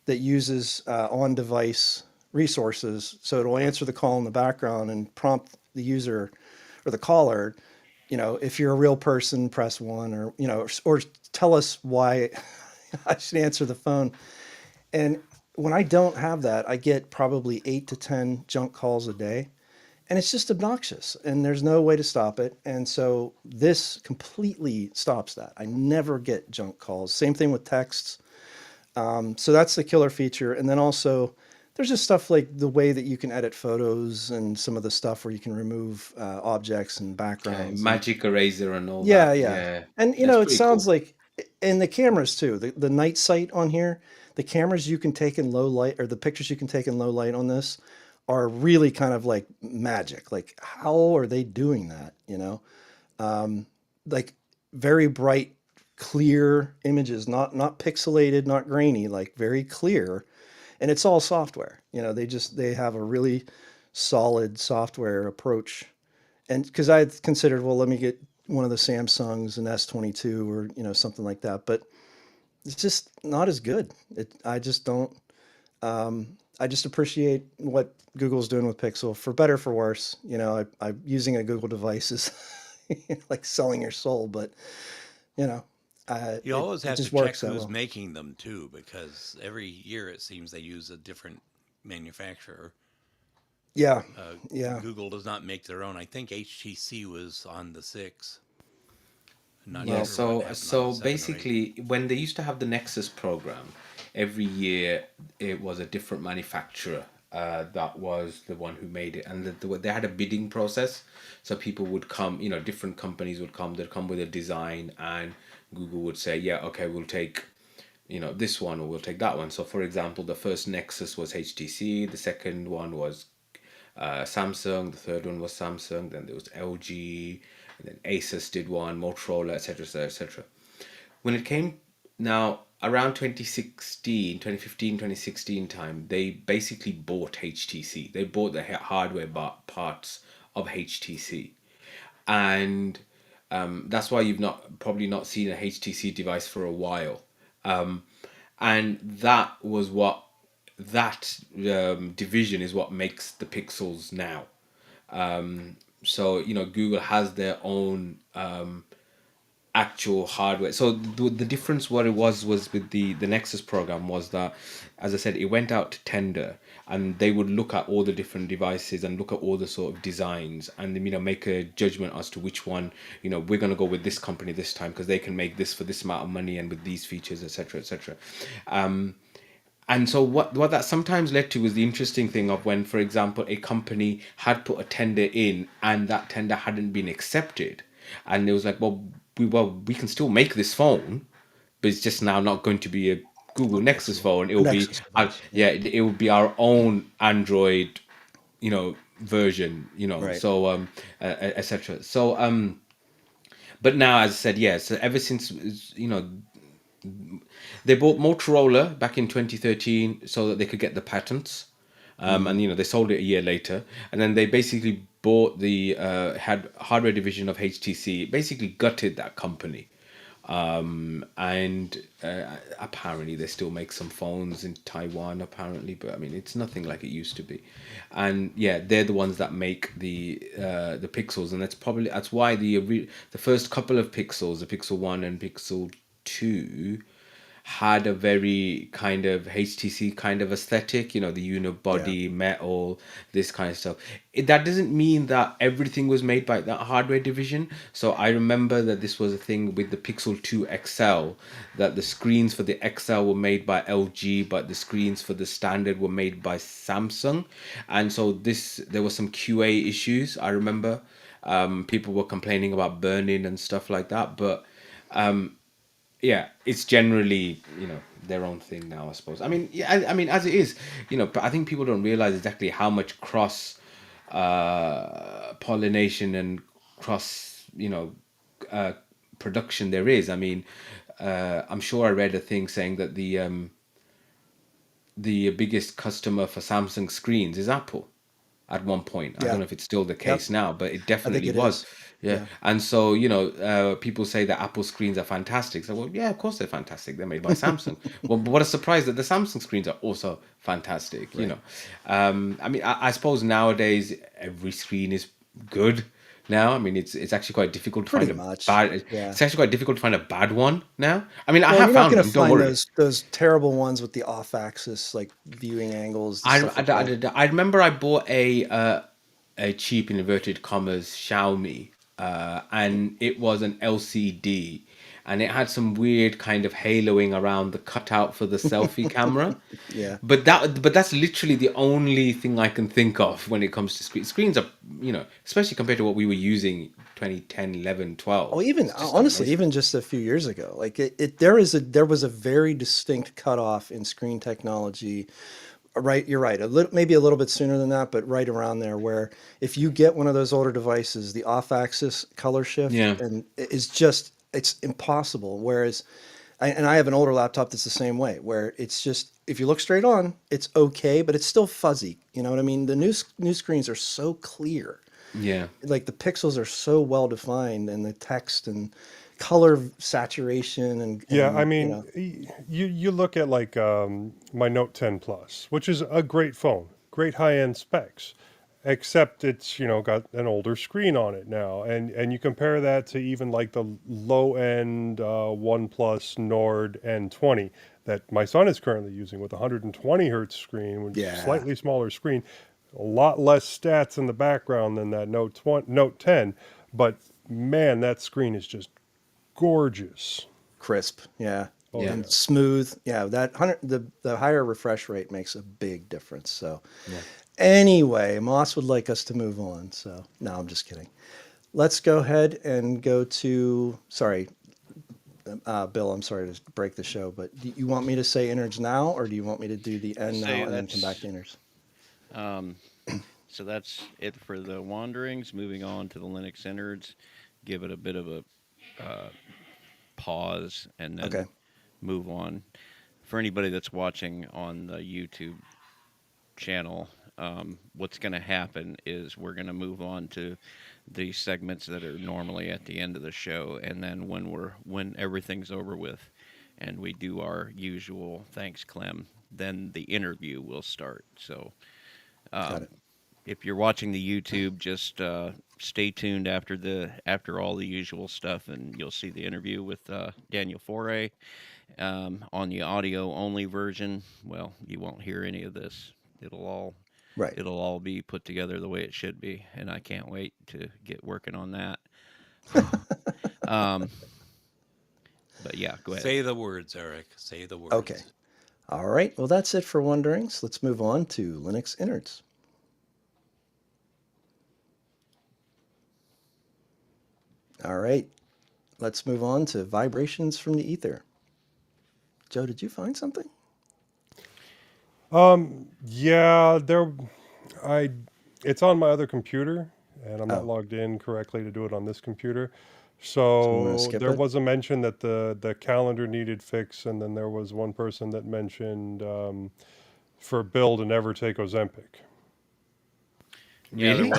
that uses on-device resources. So it'll answer the call in the background and prompt the user or the caller, if you're a real person, press one, or tell us why I should answer the phone. And when I don't have that, I get probably 8 to 10 junk calls a day. And it's just obnoxious, and there's no way to stop it. And so this completely stops that. I never get junk calls. Same thing with texts. So that's the killer feature. And then also, there's just stuff like the way that you can edit photos and some of the stuff where you can remove objects and backgrounds. And
Magic eraser and all
yeah,
that.
yeah.
Yeah,
And
that's
it
pretty
sounds
cool.
like, and the cameras too, the night sight on here, the cameras you can take in low light, or the pictures you can take in low light on this are really kind of like magic. Like, how are they doing that? Like very bright, clear images, not pixelated, not grainy, like very clear. And it's all software. They have a really solid software approach. And because I had considered, well, let me get one of the Samsungs, an S22 or something like that, but it's just not as good. I just don't. I just appreciate what Google's doing with Pixel, for better for worse. I'm using a Google device is like selling your soul, but you know,
You always
it
have to
just
check
works that
who's
well.
making them too, because every year it seems they use a different manufacturer.
Yeah,
Uh,
yeah.
Google does not make their own. I think HTC was on the 6. I'm not
Yeah,
Well,
sure what happened on the
so
7 or 8.
basically, when they used to have the Nexus program, every year it was a different manufacturer that was the one who made it, and they had a bidding process. So people would come, different companies would come. They'd come with a design, and Google would say, "Yeah, okay, we'll take." This one, or we'll take that one. So, for example, the first Nexus was HTC, the second one was Samsung, the third one was Samsung, then there was LG, and then Asus did one, Motorola, etc., etc., etc. When it came now around 2016, 2015, 2016 time, they basically bought HTC. They bought the hardware parts of HTC, and that's why you've not probably not seen a HTC device for a while. And that division is what makes the Pixels now. So Google has their own actual hardware. So the difference, what it was with the Nexus program, was that, as I said, it went out to tender, and they would look at all the different devices and look at all the sort of designs, and make a judgment as to which one, we're going to go with this company this time because they can make this for this amount of money and with these features, etc., etc. And so what that sometimes led to was the interesting thing of when, for example, a company had put a tender in and that tender hadn't been accepted, and it was like, we can still make this phone, but it's just now not going to be a Google Nexus
Pixel.
phone. It
A
will be,
Nexus device.
yeah, it will be our own Android, version,
Right.
so etc. So but now, as I said, yeah, so ever since, they bought Motorola back in 2013 so that they could get the patents.
Hmm.
And they sold it a year later, and then they basically bought the had hardware division of HTC, basically gutted that company. And apparently they still make some phones in Taiwan, apparently, but I mean it's nothing like it used to be. And yeah, they're the ones that make the Pixels, and that's why the first couple of Pixels, the Pixel 1 and Pixel 2, had a very kind of HTC kind of aesthetic, the
Yeah.
unibody, metal, this kind of stuff. That doesn't mean that everything was made by that hardware division. So I remember that this was a thing with the Pixel 2 XL, that the screens for the XL were made by LG, but the screens for the standard were made by Samsung. And so there was some QA issues, I remember. People were complaining about burning and stuff like that, but yeah, it's generally their own thing now, I suppose. I mean, yeah, I mean, as it is, but I think people don't realize exactly how much cross pollination and cross production there is. I mean, I'm sure I read a thing saying that the biggest customer for Samsung screens is Apple at one point. I don't
Yeah.
know if it's still the
Yep.
case now, but it
I think
definitely
it
was.
is.
Yeah.
Yeah.
And so, people say that Apple screens are fantastic. So, well, yeah, of course they're fantastic. They're made by Samsung. Well, but what a surprise that the Samsung screens are also fantastic,
Right.
I mean, I suppose nowadays every screen is good now. I mean, it's actually quite difficult to find
Pretty
a
much.
bad,
Yeah.
it's actually quite difficult to find a bad one now. I mean, I
Well,
have
you're not
found
going to
them, don't
find
worry.
those terrible ones with the off-axis like viewing angles and stuff like that.
I remember I bought a cheap, in inverted commas, Xiaomi, and it was an LCD, and it had some weird kind of haloing around the cutout for the selfie camera.
Yeah.
But that's literally the only thing I can think of when it comes to screens. Screens are, especially compared to what we were using 2010, 11, 12.
Oh, even
It's just
honestly,
amazing.
even just a few years ago, like there was a very distinct cutoff in screen technology. Right, you're right. Maybe a little bit sooner than that, but right around there, where if you get one of those older devices, the off-axis color shift
Yeah.
and is just it's impossible. Whereas, and I have an older laptop that's the same way, where it's just if you look straight on, it's okay, but it's still fuzzy. You know what I mean? The new screens are so clear,
Yeah.
like the pixels are so well defined, and the text and color saturation
Yeah, I
and
mean, you look at like my Note 10 Plus, which is a great phone, great high-end specs, except it's got an older screen on it now, and you compare that to even like the low-end OnePlus Nord N20 that my son is currently using with a 120 hertz screen, with
yeah,
slightly smaller screen, a lot less stats in the background than that Note 10, but man, that screen is just gorgeous.
crisp, yeah,
Oh
Yeah.
and
yeah.
smooth. Yeah, that the higher refresh rate makes a big difference. So,
Yeah.
anyway, Moss would like us to move on. So, no, I'm just kidding. Let's go ahead and go to. Sorry, Bill. I'm sorry to break the show, but do you want me to say innards now, or do you want me to do the end
Say
now and then come back
that's
to innards?
um, so that's it for the wanderings. Moving on to the Linux innards, give it a bit of a pause, and
Okay.
then move on. For anybody that's watching on the YouTube channel, what's going to happen is we're going to move on to the segments that are normally at the end of the show, and then when everything's over with, and we do our usual thanks, Clem, then the interview will start. So
Got it.
if you're watching the YouTube, just stay tuned after all the usual stuff, and you'll see the interview with Danielle Fore. On the audio only version, well, you won't hear any of this. It'll all
Right.
it'll all be put together the way it should be, and I can't wait to get working on that. Um, but yeah, go ahead.
Say the words, Eric. Say the
Okay.
words.
All right. Well, that's it for Wonderings. Let's move on to Linux innards. All right. Let's move on to vibrations from the ether. Joe, did you find something?
Yeah, I, it's on my other computer, and I'm not
Oh,
logged in correctly to do it on this computer.
so we want to
So
skip
there
it?
was a mention that the calendar needed fix, and then there was one person that mentioned for Bill to never take Ozempic.
Yeah,
Really?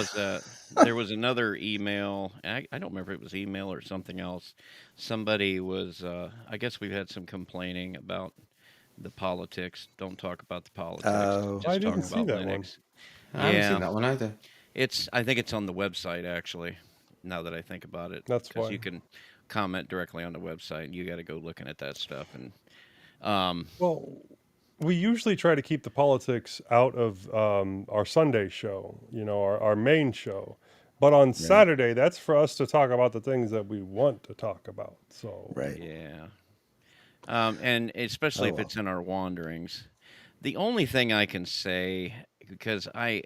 there was another email. I don't remember if it was email or something else. Somebody was. I guess we've had some complaining about the politics. Don't talk about the politics.
Oh,
I
Just
didn't
talk
see
about
that one.
Linux.
I haven't seen
Yeah,
that one either.
it's. I think it's on the website actually. Now that I think about it,
That's
because
why.
you can comment directly on the website. You got to go looking at that stuff. And um,
Well, we usually try to keep the politics out of our Sunday show, our main show. But on
right,
Saturday, that's for us to talk about the things that we want to talk about. So,
right.
yeah, and especially
Oh,
if
well.
it's in our wanderings. The only thing I can say, because I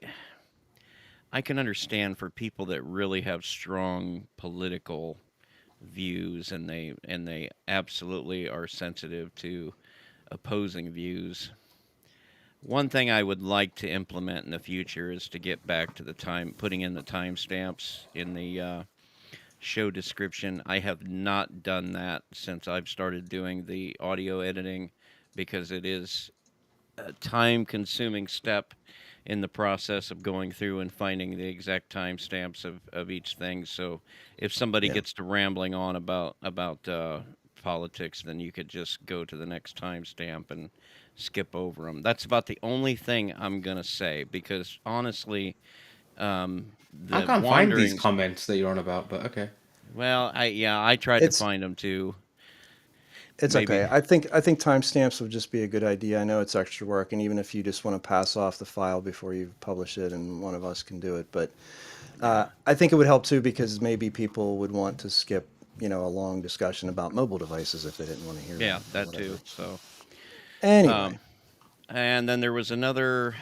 can understand for people that really have strong political views, and they absolutely are sensitive to opposing views. One thing I would like to implement in the future is to get back to the time, putting in the timestamps in the show description. I have not done that since I've started doing the audio editing, because it is a time consuming step in the process of going through and finding the exact timestamps of each thing. So if somebody
Yeah.
gets to rambling on about politics, then you could just go to the next timestamp and skip over them. That's about the only thing I'm gonna say, because honestly,
I
the
can't find these
wanderings.
comments that you're on about, but okay.
Well, I tried to
It's
find them too.
it's
Maybe.
okay. I think timestamps would just be a good idea. I know it's extra work, and even if you just want to pass off the file before you publish it, and one of us can do it, but
Yeah.
I think it would help too because maybe people would want to skip a long discussion about mobile devices if they didn't want to hear
Yeah,
that or
that
whatever.
too. So,
Anyway,
um, and then there was another.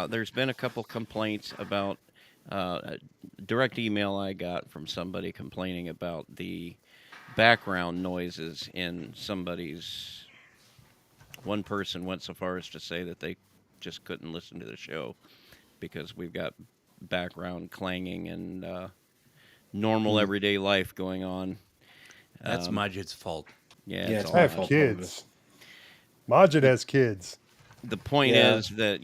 There's been a couple complaints about a direct email I got from somebody complaining about the background noises in somebody's. One person went so far as to say that they just couldn't listen to the show because we've got background clanging and normal
hmm.
everyday life going on.
That's
Um,
Majid's fault.
yeah,
Yeah,
it's
it's
I
all
my
have
my
fault
fault.
probably.
kids. Majid has kids.
The point
Yeah.
is that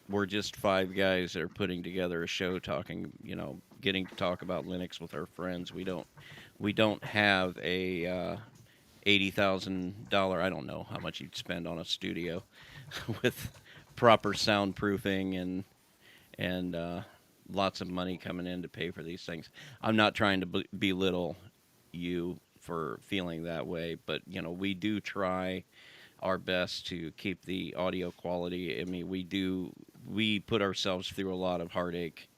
we're just five guys that are putting together a show talking, getting to talk about Linux with our friends. We don't have a $80,000. I don't know how much you'd spend on a studio with proper soundproofing and lots of money coming in to pay for these things. I'm not trying to belittle you for feeling that way, but we do try our best to keep the audio quality. I mean, we put ourselves through a lot of heartache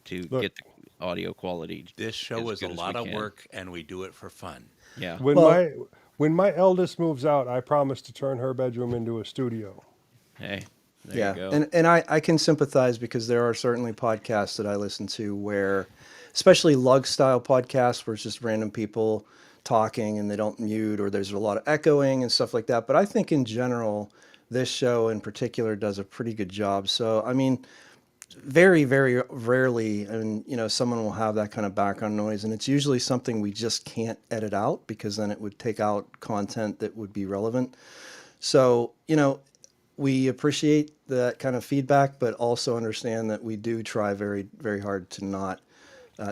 to
Look,
get the audio quality
This show
as
is a
good as we
lot of
can.
work, and we do it for fun.
Yeah.
when
Well,
my eldest moves out, I promise to turn her bedroom into a studio.
Hey, there you
yeah,
go.
and I can sympathize because there are certainly podcasts that I listen to where, especially lug style podcasts, where it's just random people talking and they don't mute or there's a lot of echoing and stuff like that. But I think in general, this show in particular does a pretty good job. So I mean, very, very rarely, and someone will have that kind of background noise, and it's usually something we just can't edit out because then it would take out content that would be relevant. So, we appreciate that kind of feedback, but also understand that we do try very, very hard to not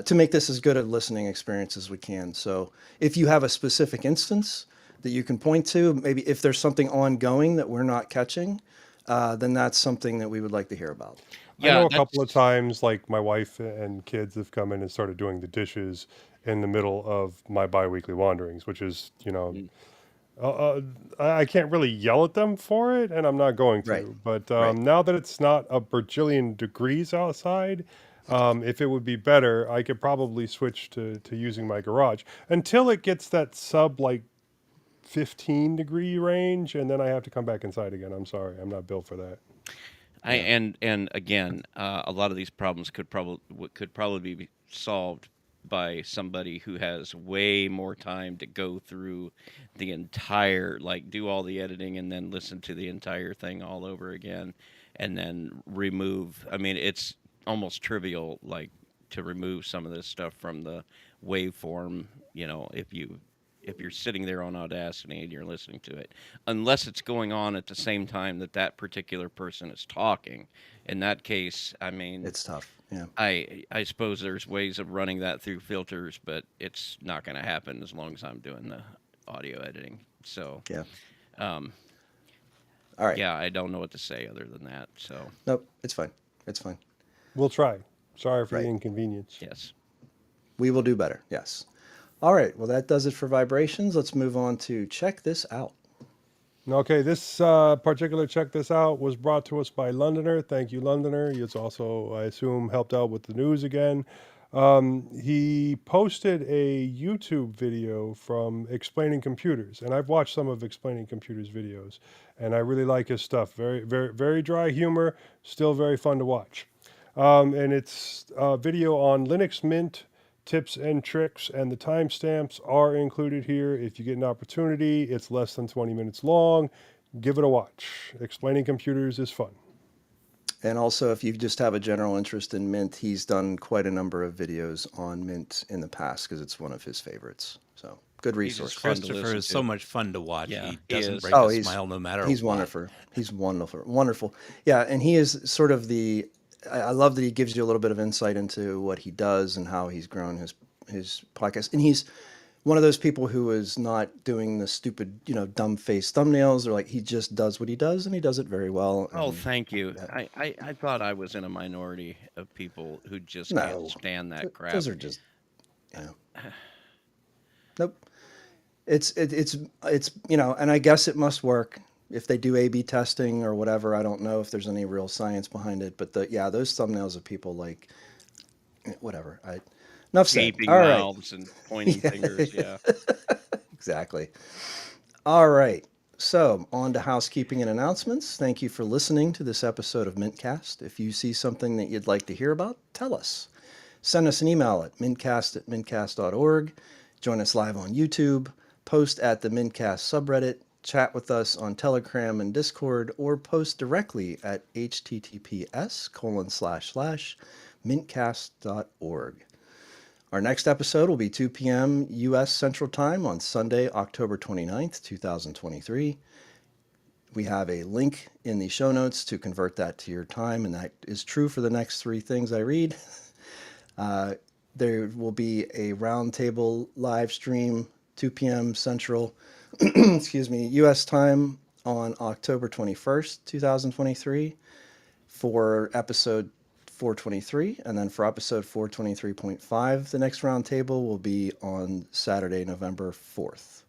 to make this as good a listening experience as we can. So, if you have a specific instance that you can point to, maybe if there's something ongoing that we're not catching, then that's something that we would like to hear about.
I
Yeah,
know a couple of
that's
times, like my wife and kids have come in and started doing the dishes in the middle of my biweekly wanderings, which is,
mm,
uh, uh, I can't really yell at them for it, and I'm not going
Right.
to. But
Right.
now that it's not a bajillion degrees outside, if it would be better, I could probably switch to using my garage until it gets that sub like 15-degree range, and then I have to come back inside again. I'm sorry, I'm not built for that.
I
Yeah.
and again, a lot of these problems could probably be solved by somebody who has way more time to go through the entire, like, do all the editing and then listen to the entire thing all over again, and then remove. I mean, it's almost trivial, like, to remove some of this stuff from the waveform. If you're sitting there on Audacity and you're listening to it, unless it's going on at the same time that that particular person is talking. In that case, I mean,
It's tough. Yeah.
I suppose there's ways of running that through filters, but it's not going to happen as long as I'm doing the audio editing. So,
Yeah.
um,
All right.
yeah, I don't know what to say other than that. So,
Nope. It's fine. It's fine.
We'll try. Sorry for the
Right.
inconvenience.
yes.
We will do better. Yes. All right. Well, that does it for vibrations. Let's move on to check this out.
Okay, this particular check this out was brought to us by Londoner. Thank you, Londoner. He's also, I assume, helped out with the news again. He posted a YouTube video from Explaining Computers, and I've watched some of Explaining Computers videos, and I really like his stuff. Very, very, very dry humor, still very fun to watch. And it's a video on Linux Mint tips and tricks, and the timestamps are included here. If you get an opportunity, it's less than 20 minutes long. Give it a watch. Explaining Computers is fun.
And also, if you just have a general interest in Mint, he's done quite a number of videos on Mint in the past because it's one of his favorites. So, good
He's
resource.
just fun to
Christopher
listen
is so
to.
much fun to watch.
Yeah,
He
he
doesn't
is.
break
Oh,
a smile no matter
he's
what.
wonderful. He's wonderful, wonderful. Yeah, and he is sort of the. I love that he gives you a little bit of insight into what he does and how he's grown his podcast. And he's one of those people who is not doing the stupid, dumb face thumbnails, or like he just does what he does and he does it very well.
Oh,
And
thank you.
that,
I thought I was in a minority of people who just can't
no,
stand that crap.
those are just, nope. It's and I guess it must work if they do A/B testing or whatever. I don't know if there's any real science behind it, but those thumbnails of people like whatever. Enough said.
Gaping
All right.
mouths and pointing fingers. Yeah.
Exactly. All right. So, on to housekeeping and announcements. Thank you for listening to this episode of mintCast. If you see something that you'd like to hear about, tell us. Send us an email at mintcast@mintcast.org. Join us live on YouTube. Post at the mintcast subreddit. Chat with us on Telegram and Discord, or post directly at https://mintcast.org. Our next episode will be 2 p.m. U.S. Central Time on Sunday, October 29th, 2023. We have a link in the show notes to convert that to your time, and that is true for the next three things I read. There will be a roundtable live stream, 2 p.m. Central, excuse me, U.S. time on October 21st, 2023 for episode 423, and then for episode 423.5, the next roundtable will be on Saturday, November 4th.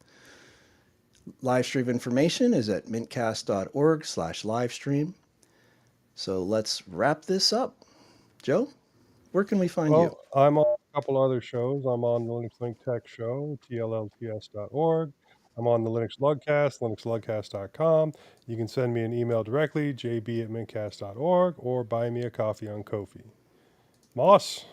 Live stream information is at mintcast.org/livestream. So let's wrap this up. Joe, where can we find you?
Well, I'm on a couple other shows. I'm on the Linux Link Tech Show, tllts.org. I'm on the Linux Lugcast, linuxlugcast.com. You can send me an email directly, jb@mintcast.org, or buy me a coffee on Ko-fi. Moss?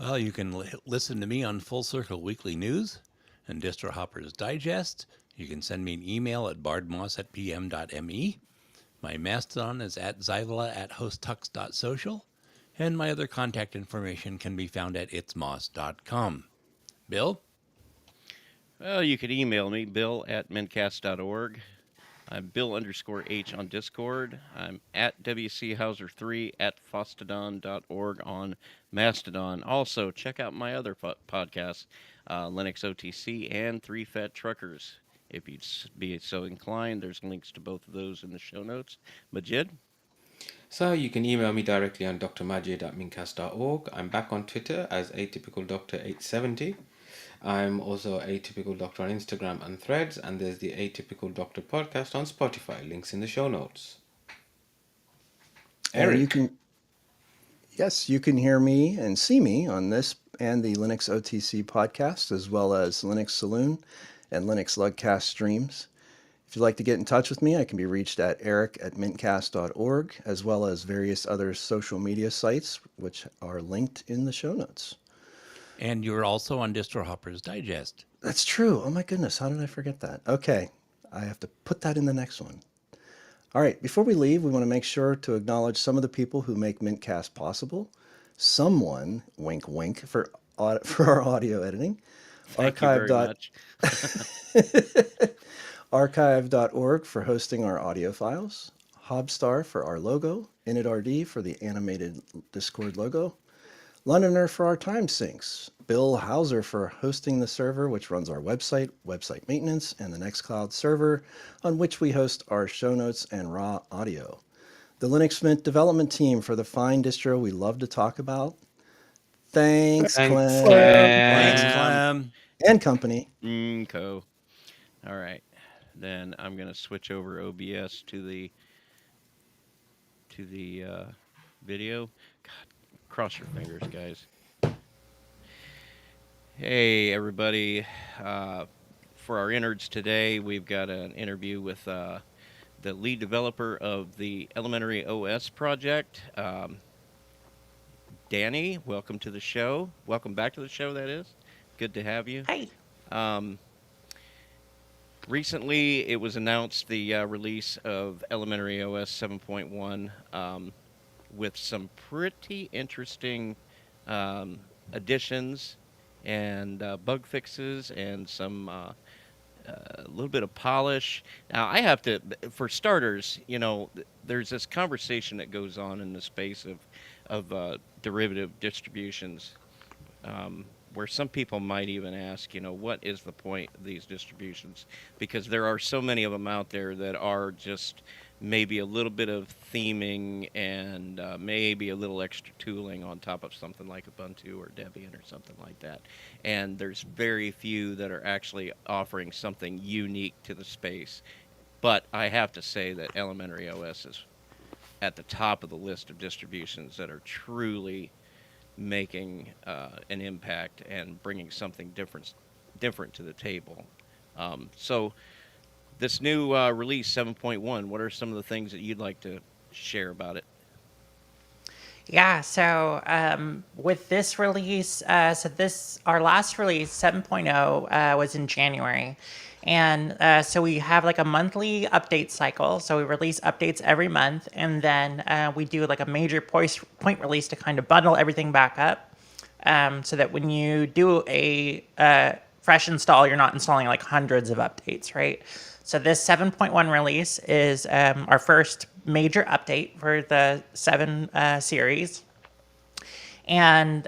Well, you can listen to me on Full Circle Weekly News and Distro Hoppers Digest. You can send me an email at bardmoss@pm.me. My Mastodon is at zyvala@hosttux.social. And my other contact information can be found at itsmoss.com. Bill?
Well, you could email me, bill@mintcast.org. I'm Bill_H on Discord. I'm at WCHauser3 at fostodon.org on Mastodon. Also, check out my other podcasts, Linux OTC and Three Fat Truckers. If you'd be so inclined, there's links to both of those in the show notes. Majid?
So you can email me directly on drmajid@mincast.org. I'm back on Twitter as atypicaldoctor870. I'm also Atypical Doctor on Instagram and Threads, and there's the Atypical Doctor podcast on Spotify. Links in the show notes.
And
Eric.
you can hear me and see me on this and the Linux OTC podcast, as well as Linux Saloon and Linux Lugcast streams. If you'd like to get in touch with me, I can be reached at eric@mintcast.org, as well as various other social media sites, which are linked in the show notes.
And you're also on Distro Hoppers Digest.
That's true. Oh my goodness, how did I forget that? Okay, I have to put that in the next one. All right, before we leave, we want to make sure to acknowledge some of the people who make mintCast possible. Someone, wink wink, for our audio editing.
Thank you very much.
Archive.org for hosting our audio files. Hobstar for our logo. InitRD for the animated Discord logo. Londoner for our time syncs. Bill Hauser for hosting the server, which runs our website maintenance, and the Nextcloud server, on which we host our show notes and raw audio. The Linux Mint development team for the fine distro we love to talk about. Thanks, Clem.
Thanks, Clem.
And company.
Co. All right. Then I'm going to switch over OBS to the video. God, cross your fingers, guys. Hey, everybody. For our innards today, we've got an interview with the lead developer of the Elementary OS project. Danny, welcome to the show. Welcome back to the show, that is. Good to have you.
Hey.
Recently, it was announced the release of Elementary OS 7.1 with some pretty interesting additions and bug fixes and some a little bit of polish. Now, I have to, for starters, there's this conversation that goes on in the space of derivative distributions. Where some people might even ask, what is the point of these distributions? Because there are so many of them out there that are just maybe a little bit of theming and maybe a little extra tooling on top of something like Ubuntu or Debian or something like that. And there's very few that are actually offering something unique to the space. But I have to say that Elementary OS is at the top of the list of distributions that are truly making an impact and bringing something different to the table. So this new release 7.1, what are some of the things that you'd like to share about it?
Yeah, so with this release, our last release 7.0 was in January. And so we have like a monthly update cycle. So we release updates every month. And then we do like a major point release to kind of bundle everything back up. So that when you do a fresh install, you're not installing like hundreds of updates, right? So this 7.1 release is our first major update for the 7 series. And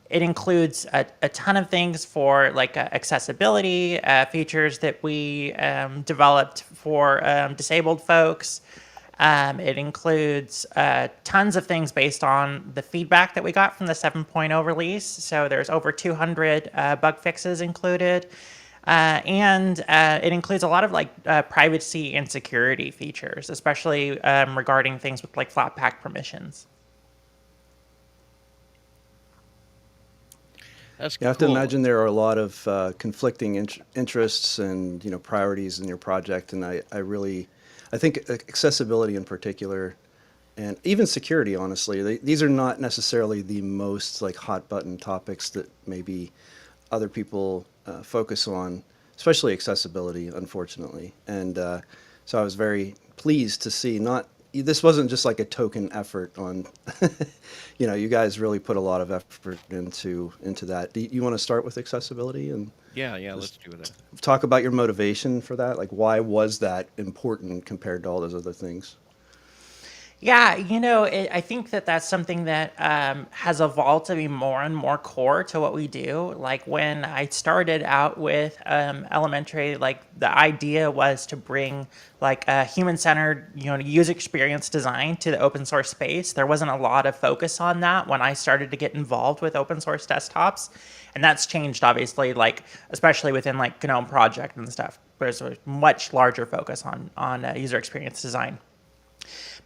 it includes a ton of things for like accessibility features that we developed for disabled folks. It includes tons of things based on the feedback that we got from the 7.0 release. So there's over 200 bug fixes included. And it includes a lot of like privacy and security features, especially regarding things with like Flatpak permissions.
That's
You have
cool.
to imagine there are a lot of conflicting interests and priorities in your project, and I think accessibility in particular, and even security. Honestly, these are not necessarily the most like hot button topics that maybe other people focus on, especially accessibility, unfortunately. And so I was very pleased to see not this wasn't just like a token effort on, you guys really put a lot of effort into that. Do you want to start with accessibility and
Yeah, let's do that.
talk about your motivation for that? Like, why was that important compared to all those other things?
Yeah, I think that that's something that has evolved to be more and more core to what we do. Like when I started out with elementary, like the idea was to bring like a human-centered, user experience design to the open source space. There wasn't a lot of focus on that when I started to get involved with open source desktops, and that's changed obviously. Like especially within like GNOME project and stuff, there's a much larger focus on user experience design.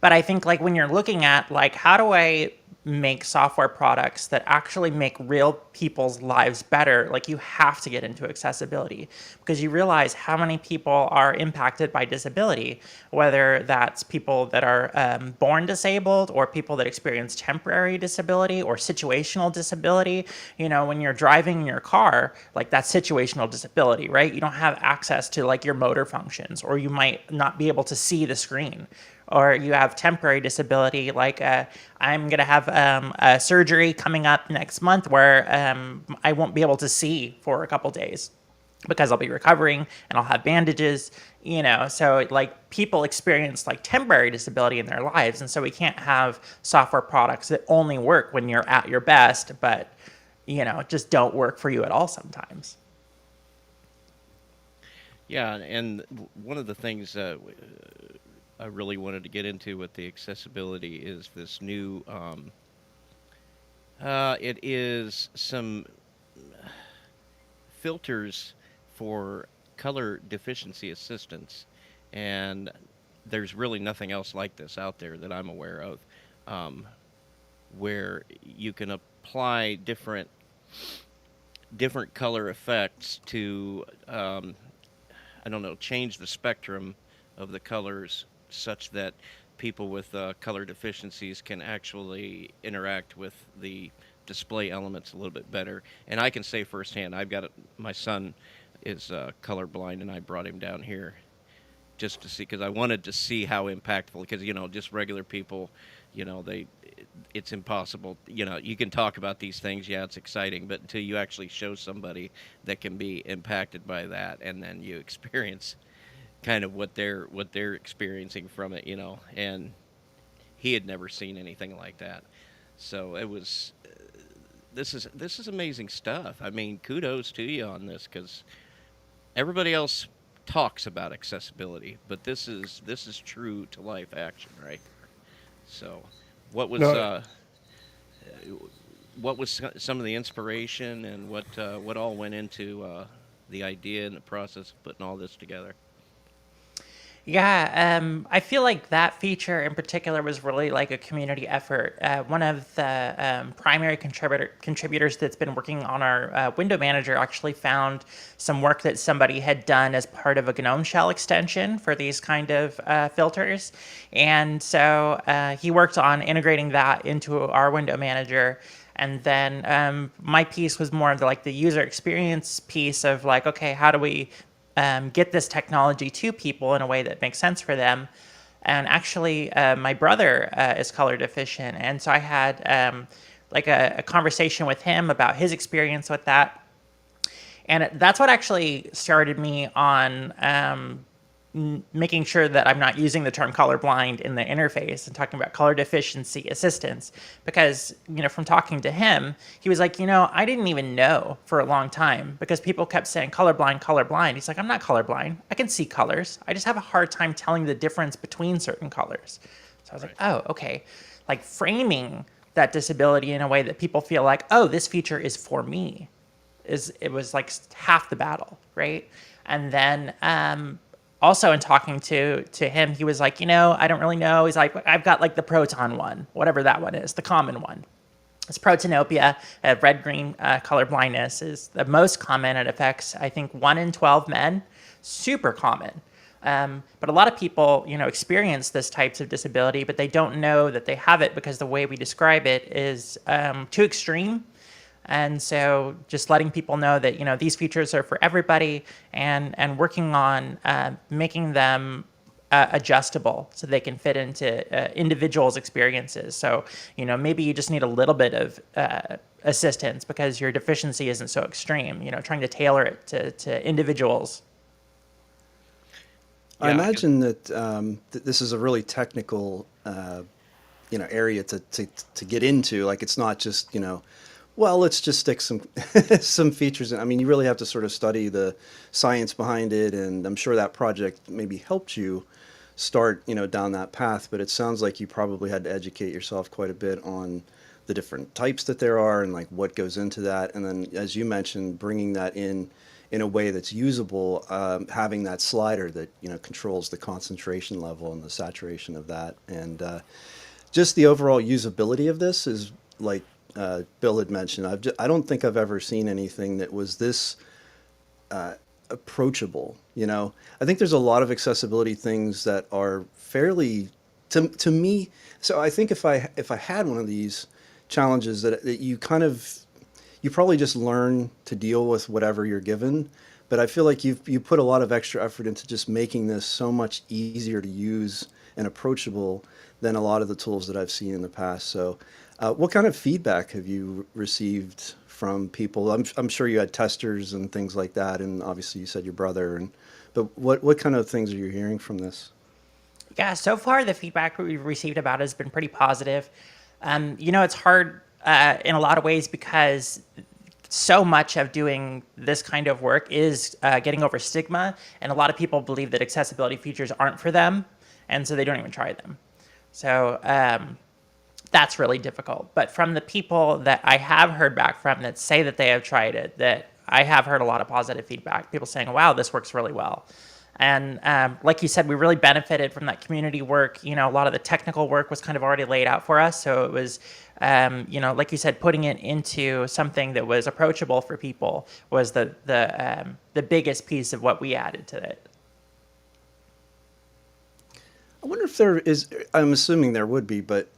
But I think like when you're looking at like how do I make software products that actually make real people's lives better, like you have to get into accessibility because you realize how many people are impacted by disability, whether that's people that are born disabled or people that experience temporary disability or situational disability. When you're driving in your car, like that's situational disability, right? You don't have access to like your motor functions, or you might not be able to see the screen, or you have temporary disability, like I'm going to have a surgery coming up next month where I won't be able to see for a couple days because I'll be recovering and I'll have bandages, so like people experience like temporary disability in their lives. And so we can't have software products that only work when you're at your best, but, just don't work for you at all sometimes.
Yeah, and one of the things I really wanted to get into with the accessibility is this new. It is some filters for color deficiency assistance, and there's really nothing else like this out there that I'm aware of, where you can apply different color effects to I don't know, change the spectrum of the colors such that people with color deficiencies can actually interact with the display elements a little bit better. And I can say firsthand, my son is colorblind, and I brought him down here just to see, because I wanted to see how impactful, because, just regular people, it's impossible. You can talk about these things. Yeah, it's exciting, but until you actually show somebody that can be impacted by that, and then you experience kind of what they're experiencing from it, and he had never seen anything like that. So it was, this is amazing stuff. I mean, kudos to you on this, because everybody else talks about accessibility, but this is true to life action, right? So, what was
No,
some of the inspiration, and what all went into the idea and the process of putting all this together?
Yeah, I feel like that feature in particular was really like a community effort. One of the primary contributors that's been working on our window manager actually found some work that somebody had done as part of a GNOME shell extension for these kind of filters. And so he worked on integrating that into our window manager. And then my piece was more of the user experience piece of like, okay, how do we get this technology to people in a way that makes sense for them. And actually, my brother is color deficient, and so I had a conversation with him about his experience with that, and that's what actually started me on making sure that I'm not using the term colorblind in the interface and talking about color deficiency assistance. Because, from talking to him, he was like, I didn't even know for a long time because people kept saying colorblind, colorblind. He's like, I'm not colorblind. I can see colors. I just have a hard time telling the difference between certain colors. So I was like, oh, okay. Like framing that disability in a way that people feel like, oh, this feature is for me. It was like half the battle, right? And then also in talking to him, he was like, I don't really know. He's like, I've got like the proton one, whatever that one is, the common one. It's protanopia. Red-green color blindness is the most common. It affects, I think, 1 in 12 men. Super common. But a lot of people, experience this types of disability, but they don't know that they have it because the way we describe it is too extreme. And so just letting people know that, these features are for everybody and working on making them adjustable so they can fit into individuals' experiences. So, maybe you just need a little bit of assistance because your deficiency isn't so extreme, trying to tailor it to individuals.
I imagine that this is a really technical, area to get into. Like, it's not just, well, let's just stick some some features in. I mean, you really have to sort of study the science behind it, and I'm sure that project maybe helped you start, down that path. But it sounds like you probably had to educate yourself quite a bit on the different types that there are and like what goes into that. And then, as you mentioned, bringing that in a way that's usable, having that slider that controls the concentration level and the saturation of that, and just the overall usability of this is like Bill had mentioned. I don't think I've ever seen anything that was this approachable. I think there's a lot of accessibility things that are fairly to me. So I think if I had one of these challenges that you kind of you probably just learn to deal with whatever you're given. But I feel like you put a lot of extra effort into just making this so much easier to use and approachable than a lot of the tools that I've seen in the past. So what kind of feedback have you received from people? I'm sure you had testers and things like that, and obviously you said your brother. But what kind of things are you hearing from this?
Yeah, so far the feedback we've received about it has been pretty positive. It's hard in a lot of ways because so much of doing this kind of work is getting over stigma, and a lot of people believe that accessibility features aren't for them, and so they don't even try them. So that's really difficult. But from the people that I have heard back from that say that they have tried it, that I have heard a lot of positive feedback. People saying, wow, this works really well. And like you said, we really benefited from that community work. A lot of the technical work was kind of already laid out for us. So it was, like you said, putting it into something that was approachable for people was the biggest piece of what we added to it.
I wonder if there is, I'm assuming there would be, but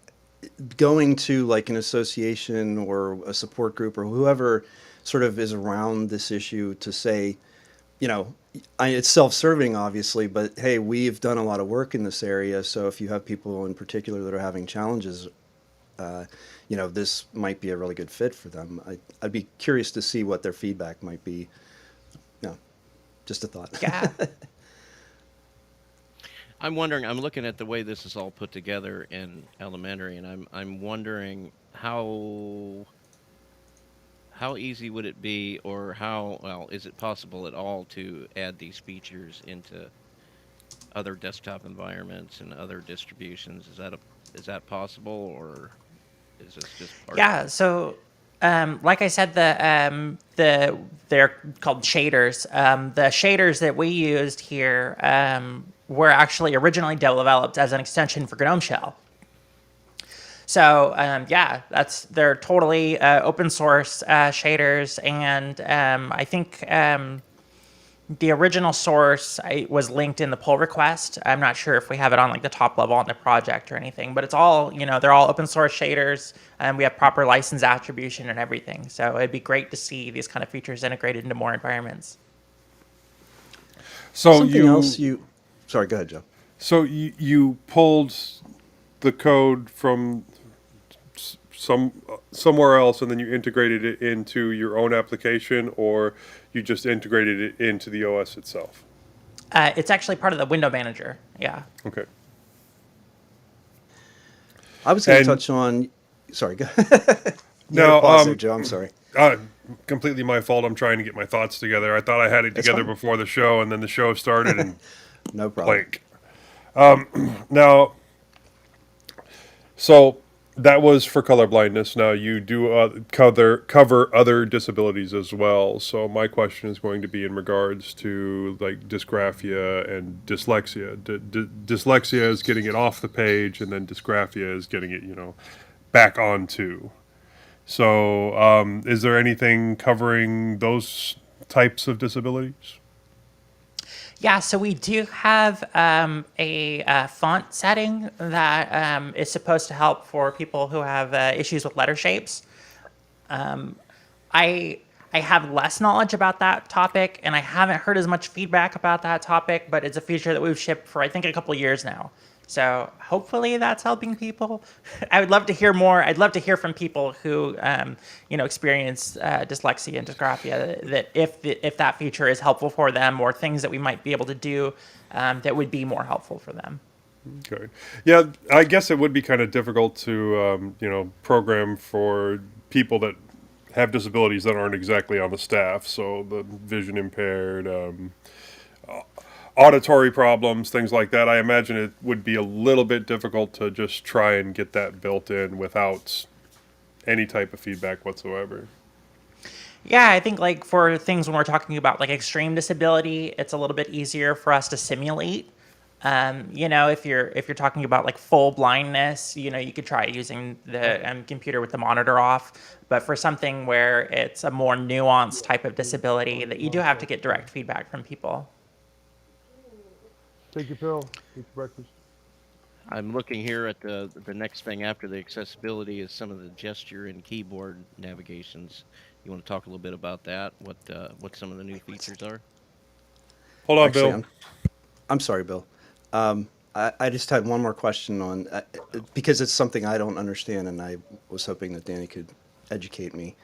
going to like an association or a support group or whoever sort of is around this issue to say, it's self-serving, obviously, but hey, we've done a lot of work in this area. So if you have people in particular that are having challenges, this might be a really good fit for them. I'd be curious to see what their feedback might be. Just a thought.
Yeah.
I'm wondering. I'm looking at the way this is all put together in elementary, and I'm wondering how easy would it be, or is it possible at all to add these features into other desktop environments and other distributions? Is that possible, or is this just part
Yeah.
of it?
So, like I said, they're called shaders. The shaders that we used here were actually originally developed as an extension for GNOME Shell. So yeah, they're totally open source shaders, and I think the original source was linked in the pull request. I'm not sure if we have it on like the top level on the project or anything, but it's all, they're all open source shaders, and we have proper license attribution and everything. So it'd be great to see these kind of features integrated into more environments.
So
Something else sorry, go ahead, Joe.
So you pulled the code from somewhere else, and then you integrated it into your own application, or you just integrated it into the OS itself?
It's actually part of the window manager. Yeah.
Okay.
I was going to
And-
touch on. Sorry, go.
No,
pause there, Joe. I'm sorry.
Completely my fault. I'm trying to get my thoughts together. I thought I had it
That's
together
fine.
before the show, and then the show started and
No problem.
blank. Now, so that was for color blindness. Now you do cover other disabilities as well. So my question is going to be in regards to like dysgraphia and dyslexia. Dyslexia is getting it off the page, and then dysgraphia is getting it, back onto. So, is there anything covering those types of disabilities?
Yeah, so we do have a font setting that is supposed to help for people who have issues with letter shapes. I have less knowledge about that topic, and I haven't heard as much feedback about that topic, but it's a feature that we've shipped for, I think, a couple years now. So hopefully that's helping people. I would love to hear more. I'd love to hear from people who, experience dyslexia and dysgraphia, that if that feature is helpful for them, or things that we might be able to do that would be more helpful for them.
Okay. Yeah, I guess it would be kind of difficult to, program for people that have disabilities that aren't exactly on the staff. So the vision impaired, auditory problems, things like that. I imagine it would be a little bit difficult to just try and get that built in without any type of feedback whatsoever.
Yeah, I think like for things when we're talking about like extreme disability, it's a little bit easier for us to simulate. If you're talking about like full blindness, you could try using the computer with the monitor off. But for something where it's a more nuanced type of disability, that you do have to get direct feedback from people.
Take your pill, eat your breakfast.
I'm looking here at the next thing after the accessibility is some of the gesture and keyboard navigations. You want to talk a little bit about that? What some of the new features are?
Hold on,
Actually,
Bill.
I'm sorry, Bill. I just had one more question on because it's something I don't understand, and I was hoping that Danny could educate me.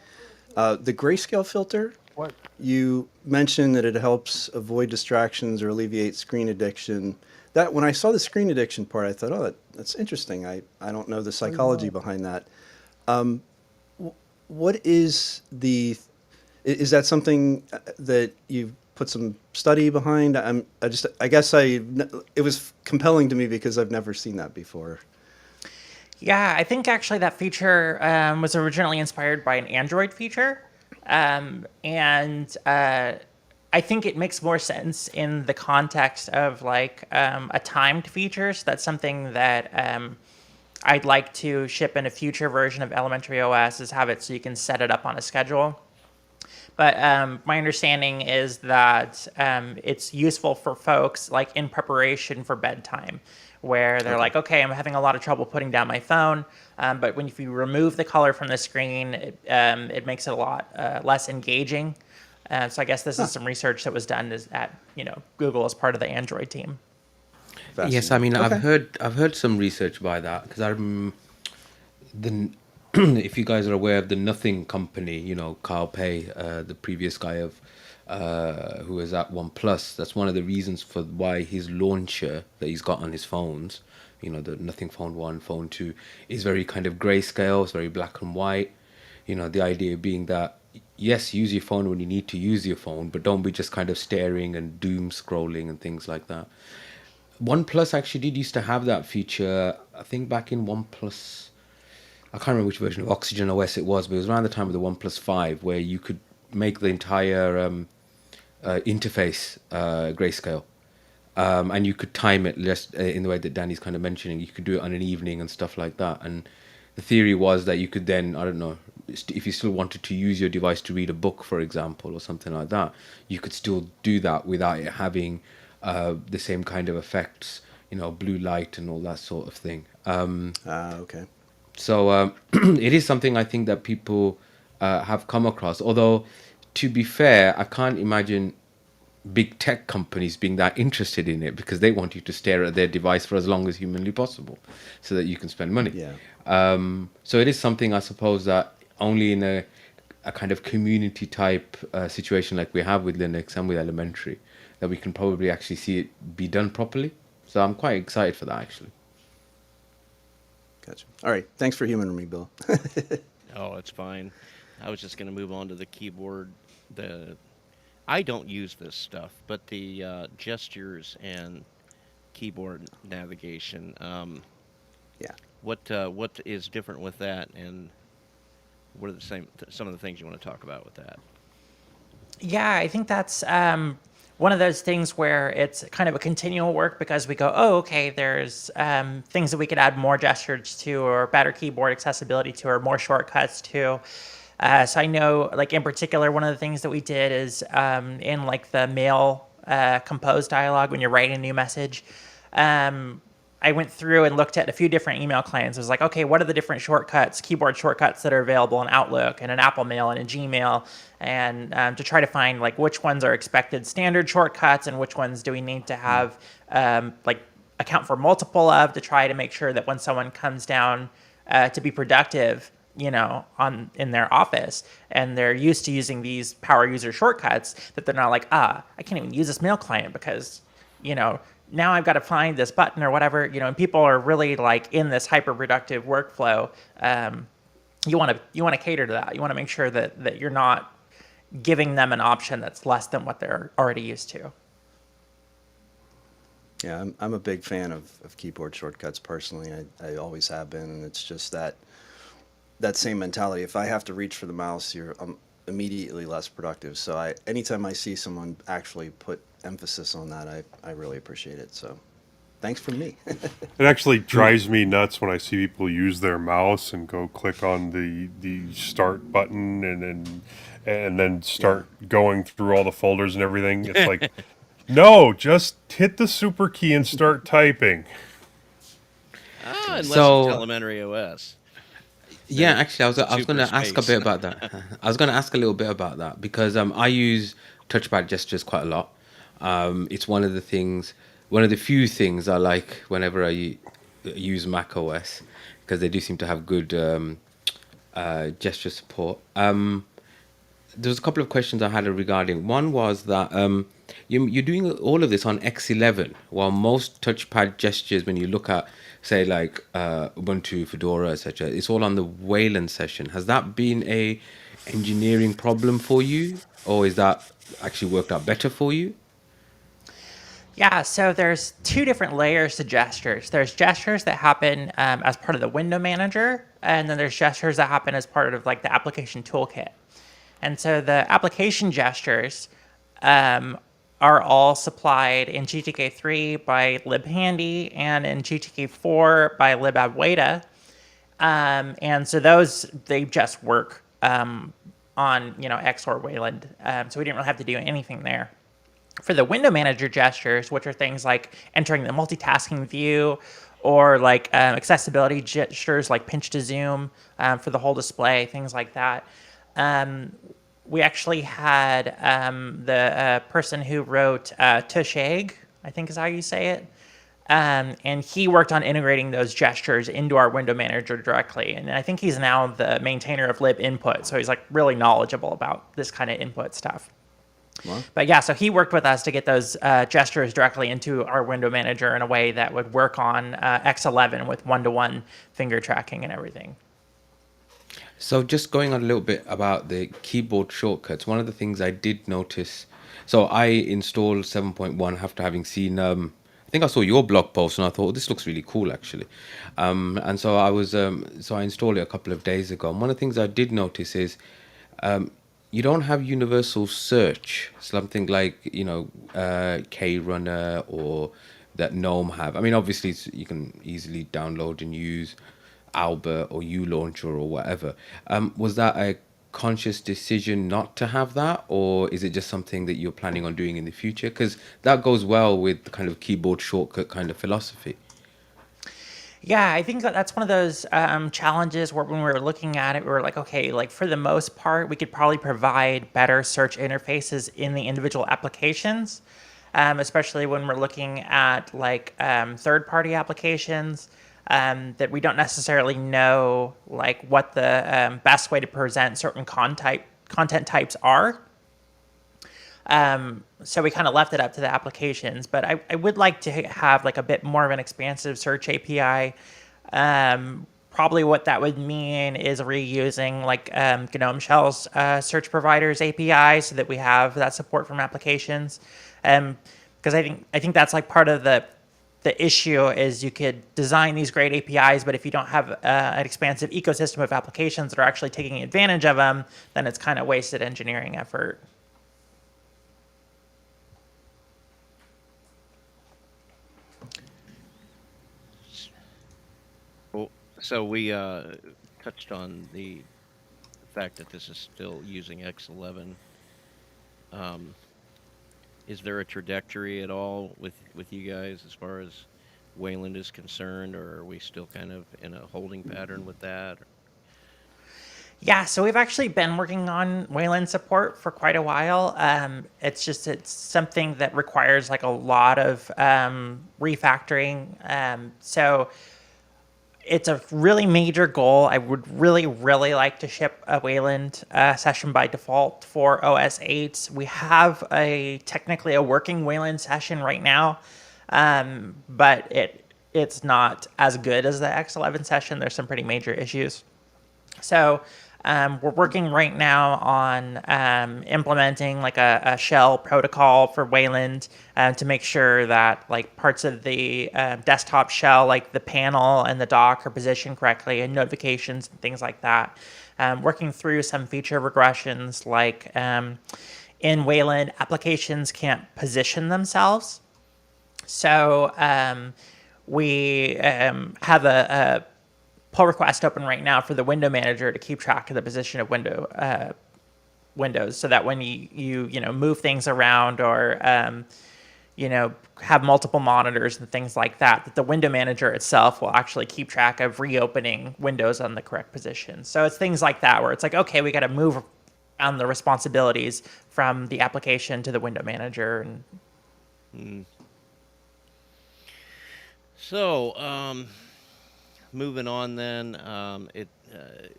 The grayscale filter.
What?
You mentioned that it helps avoid distractions or alleviate screen addiction. That when I saw the screen addiction part, I thought, oh, that's interesting. I don't know the psychology behind that. What is is that something that you've put some study behind? I guess it was compelling to me because I've never seen that before.
Yeah, I think actually that feature was originally inspired by an Android feature. I think it makes more sense in the context of like a timed feature. So that's something that I'd like to ship in a future version of Elementary OS, is have it so you can set it up on a schedule. But my understanding is that it's useful for folks like in preparation for bedtime, where they're like, okay, I'm having a lot of trouble putting down my phone. But if you remove the color from the screen, it makes it a lot less engaging. So I guess this is some research that was done at Google as part of the Android team.
Yes, I mean
Okay.
I've heard some research by that, because if you guys are aware of the Nothing company, Carl Pei, the previous guy of who was at OnePlus, that's one of the reasons for why his launcher that he's got on his phones, the Nothing Phone 1, Phone 2, is very kind of grayscale, it's very black and white. The idea being that, yes, use your phone when you need to use your phone, but don't be just kind of staring and doom scrolling and things like that. OnePlus actually did used to have that feature, I think back in OnePlus, I can't remember which version of Oxygen OS it was, but it was around the time of the OnePlus 5, where you could make the entire interface grayscale. and you could time it just in the way that Danny's kind of mentioning. You could do it on an evening and stuff like that. And the theory was that you could then, I don't know, if you still wanted to use your device to read a book, for example, or something like that, you could still do that without it having the same kind of effects, blue light and all that sort of thing.
Okay.
So it is something I think that people have come across. Although, to be fair, I can't imagine big tech companies being that interested in it because they want you to stare at their device for as long as humanly possible so that you can spend money.
Yeah.
So it is something, I suppose, that only in a kind of community type situation like we have with Linux and with Elementary, that we can probably actually see it be done properly. So I'm quite excited for that, actually.
Gotcha. All right. Thanks for humoring me, Bill.
Oh, it's fine. I was just going to move on to the keyboard. I don't use this stuff, but the gestures and keyboard navigation.
Yeah.
What is different with that, and what are some of the things you want to talk about with that?
Yeah, I think that's one of those things where it's kind of a continual work because we go, oh, okay, there's things that we could add more gestures to, or better keyboard accessibility to, or more shortcuts to. So I know, like in particular, one of the things that we did is in like the mail compose dialog when you're writing a new message. I went through and looked at a few different email clients. I was like, okay, what are the different shortcuts, keyboard shortcuts that are available in Outlook and in Apple Mail and in Gmail, and to try to find like which ones are expected standard shortcuts and which ones do we need to have like account for multiple of, to try to make sure that when someone comes down to be productive, in their office, and they're used to using these power user shortcuts, that they're not like, I can't even use this mail client because, now I've got to find this button or whatever, and people are really like in this hyper productive workflow. You want to cater to that. You want to make sure that you're not giving them an option that's less than what they're already used to.
Yeah, I'm a big fan of keyboard shortcuts personally. I always have been, and it's just that same mentality. If I have to reach for the mouse, I'm immediately less productive. So anytime I see someone actually put emphasis on that, I really appreciate it. So thanks from me.
It actually drives me nuts when I see people use their mouse and go click on the start button and then start going through all the folders and everything. It's like, no, just hit the super key and start typing.
Unless
So-
it's elementary OS.
Yeah,
Then
actually, I was
it's
going to
super
ask a
space.
bit about that. I was going to ask a little bit about that because I use touchpad gestures quite a lot. It's one of the few things I like whenever I use Mac OS, because they do seem to have good gesture support. There was a couple of questions I had regarding. One was that you're doing all of this on X11, while most touchpad gestures, when you look at, say, like Ubuntu, Fedora, etc., it's all on the Wayland session. Has that been a engineering problem for you, or is that actually worked out better for you?
Yeah, so there's two different layers to gestures. There's gestures that happen as part of the window manager, and then there's gestures that happen as part of like the application toolkit. And so the application gestures are all supplied in GTK3 by libhandy and in GTK4 by libadwaita. And so they just work on X or Wayland. So we didn't really have to do anything there. For the window manager gestures, which are things like entering the multitasking view, or like accessibility gestures like pinch to zoom for the whole display, things like that. We actually had the person who wrote Tusheg, I think is how you say it, and he worked on integrating those gestures into our window manager directly. And I think he's now the maintainer of lib input, so he's like really knowledgeable about this kind of input stuff.
Wow.
But yeah, so he worked with us to get those gestures directly into our window manager in a way that would work on X11 with one-to-one finger tracking and everything.
So just going on a little bit about the keyboard shortcuts, one of the things I did notice, so I installed 7.1 after having seen, I think I saw your blog post and I thought, this looks really cool actually. And so I installed it a couple of days ago. And one of the things I did notice is you don't have universal search, something like KRunner or that GNOME have. I mean, obviously you can easily download and use Albert or ULauncher or whatever. Was that a conscious decision not to have that, or is it just something that you're planning on doing in the future? Because that goes well with the kind of keyboard shortcut kind of philosophy.
Yeah, I think that that's one of those challenges where when we were looking at it, we were like, okay, like for the most part, we could probably provide better search interfaces in the individual applications, especially when we're looking at like third-party applications that we don't necessarily know like what the best way to present certain content types are. So we kind of left it up to the applications, but I would like to have like a bit more of an expansive search API. Probably what that would mean is reusing like GNOME Shell's search providers API so that we have that support from applications. Because I think that's like part of the issue is you could design these great APIs, but if you don't have an expansive ecosystem of applications that are actually taking advantage of them, then it's kind of wasted engineering effort.
Well, so we touched on the fact that this is still using X11. Is there a trajectory at all with you guys as far as Wayland is concerned, or are we still kind of in a holding pattern with that?
Yeah, so we've actually been working on Wayland support for quite a while. It's something that requires like a lot of refactoring. So it's a really major goal. I would really, really like to ship a Wayland session by default for OS 8. We have technically a working Wayland session right now, but it's not as good as the X11 session. There's some pretty major issues. So we're working right now on implementing like a shell protocol for Wayland to make sure that like parts of the desktop shell, like the panel and the dock, are positioned correctly, and notifications and things like that. Working through some feature regressions, like in Wayland, applications can't position themselves. So we have a pull request open right now for the window manager to keep track of the position of windows, so that when you move things around or have multiple monitors and things like that, that the window manager itself will actually keep track of reopening windows on the correct position. So it's things like that where it's like, okay, we got to move around the responsibilities from the application to the window manager. And
So, moving on then, it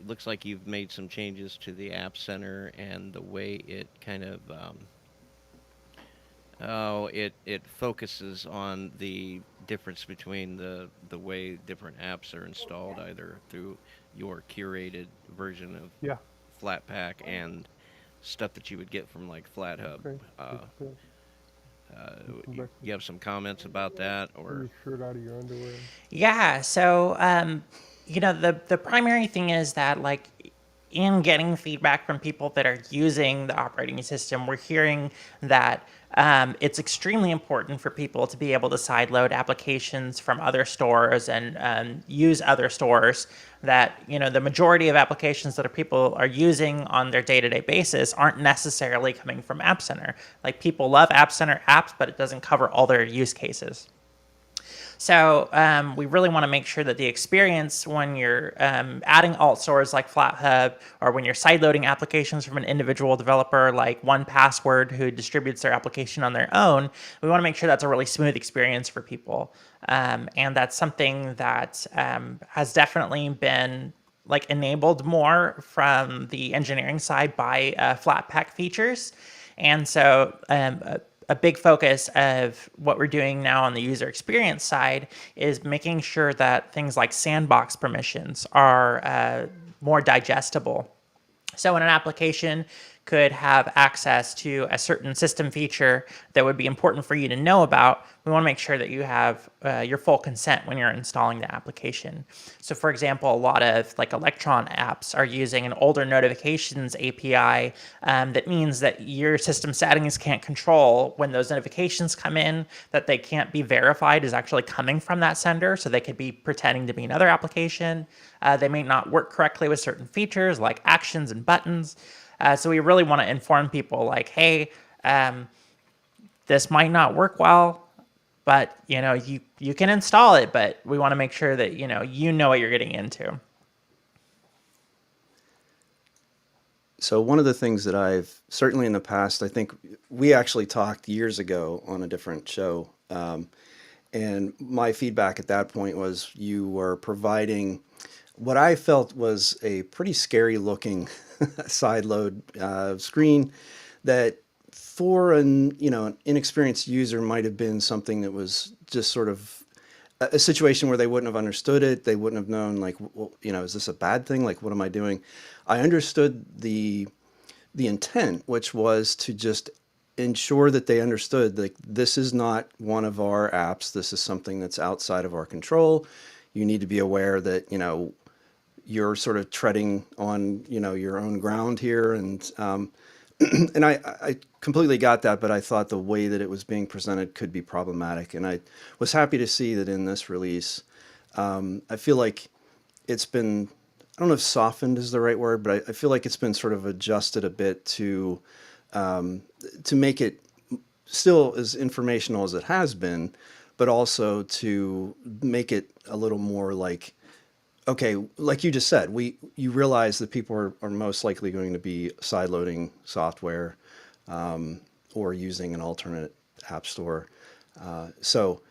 looks like you've made some changes to the App Center and the way it kind of it focuses on the difference between the way different apps are installed, either through your curated version of
Yeah.
Flatpak and stuff that you would get from like FlatHub.
Okay. Good.
You have some comments about that,
Pull
or
your shirt out of your underwear.
yeah, so the primary thing is that like in getting feedback from people that are using the operating system, we're hearing that it's extremely important for people to be able to sideload applications from other stores and use other stores. That the majority of applications that people are using on their day-to-day basis aren't necessarily coming from App Center. Like people love App Center apps, but it doesn't cover all their use cases. So we really want to make sure that the experience when you're adding alt stores like FlatHub, or when you're sideloading applications from an individual developer like 1Password who distributes their application on their own, we want to make sure that's a really smooth experience for people. And that's something that has definitely been like enabled more from the engineering side by Flatpak features. And so a big focus of what we're doing now on the user experience side is making sure that things like sandbox permissions are more digestible. So when an application could have access to a certain system feature that would be important for you to know about, we want to make sure that you have your full consent when you're installing the application. So for example, a lot of like Electron apps are using an older notifications API that means that your system settings can't control when those notifications come in, that they can't be verified as actually coming from that sender. So they could be pretending to be another application. They may not work correctly with certain features like actions and buttons. So we really want to inform people like, hey, this might not work well, but you can install it, but we want to make sure that you know what you're getting into.
So one of the things that I've certainly in the past, I think we actually talked years ago on a different show, and my feedback at that point was you were providing what I felt was a pretty scary looking side load screen that for an inexperienced user might have been something that was just sort of a situation where they wouldn't have understood it. They wouldn't have known like, well, is this a bad thing? Like, what am I doing? I understood the intent, which was to just ensure that they understood like this is not one of our apps. This is something that's outside of our control. You need to be aware that you're sort of treading on your own ground here, and and I completely got that, but I thought the way that it was being presented could be problematic, and I was happy to see that in this release. I feel like it's been, I don't know if softened is the right word, but I feel like it's been sort of adjusted a bit to make it still as informational as it has been, but also to make it a little more like, okay, like you just said, you realize that people are most likely going to be sideloading software or using an alternate app store. So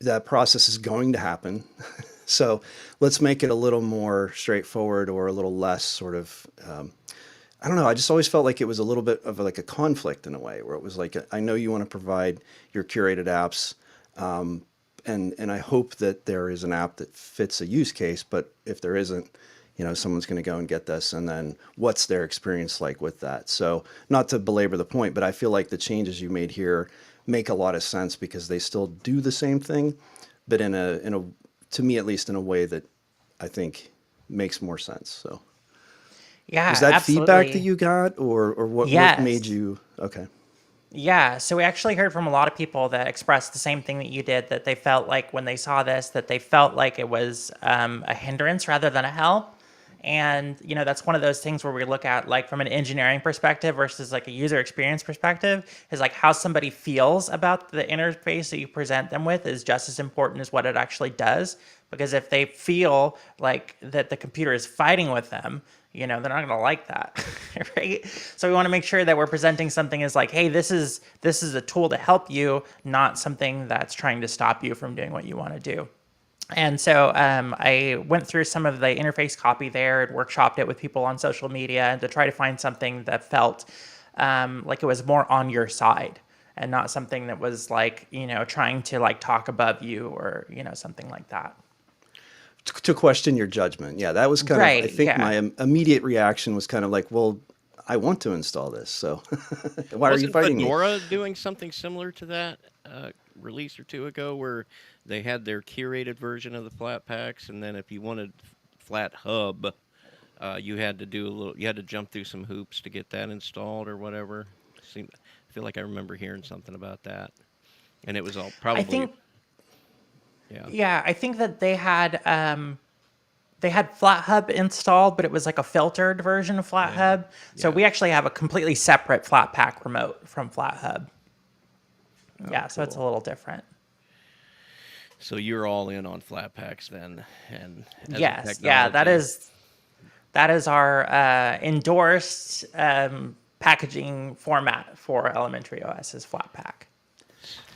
that process is going to happen. So let's make it a little more straightforward or a little less sort of, I don't know. I just always felt like it was a little bit of like a conflict in a way where it was like, I know you want to provide your curated apps, and I hope that there is an app that fits a use case, but if there isn't, someone's going to go and get this, and then what's their experience like with that? So not to belabor the point, but I feel like the changes you made here make a lot of sense because they still do the same thing, but in a to me at least in a way that I think makes more sense. So
Yeah,
was that feedback that
absolutely.
you got, or what made
Yes.
you okay?
Yeah, so we actually heard from a lot of people that expressed the same thing that you did, that they felt like when they saw this, that they felt like it was a hindrance rather than a help. And, that's one of those things where we look at like from an engineering perspective versus like a user experience perspective, is like how somebody feels about the interface that you present them with is just as important as what it actually does. Because if they feel like that the computer is fighting with them, they're not going to like that, right? So we want to make sure that we're presenting something as like, hey, this is a tool to help you, not something that's trying to stop you from doing what you want to do. And so I went through some of the interface copy there and workshopped it with people on social media to try to find something that felt like it was more on your side and not something that was like, trying to like talk above you or, something like that.
To question your judgment. Yeah, that was kind of, I
Right.
think
Yeah.
my immediate reaction was kind of like, well, I want to install this, so why are you
Wasn't
fighting me?
Fedora doing something similar to that release or two ago, where they had their curated version of the Flatpaks, and then if you wanted Flat Hub, you had to you had to jump through some hoops to get that installed or whatever. I feel like I remember hearing something about that, and it was all
I
probably,
think,
yeah,
yeah, I think that they had FlatHub installed, but it was like a filtered version of
yeah,
FlatHub. So
yeah.
we actually have a completely separate Flatpak remote from FlatHub.
Oh,
Yeah, so it's a
cool.
little different.
So you're all in on Flatpaks then, and as a
Yes, yeah,
technology.
that is our endorsed packaging format for Elementary OS is Flatpak.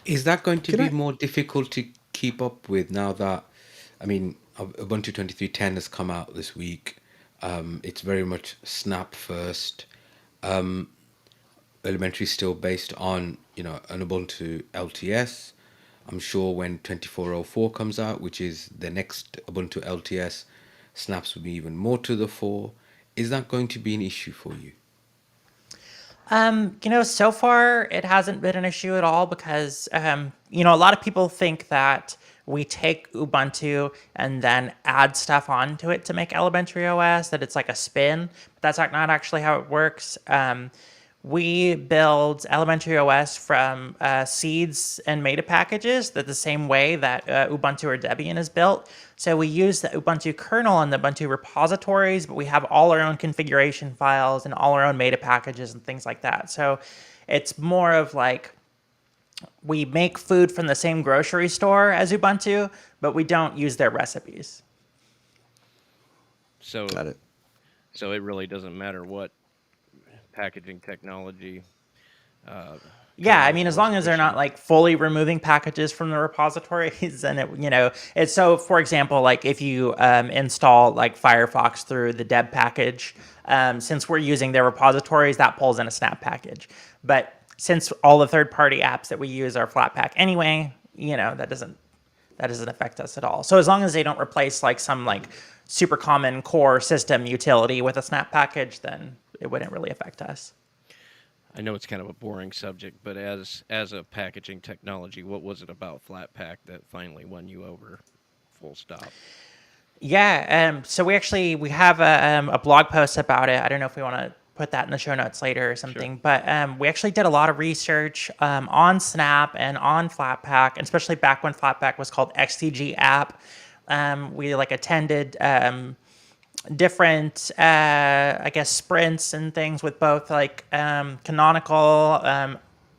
Is that going to
Can
be
I?
more difficult to keep up with now that, I mean, Ubuntu 23.10 has come out this week. It's very much Snap first. Elementary is still based on, an Ubuntu LTS. I'm sure when 24.04 comes out, which is the next Ubuntu LTS, Snaps will be even more to the fore. Is that going to be an issue for you?
So far it hasn't been an issue at all because, a lot of people think that we take Ubuntu and then add stuff onto it to make Elementary OS, that it's like a spin, but that's not actually how it works. We build Elementary OS from seeds and meta packages that the same way that Ubuntu or Debian is built. So we use the Ubuntu kernel and the Ubuntu repositories, but we have all our own configuration files and all our own meta packages and things like that. So it's more of like we make food from the same grocery store as Ubuntu, but we don't use their recipes.
So,
Got it.
so it really doesn't matter what packaging technology.
Yeah, I
Kernel
mean, as
was
long as they're not
pushing.
like fully removing packages from the repositories, and it's so. For example, like if you install like Firefox through the deb package, since we're using their repositories, that pulls in a snap package. But since all the third-party apps that we use are Flatpak anyway, that doesn't affect us at all. So as long as they don't replace like some like super common core system utility with a snap package, then it wouldn't really affect us.
I know it's kind of a boring subject, but as a packaging technology, what was it about Flatpak that finally won you over? Full stop.
Yeah, so we have a blog post about it. I don't know if we want to put that in the show notes later or something, but we actually did a lot of research on Snap and on Flatpak, and especially back when Flatpak was called XTG App. We like attended different, I guess, sprints and things with both like Canonical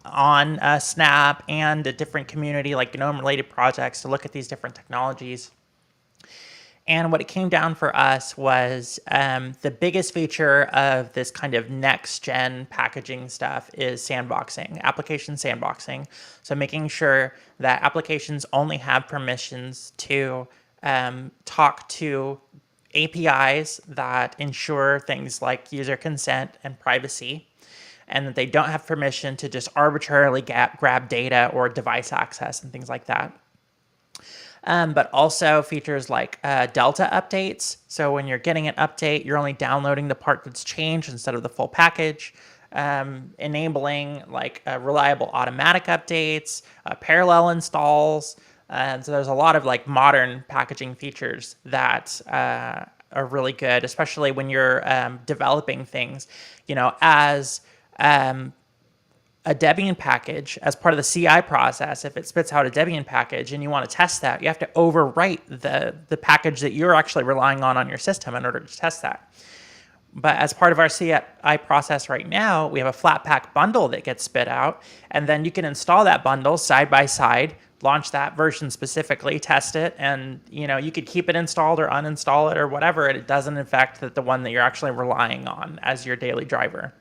on Snap and a different community like GNOME-related projects to look at these different technologies. And what it came down for us was the biggest feature of this kind of next-gen packaging stuff is sandboxing, application sandboxing. So making sure that applications only have permissions to talk to APIs that ensure things like user consent and privacy, and that they don't have permission to just arbitrarily grab data or device access and things like that. But also features like Delta updates. So when you're getting an update, you're only downloading the part that's changed instead of the full package. Enabling like reliable automatic updates, parallel installs. So there's a lot of like modern packaging features that are really good, especially when you're developing things, as a Debian package as part of the CI process. If it spits out a Debian package and you want to test that, you have to overwrite the package that you're actually relying on your system in order to test that. But as part of our CI process right now, we have a Flatpak bundle that gets spit out, and then you can install that bundle side by side, launch that version specifically, test it, and you could keep it installed or uninstall it or whatever, and it doesn't affect the one that you're actually relying on as your daily driver.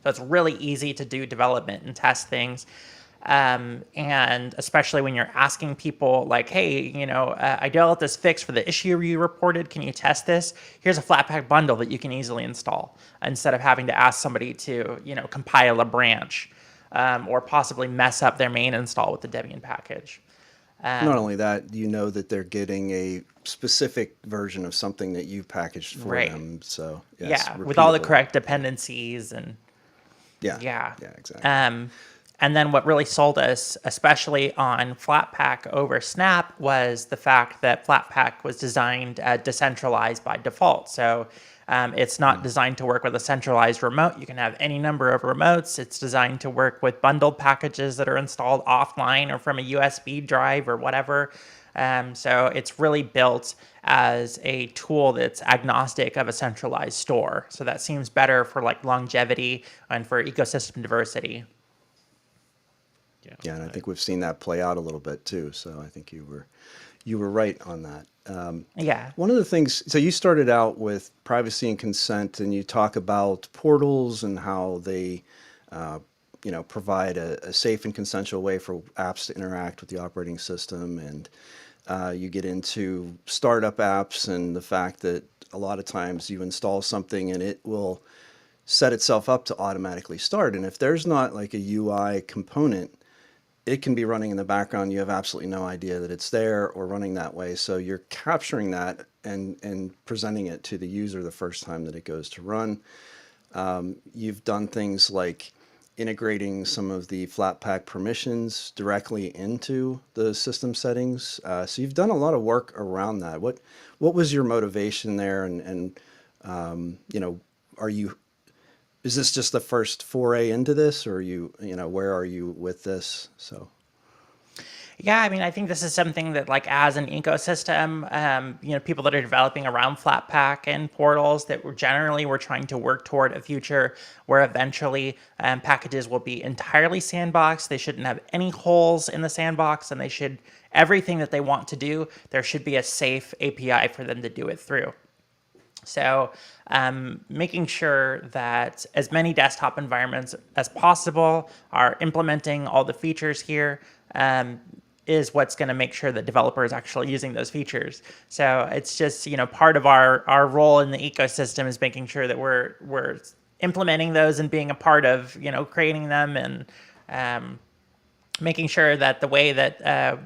So it's really easy to do development and test things. And especially when you're asking people like, hey, I developed this fix for the issue you reported. Can you test this? Here's a Flatpak bundle that you can easily install instead of having to ask somebody to, compile a branch or possibly mess up their main install with the Debian package.
Not only that, you know that they're getting a specific version of something that you packaged for
Right.
them. So
Yeah, with all the
repeatable.
correct dependencies and
Yeah, exactly.
And then what really sold us, especially on Flatpak over Snap, was the fact that Flatpak was designed decentralized by default. So it's not designed to work with a centralized remote. You can have any number of remotes. It's designed to work with bundled packages that are installed offline or from a USB drive or whatever. So it's really built as a tool that's agnostic of a centralized store. So that seems better for like longevity and for ecosystem diversity.
Yeah, and I think we've seen that play out a little bit too. So I think you were right on that.
Yeah.
One of the things, so you started out with privacy and consent, and you talk about portals and how they, provide a safe and consensual way for apps to interact with the operating system, and you get into startup apps and the fact that a lot of times you install something and it will set itself up to automatically start, and if there's not like a UI component, it can be running in the background. You have absolutely no idea that it's there or running that way. So you're capturing that and presenting it to the user the first time that it goes to run. You've done things like integrating some of the Flatpak permissions directly into the system settings. So you've done a lot of work around that. What was your motivation there? And are you is this just the first foray into this, or where are you with this? So
Yeah, I mean, I think this is something that, like, as an ecosystem, people that are developing around Flatpak and portals, that we're trying to work toward a future where eventually packages will be entirely sandboxed. They shouldn't have any holes in the sandbox, and everything that they want to do, there should be a safe API for them to do it through. So, making sure that as many desktop environments as possible are implementing all the features here is what's going to make sure that developers are actually using those features. So it's just, part of our role in the ecosystem is making sure that we're implementing those and being a part of, creating them, and making sure that the way that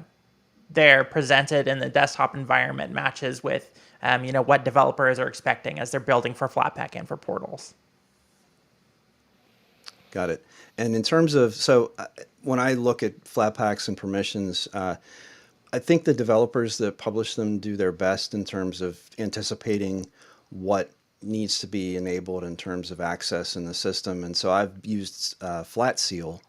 they're presented in the desktop environment matches with what developers are expecting as they're building for Flatpak and for portals.
got it. And in terms of, when I look at Flatpaks and permissions, I think the developers that publish them do their best in terms of anticipating what needs to be enabled in terms of access in the system. And so I've used Flat Seal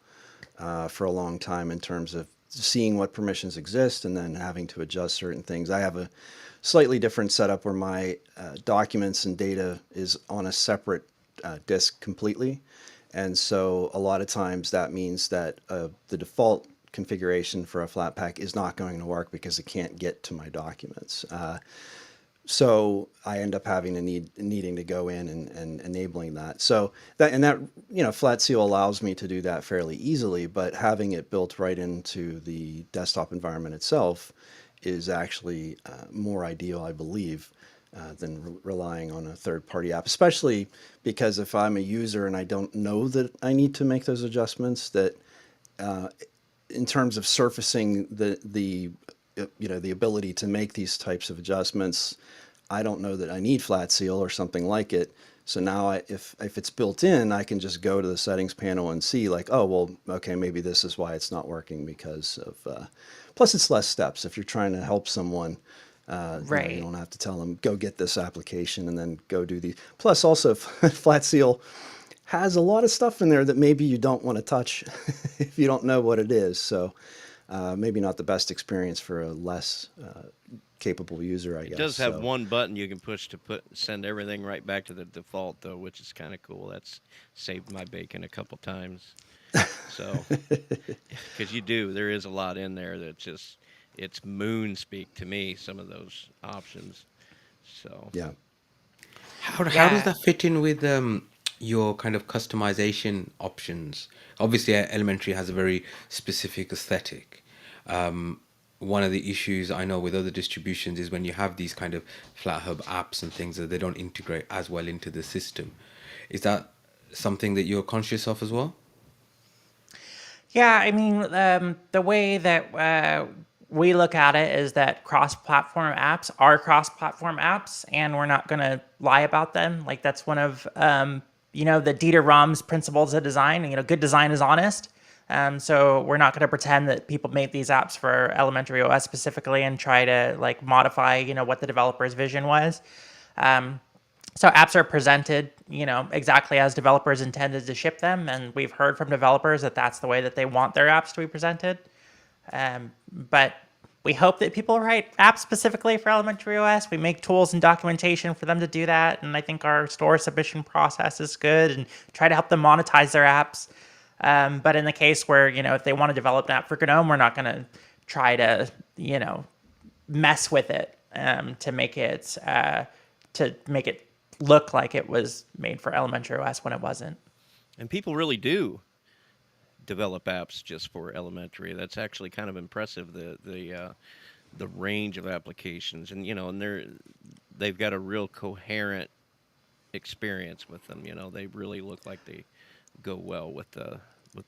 for a long time in terms of seeing what permissions exist and then having to adjust certain things. I have a slightly different setup where my documents and data is on a separate disk completely. And so a lot of times that means that the default configuration for a Flatpak is not going to work because it can't get to my documents. So I end up having to needing to go in and enabling that. So that Flat Seal allows me to do that fairly easily, but having it built right into the desktop environment itself is actually more ideal, I believe, than relying on a third-party app, especially because if I'm a user and I don't know that I need to make those adjustments, that in terms of surfacing the ability to make these types of adjustments, I don't know that I need Flat Seal or something like it. So now if it's built in, I can just go to the settings panel and see like, oh, well, okay, maybe this is why it's not working because of, plus it's less steps. If you're trying to help someone,
Right.
you don't have to tell them, go get this application and then go do these. Plus also Flat Seal has a lot of stuff in there that maybe you don't want to touch if you don't know what it is. So maybe not the best experience for a less capable user, I guess.
It does have
So,
one button you can push to send everything right back to the default, though, which is kind of cool. That's saved my bacon a couple times. So, because there is a lot in there that just, it's moon speak to me, some of those options. So,
yeah.
How
Yeah.
does that fit in with your kind of customization options? Obviously, Elementary has a very specific aesthetic. One of the issues I know with other distributions is when you have these kind of FlatHub apps and things that they don't integrate as well into the system. Is that something that you're conscious of as well?
Yeah, I mean, the way that we look at it is that cross-platform apps are cross-platform apps, and we're not going to lie about them. Like, that's one of the Dieter Rams principles of design. Good design is honest. So we're not going to pretend that people made these apps for Elementary OS specifically and try to like modify what the developer's vision was. So apps are presented, exactly as developers intended to ship them, and we've heard from developers that that's the way that they want their apps to be presented. But we hope that people write apps specifically for Elementary OS. We make tools and documentation for them to do that, and I think our store submission process is good, and try to help them monetize their apps. But in the case where if they want to develop an app for GNOME, we're not going to try to mess with it to make it look like it was made for Elementary OS when it wasn't.
and people really do develop apps just for Elementary. That's actually kind of impressive. The range of applications, and they've got a real coherent experience with them. They really look like they go well with the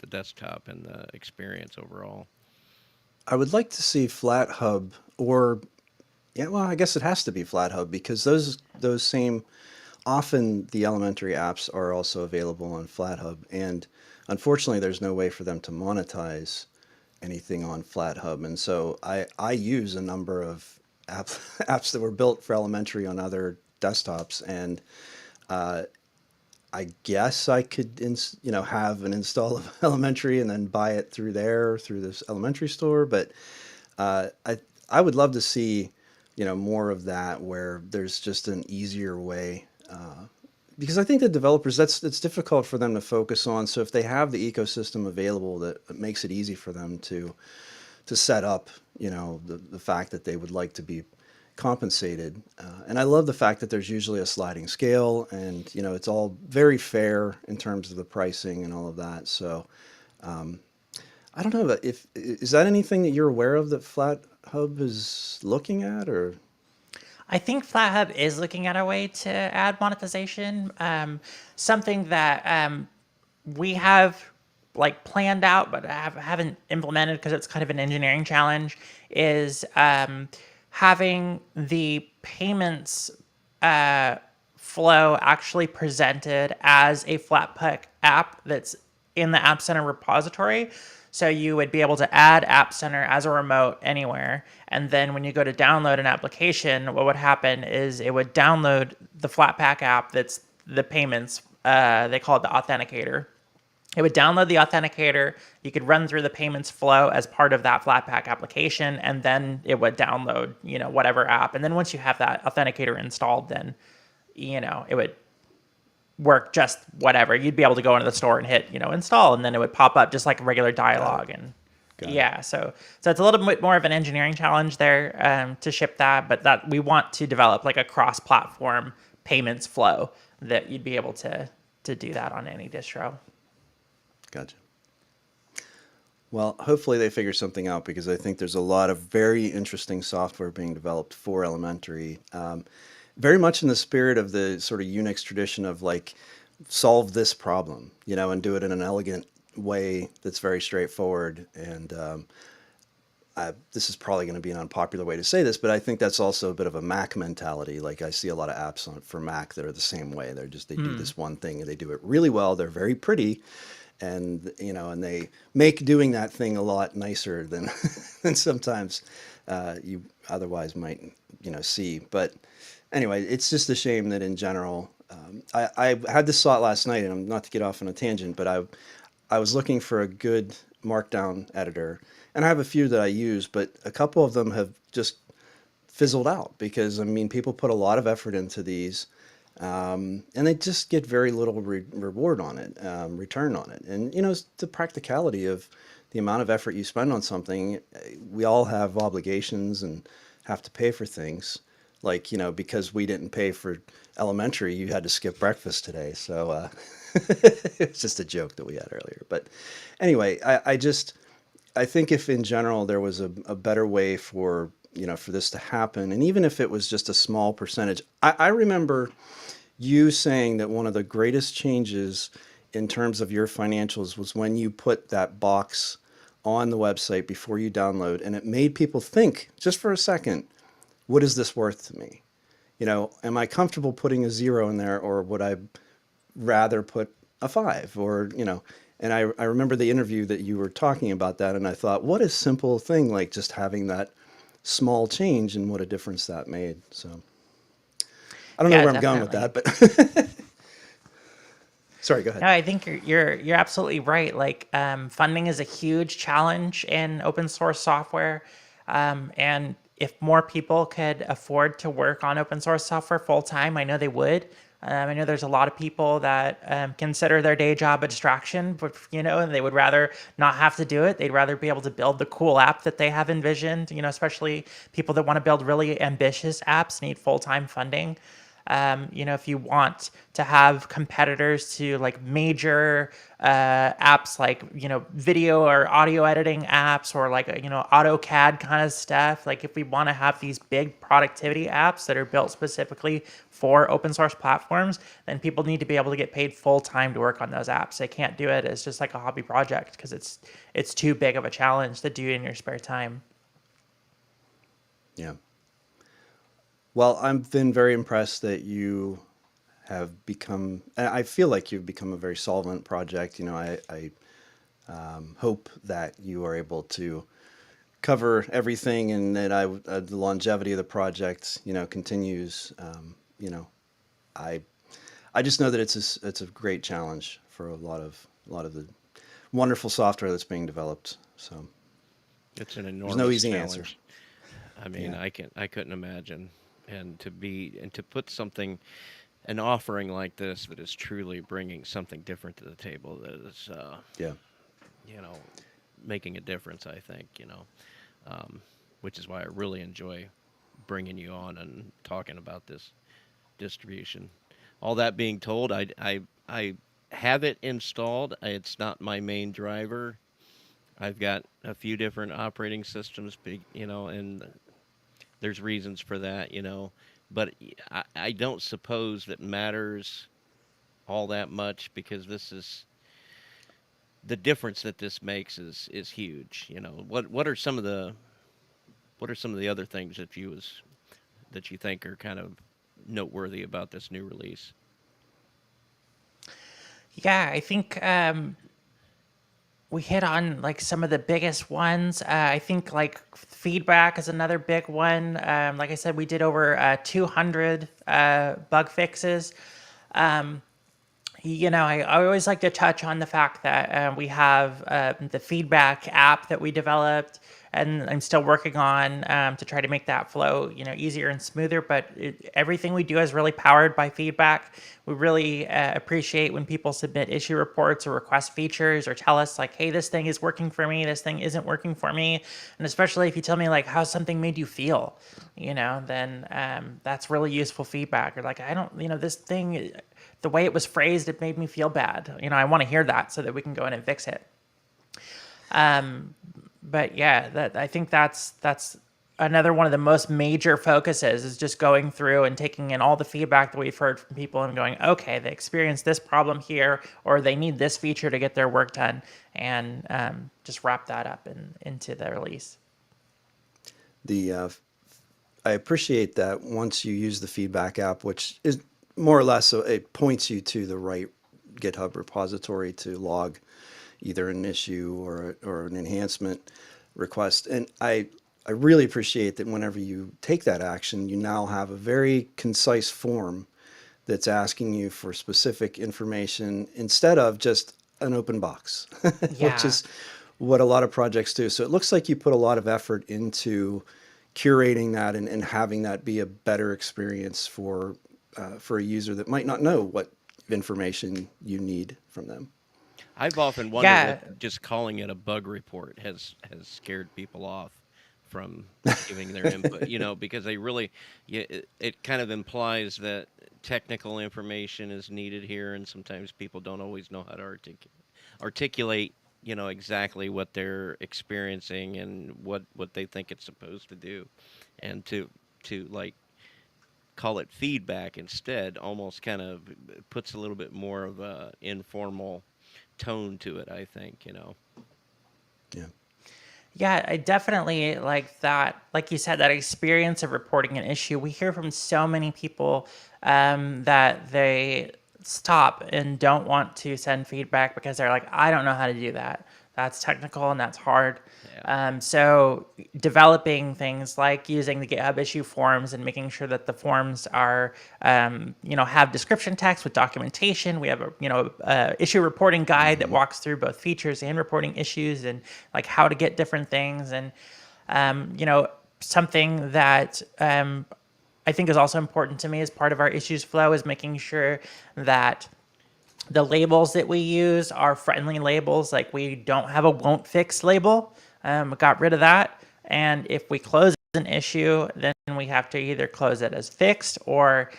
desktop and the experience overall.
I would like to see FlatHub or, yeah, well, I guess it has to be FlatHub because those same often the elementary apps are also available on FlatHub, and unfortunately, there's no way for them to monetize anything on FlatHub. And so I use a number of apps that were built for elementary on other desktops, and I guess I could, have an install of elementary and then buy it through there through this elementary store. But I would love to see, more of that where there's just an easier way. Because I think the developers, it's difficult for them to focus on. So if they have the ecosystem available, that it makes it easy for them to set up, the fact that they would like to be compensated. And I love the fact that there's usually a sliding scale, and it's all very fair in terms of the pricing and all of that. So I don't know if is that anything that you're aware of that FlatHub is looking at, or
I think FlatHub is looking at a way to add monetization. Something that we have like planned out, but haven't implemented because it's kind of an engineering challenge, is having the payments flow actually presented as a Flatpak app that's in the App Center repository. So you would be able to add App Center as a remote anywhere. And then when you go to download an application, what would happen is it would download the Flatpak app that's the payments. They call it the authenticator. It would download the authenticator. You could run through the payments flow as part of that Flatpak application, and then it would download, whatever app. And then once you have that authenticator installed, then, it would work just whatever. You'd be able to go into the store and hit, install, and then it would pop up just like a regular dialogue. And yeah, so it's a little bit more of an engineering challenge there to ship that, but that we want to develop like a cross-platform payments flow that you'd be able to do that on any distro.
Gotcha. Well, hopefully they figure something out, because I think there's a lot of very interesting software being developed for elementary. Very much in the spirit of the sort of Unix tradition of like, solve this problem, and do it in an elegant way that's very straightforward. And this is probably going to be an unpopular way to say this, but I think that's also a bit of a Mac mentality. Like I see a lot of apps for Mac that are the same way. They do this one thing and they do it really well. They're very pretty. And and they make doing that thing a lot nicer than than sometimes you otherwise might see. But anyway, it's just a shame that in general, I had this thought last night, and I'm not to get off on a tangent, but I was looking for a good Markdown editor, and I have a few that I use, but a couple of them have just fizzled out because people put a lot of effort into these. And they just get very little reward on it, return on it. And, it's the practicality of the amount of effort you spend on something. We all have obligations and have to pay for things. Like, because we didn't pay for elementary, you had to skip breakfast today. So it's just a joke that we had earlier. But anyway, I think if in general there was a better way for this to happen, and even if it was just a small percentage, I remember you saying that one of the greatest changes in terms of your financials was when you put that box on the website before you download, and it made people think just for a second, what is this worth to me? Am I comfortable putting a 0 in there, or would I rather put a 5? Or, and I remember the interview that you were talking about that, and I thought, what a simple thing, like just having that small change and what a difference that made. So I don't know where I'm going with that, but sorry, go ahead.
No, I think you're absolutely right. Like funding is a huge challenge in open source software, and if more people could afford to work on open source software full time, I know they would. I know there's a lot of people that consider their day job a distraction, but and they would rather not have to do it. They'd rather be able to build the cool app that they have envisioned. Especially people that want to build really ambitious apps need full-time funding. If you want to have competitors to like major apps like, video or audio editing apps, or like, AutoCAD kind of stuff. Like if we want to have these big productivity apps that are built specifically for open source platforms, then people need to be able to get paid full time to work on those apps. They can't do it as just like a hobby project because it's too big of a challenge to do in your spare time.
Yeah. Well, I've been very impressed that you have become. I feel like you've become a very solvent project. I hope that you are able to cover everything, and that the longevity of the project, continues. I I just know that it's a great challenge for a lot of the wonderful software that's being developed. So
It's an
there's no
enormous
easy answer.
challenge. I mean,
Yeah,
I couldn't imagine, and to put something, an offering like this that is truly bringing something different to the table, that is,
yeah.
you know, making a difference. I think, um, which is why I really enjoy bringing you on and talking about this distribution. All that being told, I have it installed. It's not my main driver. I've got a few different operating systems, and there's reasons for that, But I don't suppose that matters all that much, because this is the difference that this makes is huge. What are some of the other things that you think are kind of noteworthy about this new release?
Yeah, I think we hit on like some of the biggest ones. I think like feedback is another big one. Like I said, we did over 200 bug fixes. I always like to touch on the fact that we have the feedback app that we developed, and I'm still working on to try to make that flow, easier and smoother. But everything we do is really powered by feedback. We really appreciate when people submit issue reports or request features or tell us like, hey, this thing is working for me, this thing isn't working for me. And especially if you tell me like how something made you feel, then that's really useful feedback. Or like, I don't, this thing, the way it was phrased, it made me feel bad. I want to hear that so that we can go in and fix it. But yeah, I think that's another one of the most major focuses, is just going through and taking in all the feedback that we've heard from people and going, okay, they experienced this problem here, or they need this feature to get their work done, and just wrap that up into the release.
The I appreciate that once you use the feedback app, which is more or less, so it points you to the right GitHub repository to log either an issue or an enhancement request. And I really appreciate that whenever you take that action, you now have a very concise form that's asking you for specific information instead of just an open box, which
Yeah.
is what a lot of projects do. So it looks like you put a lot of effort into curating that, and having that be a better experience for a user that might not know what information you need from them.
I've often wondered
Yeah.
if just calling it a bug report has scared people off from giving their input, because it kind of implies that technical information is needed here, and sometimes people don't always know how to articulate, exactly what they're experiencing and what they think it's supposed to do, and to like call it feedback instead almost kind of puts a little bit more of a informal tone to it, I think.
Yeah.
Yeah, I definitely like that. Like you said, that experience of reporting an issue. We hear from so many people that they stop and don't want to send feedback because they're like, I don't know how to do that. That's technical and that's hard.
Yeah.
So developing things like using the GitHub issue forms and making sure that the forms are, have description text with documentation. We have a issue reporting guide that walks through both features and reporting issues and like how to get different things. And, something that I think is also important to me as part of our issues flow is making sure that the labels that we use are friendly labels. Like we don't have a won't fix label. We got rid of that. And if we close an issue, then we have to either close it as fixed, or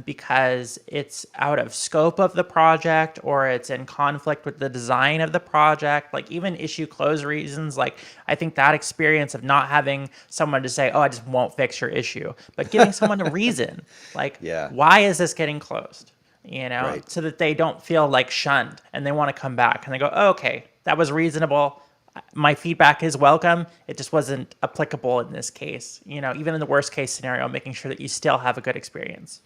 because it's out of scope of the project, or it's in conflict with the design of the project. Like even issue close reasons. Like I think that experience of not having someone to say, oh, I just won't fix your issue, but giving someone a reason, like,
Yeah.
why is this getting closed?
Right.
So that they don't feel like shunned and they want to come back and they go, oh, okay, that was reasonable. My feedback is welcome. It just wasn't applicable in this case. Even in the worst case scenario, making sure that you still have a good experience.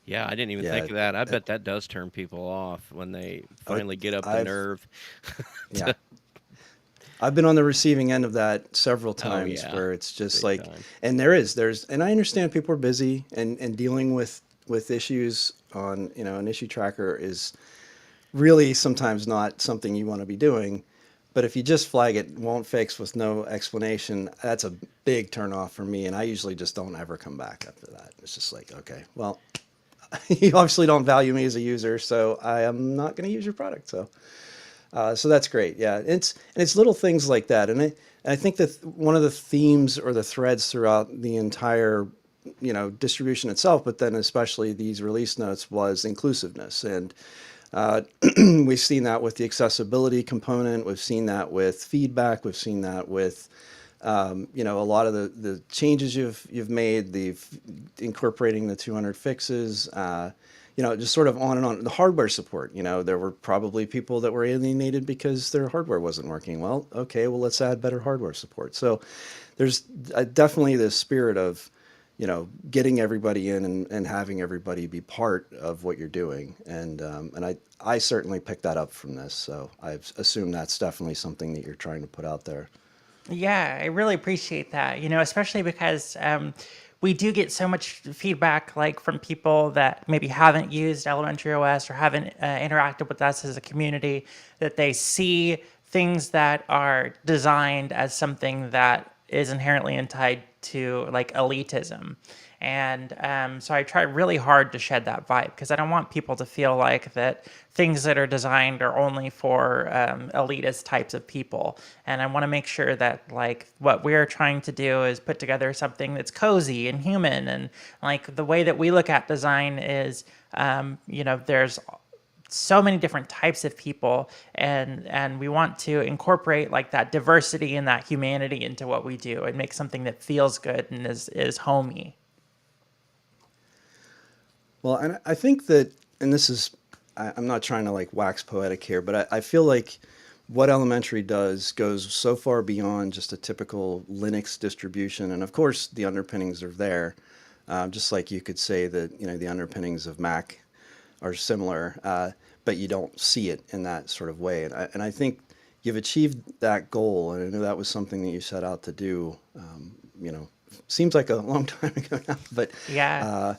Yeah, I didn't even
Yeah,
think of that. I bet that does turn people off when they
I,
finally get up the
I've
nerve.
yeah, I've been on the receiving end of that several
Oh
times
yeah,
where it's just
big
like,
time.
and there's, and I understand people are busy and dealing with issues on, an issue tracker is really sometimes not something you want to be doing. But if you just flag it, won't fix with no explanation, that's a big turnoff for me. And I usually just don't ever come back after that. It's just like, okay, well, you obviously don't value me as a user, so I am not going to use your product. So that's great. Yeah, it's little things like that, and I think that one of the themes or the threads throughout the entire, distribution itself, but then especially these release notes was inclusiveness, and we've seen that with the accessibility component. We've seen that with feedback. We've seen that with a lot of the changes you've made, the incorporating the 200 fixes, just sort of on and on. The hardware support, there were probably people that were alienated because their hardware wasn't working. Well, okay, well, let's add better hardware support. So there's definitely this spirit of, getting everybody in and having everybody be part of what you're doing. And I certainly picked that up from this. So I assume that's definitely something that you're trying to put out there.
Yeah, I really appreciate that, especially because we do get so much feedback like from people that maybe haven't used Elementary OS or haven't interacted with us as a community, that they see things that are designed as something that is inherently tied to like elitism. And so I try really hard to shed that vibe because I don't want people to feel like that things that are designed are only for elitist types of people. And I want to make sure that like what we're trying to do is put together something that's cozy and human. And like the way that we look at design is, there's so many different types of people, and we want to incorporate like that diversity and that humanity into what we do and make something that feels good and is homey.
Well, and I think that, and this is, I'm not trying to like wax poetic here, but I feel like what Elementary does goes so far beyond just a typical Linux distribution. And of course, the underpinnings are there, just like you could say that, the underpinnings of Mac are similar, but you don't see it in that sort of way. And I think you've achieved that goal, and I know that was something that you set out to do. Seems like a long time ago now, but
Yeah.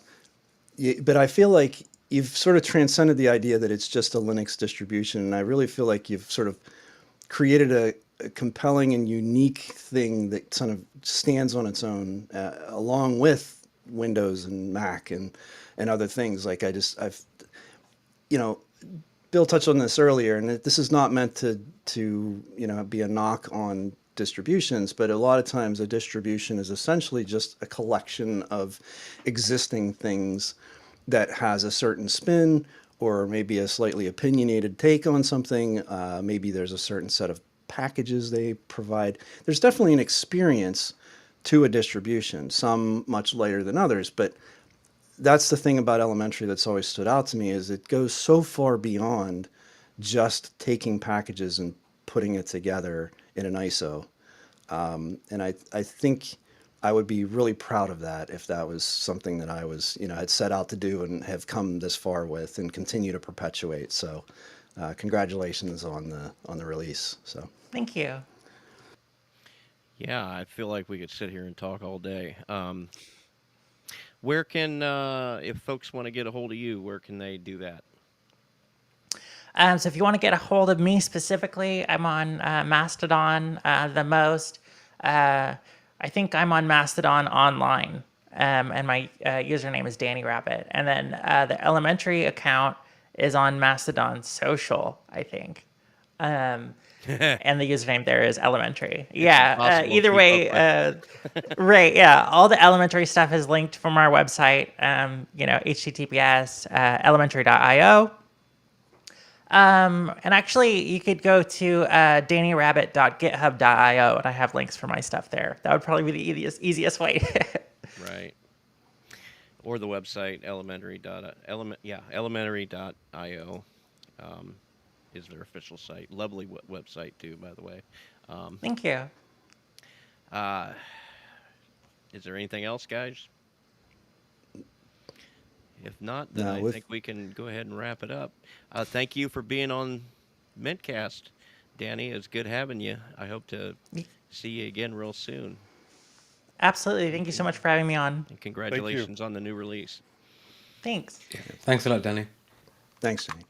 but I feel like you've sort of transcended the idea that it's just a Linux distribution, and I really feel like you've sort of created a compelling and unique thing that sort of stands on its own, along with Windows and Mac and other things. Like I've you know Bill touched on this earlier, and this is not meant to be a knock on distributions, but a lot of times a distribution is essentially just a collection of existing things that has a certain spin or maybe a slightly opinionated take on something. Maybe there's a certain set of packages they provide. There's definitely an experience to a distribution, some much later than others, but that's the thing about Elementary that's always stood out to me is it goes so far beyond just taking packages and putting it together in an ISO. And I think I would be really proud of that if that was something that I was, had set out to do and have come this far with and continue to perpetuate. So, congratulations on the release. So,
Thank you.
Yeah, I feel like we could sit here and talk all day. Where can, if folks want to get a hold of you, where can they do that?
So if you want to get a hold of me specifically, I'm on Mastodon the most. I think I'm on Mastodon online, and my username is Danny Rabbit. And then the Elementary account is on Mastodon Social, I think. And the username there is Elementary.
It's
Yeah.
impossible to
Either
keep up
way,
with.
right. Yeah. All the Elementary stuff is linked from our website. HTTPS elementary.io. And actually, you could go to dannyrabbit.github.io, and I have links for my stuff there. That would probably be the easiest way.
Right. Or the website elementary.io is their official site. Lovely website too, by the way.
Thank you.
Is there anything else, guys? If not, then
No,
I
we've-
think we can go ahead and wrap it up. Thank you for being on mintCast, Danny. It's good having you. I hope to see you again real soon.
Absolutely. Thank you so much for having me on.
And congratulations on the new release.
Thanks.
Thanks a lot, Danny.
Thanks, Danny.